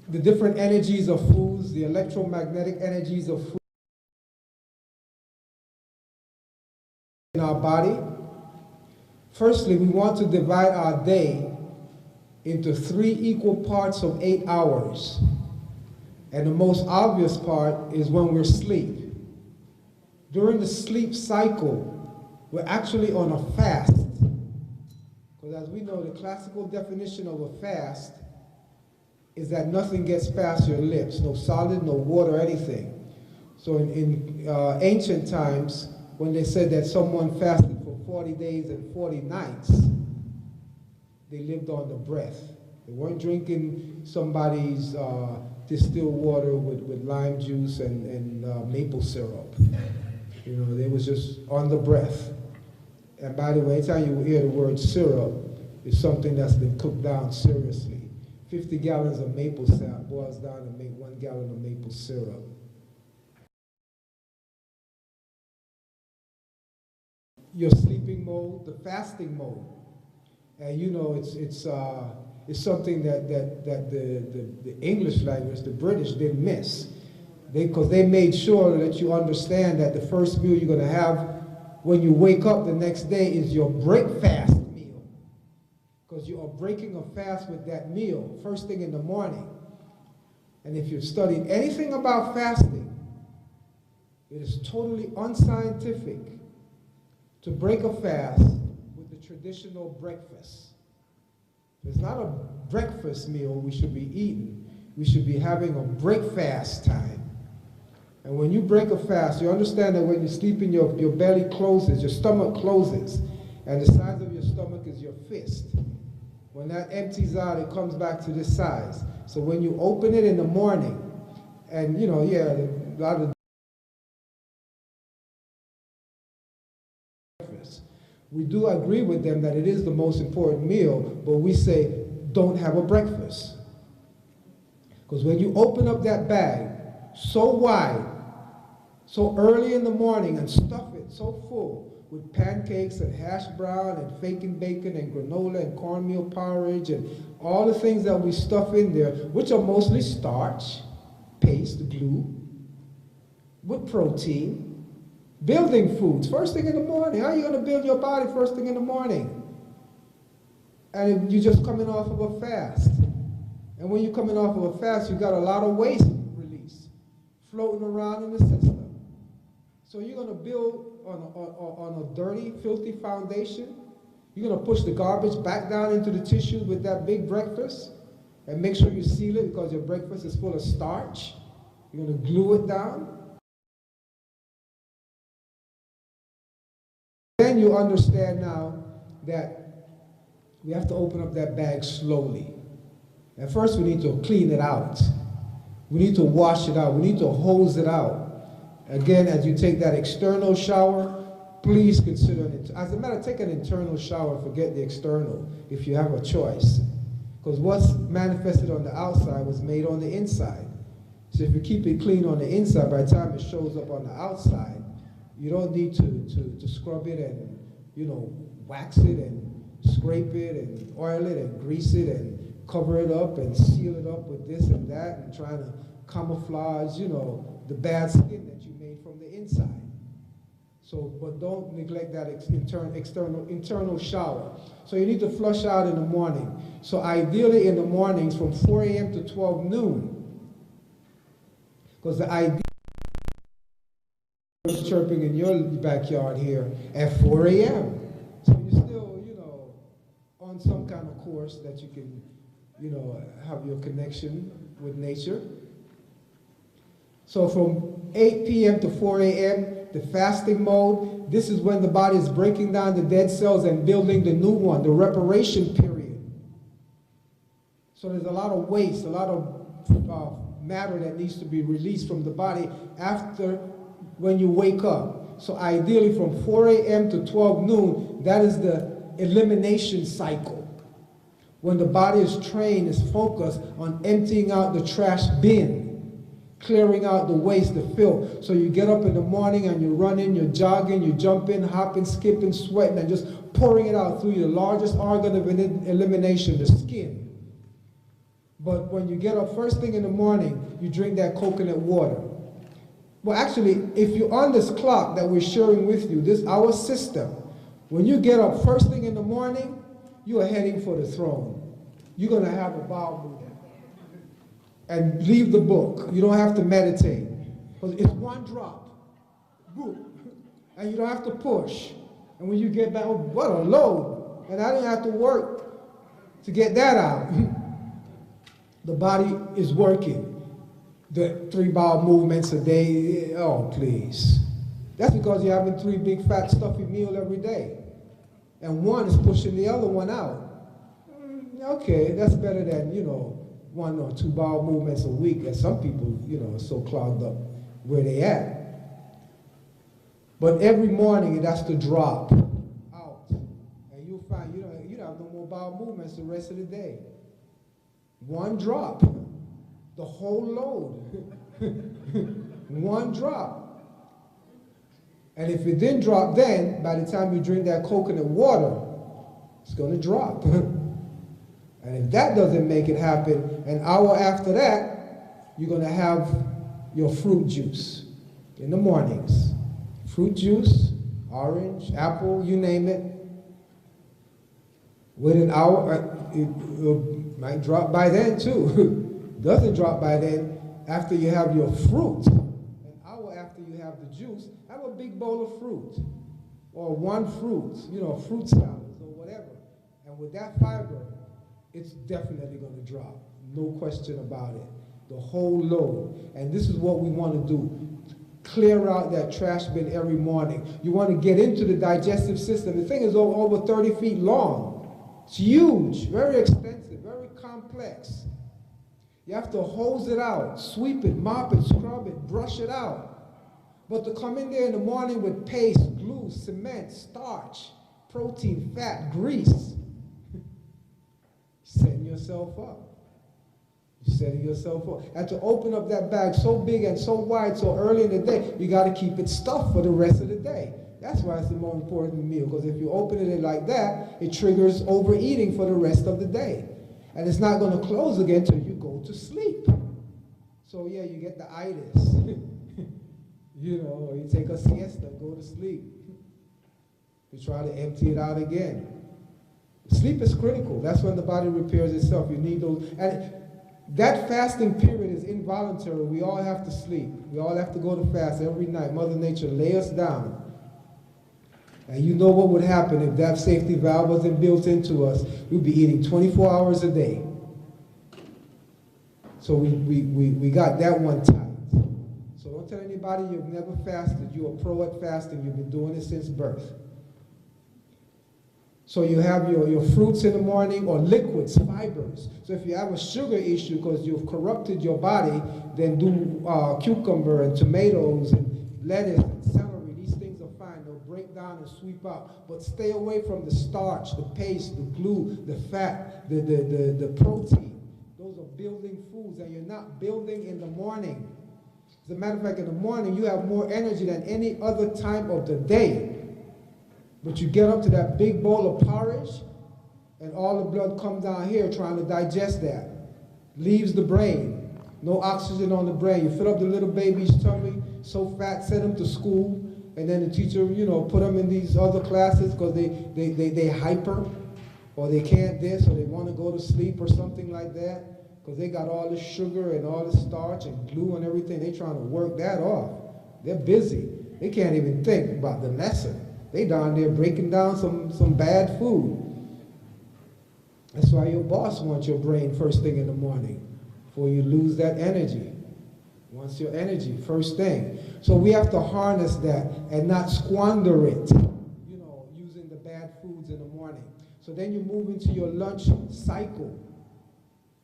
the different energies of foods, the electromagnetic energies of food in our body, firstly, we want to divide our day into 3 equal parts of 8 hours. And the most obvious part is when we're asleep. During the sleep cycle, we're actually on a fast. Because as we know, the classical definition of a fast is that nothing gets past your lips, no solid, no water, anything. So in ancient times, when they said that someone fasted for 40 days and 40 nights, they lived on the breath. They weren't drinking somebody's distilled water with lime juice and maple syrup. You know, they was just on the breath. And by the way, anytime you hear the word syrup, it's something that's been cooked down seriously. 50 gallons of maple syrup boils down to make 1 gallon of maple syrup. Your sleeping mode, the fasting mode. And you know, it's something that the English language, the British, didn't miss. Because they made sure that you understand that the first meal you're going to have when you wake up the next day is your breakfast meal. Because you are breaking a fast with that meal first thing in the morning. And if you've studied anything about fasting, it is totally unscientific to break a fast with the traditional breakfast. It's not a breakfast meal we should be eating. We should be having a breakfast time. And when you break a fast, you understand that when you sleep in your belly closes, your stomach closes, and the size of your stomach is your fist. When that empties out, it comes back to this size. So when you open it in the morning, and a lot of breakfast, we do agree with them that it is the most important meal, but we say don't have a breakfast. Because when you open up that bag so wide, so early in the morning, and stuff it so full with pancakes and hash brown and bacon and granola and cornmeal porridge and all the things that we stuff in there, which are mostly starch, paste, glue, with protein, building foods, first thing in the morning. How are you going to build your body first thing in the morning? And you're just coming off of a fast. And when you're coming off of a fast, you got a lot of waste release floating around in the system. So you're going to build on a dirty, filthy foundation. You're going to push the garbage back down into the tissues with that big breakfast and make sure you seal it because your breakfast is full of starch. You're going to glue it down. Then you understand now that we have to open up that bag slowly. At first we need to clean it out. We need to wash it out. We need to hose it out. Again, as you take that external shower, please consider it. As a matter of fact, take an internal shower, forget the external, if you have a choice. Because what's manifested on the outside was made on the inside. So if you keep it clean on the inside, by the time it shows up on the outside, you don't need to scrub it and, wax it and scrape it and oil it and grease it and cover it up and seal it up with this and that and trying to camouflage, the bad skin that you made from the inside. So, but don't neglect that internal shower. So you need to flush out in the morning. So ideally in the mornings from 4 a.m. to 12 noon. Because the idea is chirping in your backyard here at 4 a.m. So you're still, on some kind of course that you can, have your connection with nature. So from 8 p.m. to 4 a.m., the fasting mode, this is when the body is breaking down the dead cells and building the new one, the reparation period. So there's a lot of waste, a lot of matter that needs to be released from the body after when you wake up. So ideally from 4 a.m. to 12 noon, that is the elimination cycle. When the body is trained, is focused on emptying out the trash bin, clearing out the waste, the filth. So you get up in the morning and you're running, you're jogging, you're jumping, hopping, skipping, sweating, and just pouring it out through your largest organ of elimination, the skin. But when you get up first thing in the morning, you drink that coconut water. Well, actually, if you're on this clock that we're sharing with you, our system, when you get up first thing in the morning, you are heading for the throne. You're going to have a bowel movement. And leave the book. You don't have to meditate. Because it's one drop. Boom. And you don't have to push. And when you get back, oh, what a load. And I didn't have to work to get that out. The body is working. The 3 bowel movements a day, oh, please. That's because you're having 3 big, fat, stuffy meals every day. And one is pushing the other one out. Okay, that's better than, 1 or 2 bowel movements a week, as some people, are so clogged up where they at. But every morning it has to drop out. And you'll find you don't have no more bowel movements the rest of the day. 1 drop. The whole load. 1 drop. And if it didn't drop then, by the time you drink that coconut water, it's going to drop. And if that doesn't make it happen, an hour after that, you're going to have your fruit juice in the mornings. Fruit juice, orange, apple, you name it. Within an hour, it might drop by then too. Doesn't drop by then. After you have your fruit, an hour after you have the juice, have a big bowl of fruit. Or 1 fruit, fruit salads or whatever. And with that fiber, it's definitely going to drop. No question about it. The whole load. And this is what we want to do. Clear out that trash bin every morning. You want to get into the digestive system. The thing is over 30 feet long. It's huge, very extensive, very complex. You have to hose it out, sweep it, mop it, scrub it, brush it out. But to come in there in the morning with paste, glue, cement, starch, protein, fat, grease, setting yourself up. You're setting yourself up. And to open up that bag so big and so wide so early in the day, you got to keep it stuffed for the rest of the day. That's why it's the more important meal, because if you open it like that, it triggers overeating for the rest of the day. And it's not going to close again until you go to sleep. So yeah, you get the itis. You know, or you take a siesta, go to sleep. You try to empty it out again. Sleep is critical. That's when the body repairs itself. You need those. And that fasting period is involuntary. We all have to sleep. We all have to go to fast every night. Mother Nature lay us down. And you know what would happen if that safety valve wasn't built into us. We'd be eating 24 hours a day. So we got that one tight. So don't tell anybody you've never fasted. You're a pro at fasting. You've been doing it since birth. So you have your fruits in the morning, or liquids, fibers. So if you have a sugar issue because you've corrupted your body, then do cucumber and tomatoes and lettuce and celery. These things are fine. They'll break down and sweep out. But stay away from the starch, the paste, the glue, the fat, the protein. Those are building foods, and you're not building in the morning. As a matter of fact, in the morning, you have more energy than any other time of the day. But you get up to that big bowl of porridge, and all the blood comes down here trying to digest that. Leaves the brain. No oxygen on the brain. You fill up the little baby's tummy, so fat, send them to school, and then the teacher, you know, put them in these other classes because they hyper, or they can't this, or they want to go to sleep or something like that, because they got all this sugar and all this starch and glue and everything. They trying to work that off. They're busy. They can't even think about the lesson. They down there breaking down some bad food. That's why your boss wants your brain first thing in the morning, before you lose that energy. Wants your energy first thing. So we have to harness that and not squander it, you know, using the bad foods in the morning. So then you move into your lunch cycle.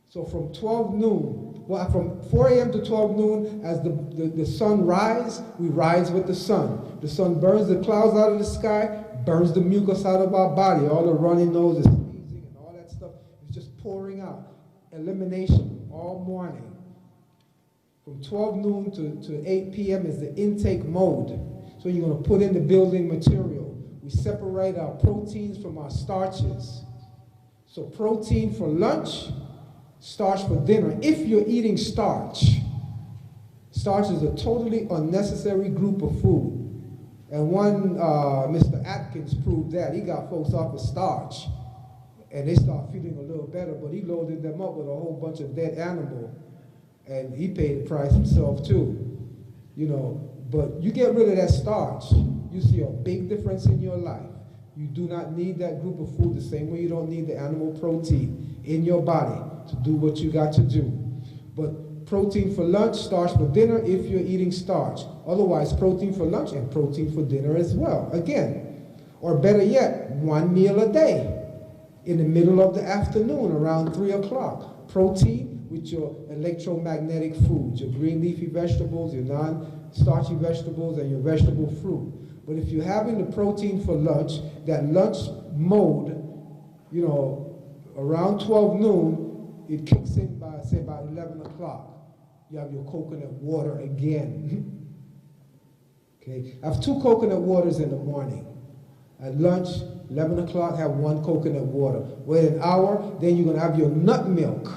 So from 12 noon, well, from 4 a.m. to 12 noon, as the sun rises, we rise with the sun. The sun burns the clouds out of the sky, burns the mucus out of our body. All the runny nose, the sneezing, and all that stuff is just pouring out. Elimination all morning. From 12 noon to 8 p.m. is the intake mode. So you're going to put in the building material. We separate our proteins from our starches. So protein for lunch, starch for dinner. If you're eating starch, starch is a totally unnecessary group of food. And one, Mr. Atkins proved that. He got folks off of starch, and they start feeling a little better, but he loaded them up with a whole bunch of dead animal, and he paid the price himself too. You know, but you get rid of that starch, you see a big difference in your life. You do not need that group of food the same way you don't need the animal protein in your body to do what you got to do. But protein for lunch, starch for dinner if you're eating starch. Otherwise, protein for lunch and protein for dinner as well. Again, or better yet, one meal a day in the middle of the afternoon around 3 o'clock. Protein with your electromagnetic foods, your green leafy vegetables, your non-starchy vegetables, and your vegetable fruit. But if you're having the protein for lunch, that lunch mode, you know, around 12 noon, it kicks in by, say, about 11 o'clock. You have your coconut water again. Okay, I have 2 coconut waters in the morning. At lunch, 11 o'clock, have 1 coconut water. Wait an hour, then you're going to have your nut milk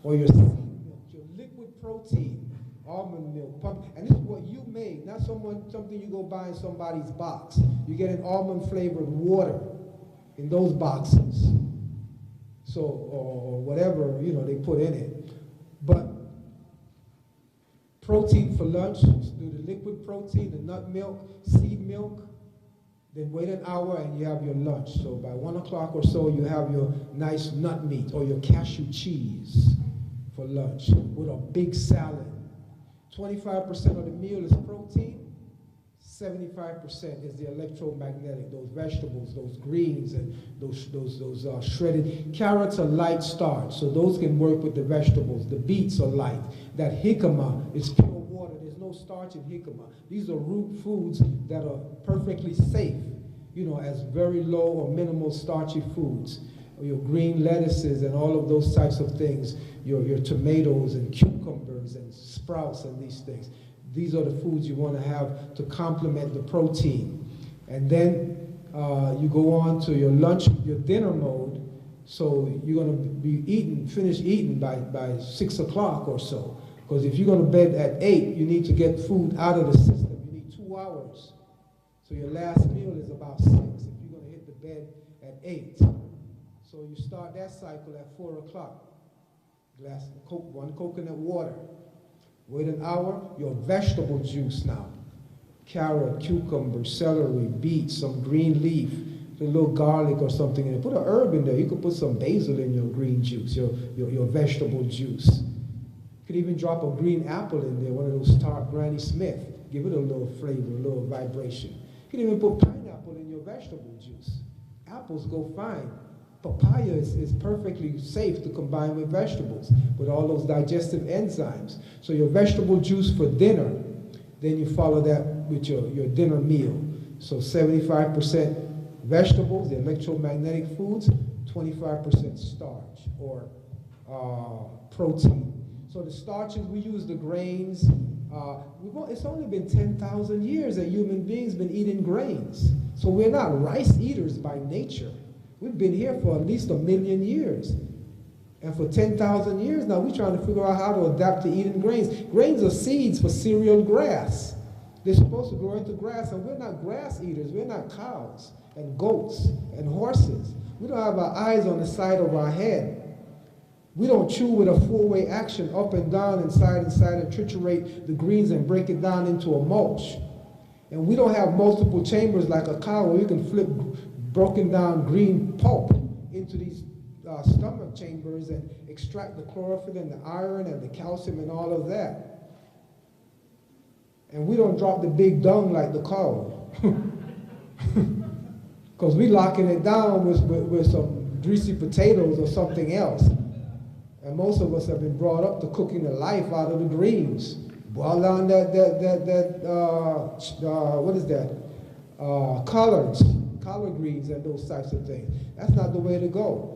or your seed milk, your liquid protein, almond milk, pumpkin. And this is what you made, not something you go buy in somebody's box. You get an almond-flavored water in those boxes. So, or whatever, you know, they put in it. But protein for lunch, do the liquid protein, the nut milk, seed milk, Then wait an hour and you have your lunch. So by 1 o'clock or so, you have your nice nut meat or your cashew cheese for lunch with a big salad. 25% of the meal is protein, 75% is the electromagnetic, those vegetables, those greens, and those shredded. Carrots are light starch, so those can work with the vegetables. The beets are light. That jicama is pure water. There's no starch in jicama. These are root foods that are perfectly safe, you know, as very low or minimal starchy foods. Your green lettuces and all of those types of things, your tomatoes and cucumbers and sprouts and these things. These are the foods you want to have to complement the protein. And then you go on to your lunch, your dinner mode. So you're going to be finish eating by 6 o'clock or so. Because if you're going to bed at 8, you need to get food out of the system. You need 2 hours. So your last meal is about 6 if you're going to hit the bed at 8. So you start that cycle at 4 o'clock. Glass of Coke, 1 coconut water. Wait an hour, your vegetable juice now. Carrot, cucumber, celery, beets, some green leaf, a little garlic or something in it. Put an herb in there. You could put some basil in your green juice, your vegetable juice. You could even drop a green apple in there, one of those tart Granny Smith. Give it a little flavor, a little vibration. You can even put pineapple in your vegetable juice. Apples go fine. Papaya is perfectly safe to combine with vegetables, with all those digestive enzymes. So your vegetable juice for dinner, then you follow that with your dinner meal. So 75% vegetables, the electromagnetic foods, 25% starch or protein. So the starches, we use the grains. It's only been 10,000 years that human beings been eating grains. So we're not rice eaters by nature. We've been here for at least 1 million years. And for 10,000 years now, we're trying to figure out how to adapt to eating grains. Grains are seeds for cereal grass. They're supposed to grow into grass, and we're not grass eaters. We're not cows and goats and horses. We don't have our eyes on the side of our head. We don't chew with a 4-way action up and down and side, and triturate the greens and break it down into a mulch. And we don't have multiple chambers like a cow where you can flip broken down green pulp into these stomach chambers and extract the chlorophyll and the iron and the calcium and all of that. And we don't drop the big dung like the cow. Because we're locking it down with some greasy potatoes or something else. And most of us have been brought up to cooking the life out of the greens. Boil down what is that? Collard greens and those types of things. That's not the way to go.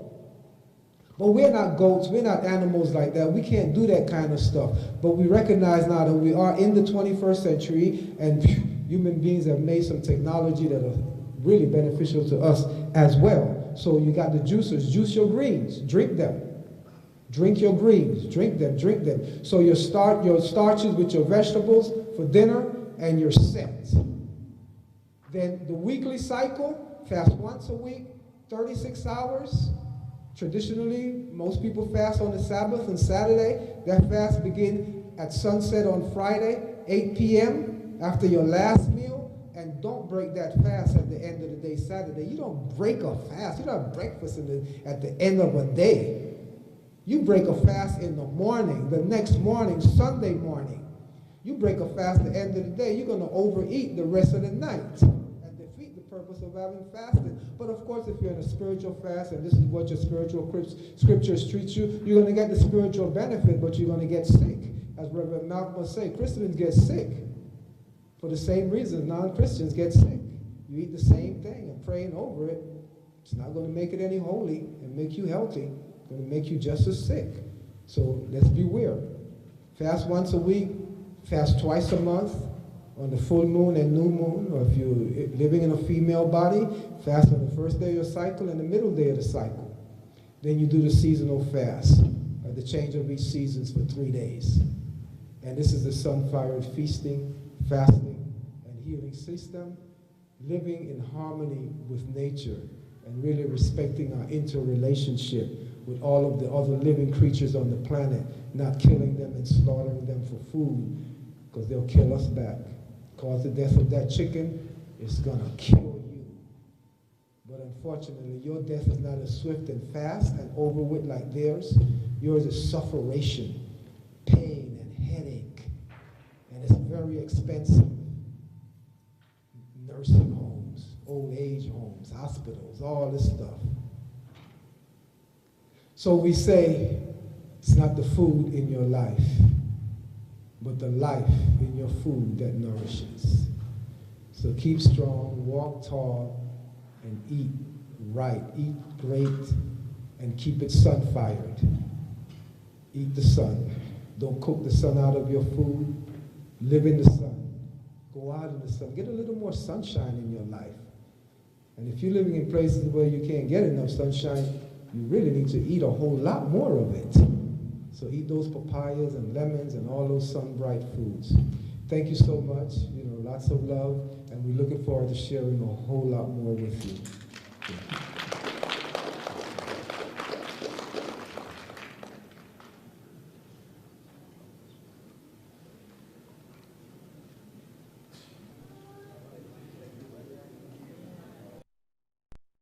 But we're not goats, we're not animals like that. We can't do that kind of stuff. But we recognize now that we are in the 21st century and human beings have made some technology that are really beneficial to us as well. So you got the juicers, juice your greens, drink them. Drink your greens, drink them, drink them. So you start your starches with your vegetables for dinner and you're set. Then the weekly cycle, fast once a week, 36 hours. Traditionally, most people fast on the Sabbath and Saturday. That fast begins at sunset on Friday, 8 p.m. after your last meal. And don't break that fast at the end of the day, Saturday. You don't break a fast. You don't have breakfast at the end of a day. You break a fast in the morning, the next morning, Sunday morning. You break a fast at the end of the day, you're going to overeat the rest of the night and defeat the purpose of having fasted. But of course, if you're in a spiritual fast and this is what your spiritual scriptures treat you, you're going to get the spiritual benefit, but you're going to get sick. As Reverend Malcolm say, Christians get sick for the same reason non-Christians get sick. You eat the same thing and praying over it. It's not going to make it any holy and make you healthy. It's going to make you just as sick. So let's beware. Fast once a week. Fast twice a month on the full moon and new moon, or if you're living in a female body, fast on the first day of your cycle and the middle day of the cycle. Then you do the seasonal fast, the change of each seasons for 3 days. And this is the sun-fire feasting, fasting, and healing system, living in harmony with nature and really respecting our interrelationship with all of the other living creatures on the planet, not killing them and slaughtering them for food, because they'll kill us back. Cause the death of that chicken is gonna kill you. But unfortunately, your death is not as swift and fast and over with like theirs. Yours is sufferation, pain, and headache. And it's very expensive. Nursing homes, old age homes, hospitals, all this stuff. So we say, it's not the food in your life, but the life in your food that nourishes. So keep strong, walk tall, and eat right, eat great, and keep it sun-fired. Eat the sun. Don't cook the sun out of your food. Live in the sun. Go out in the sun. Get a little more sunshine in your life. And if you're living in places where you can't get enough sunshine, you really need to eat a whole lot more of it. So eat those papayas and lemons and all those sun-bright foods. Thank you so much. You know, lots of love, and we're looking forward to sharing a whole lot more with you.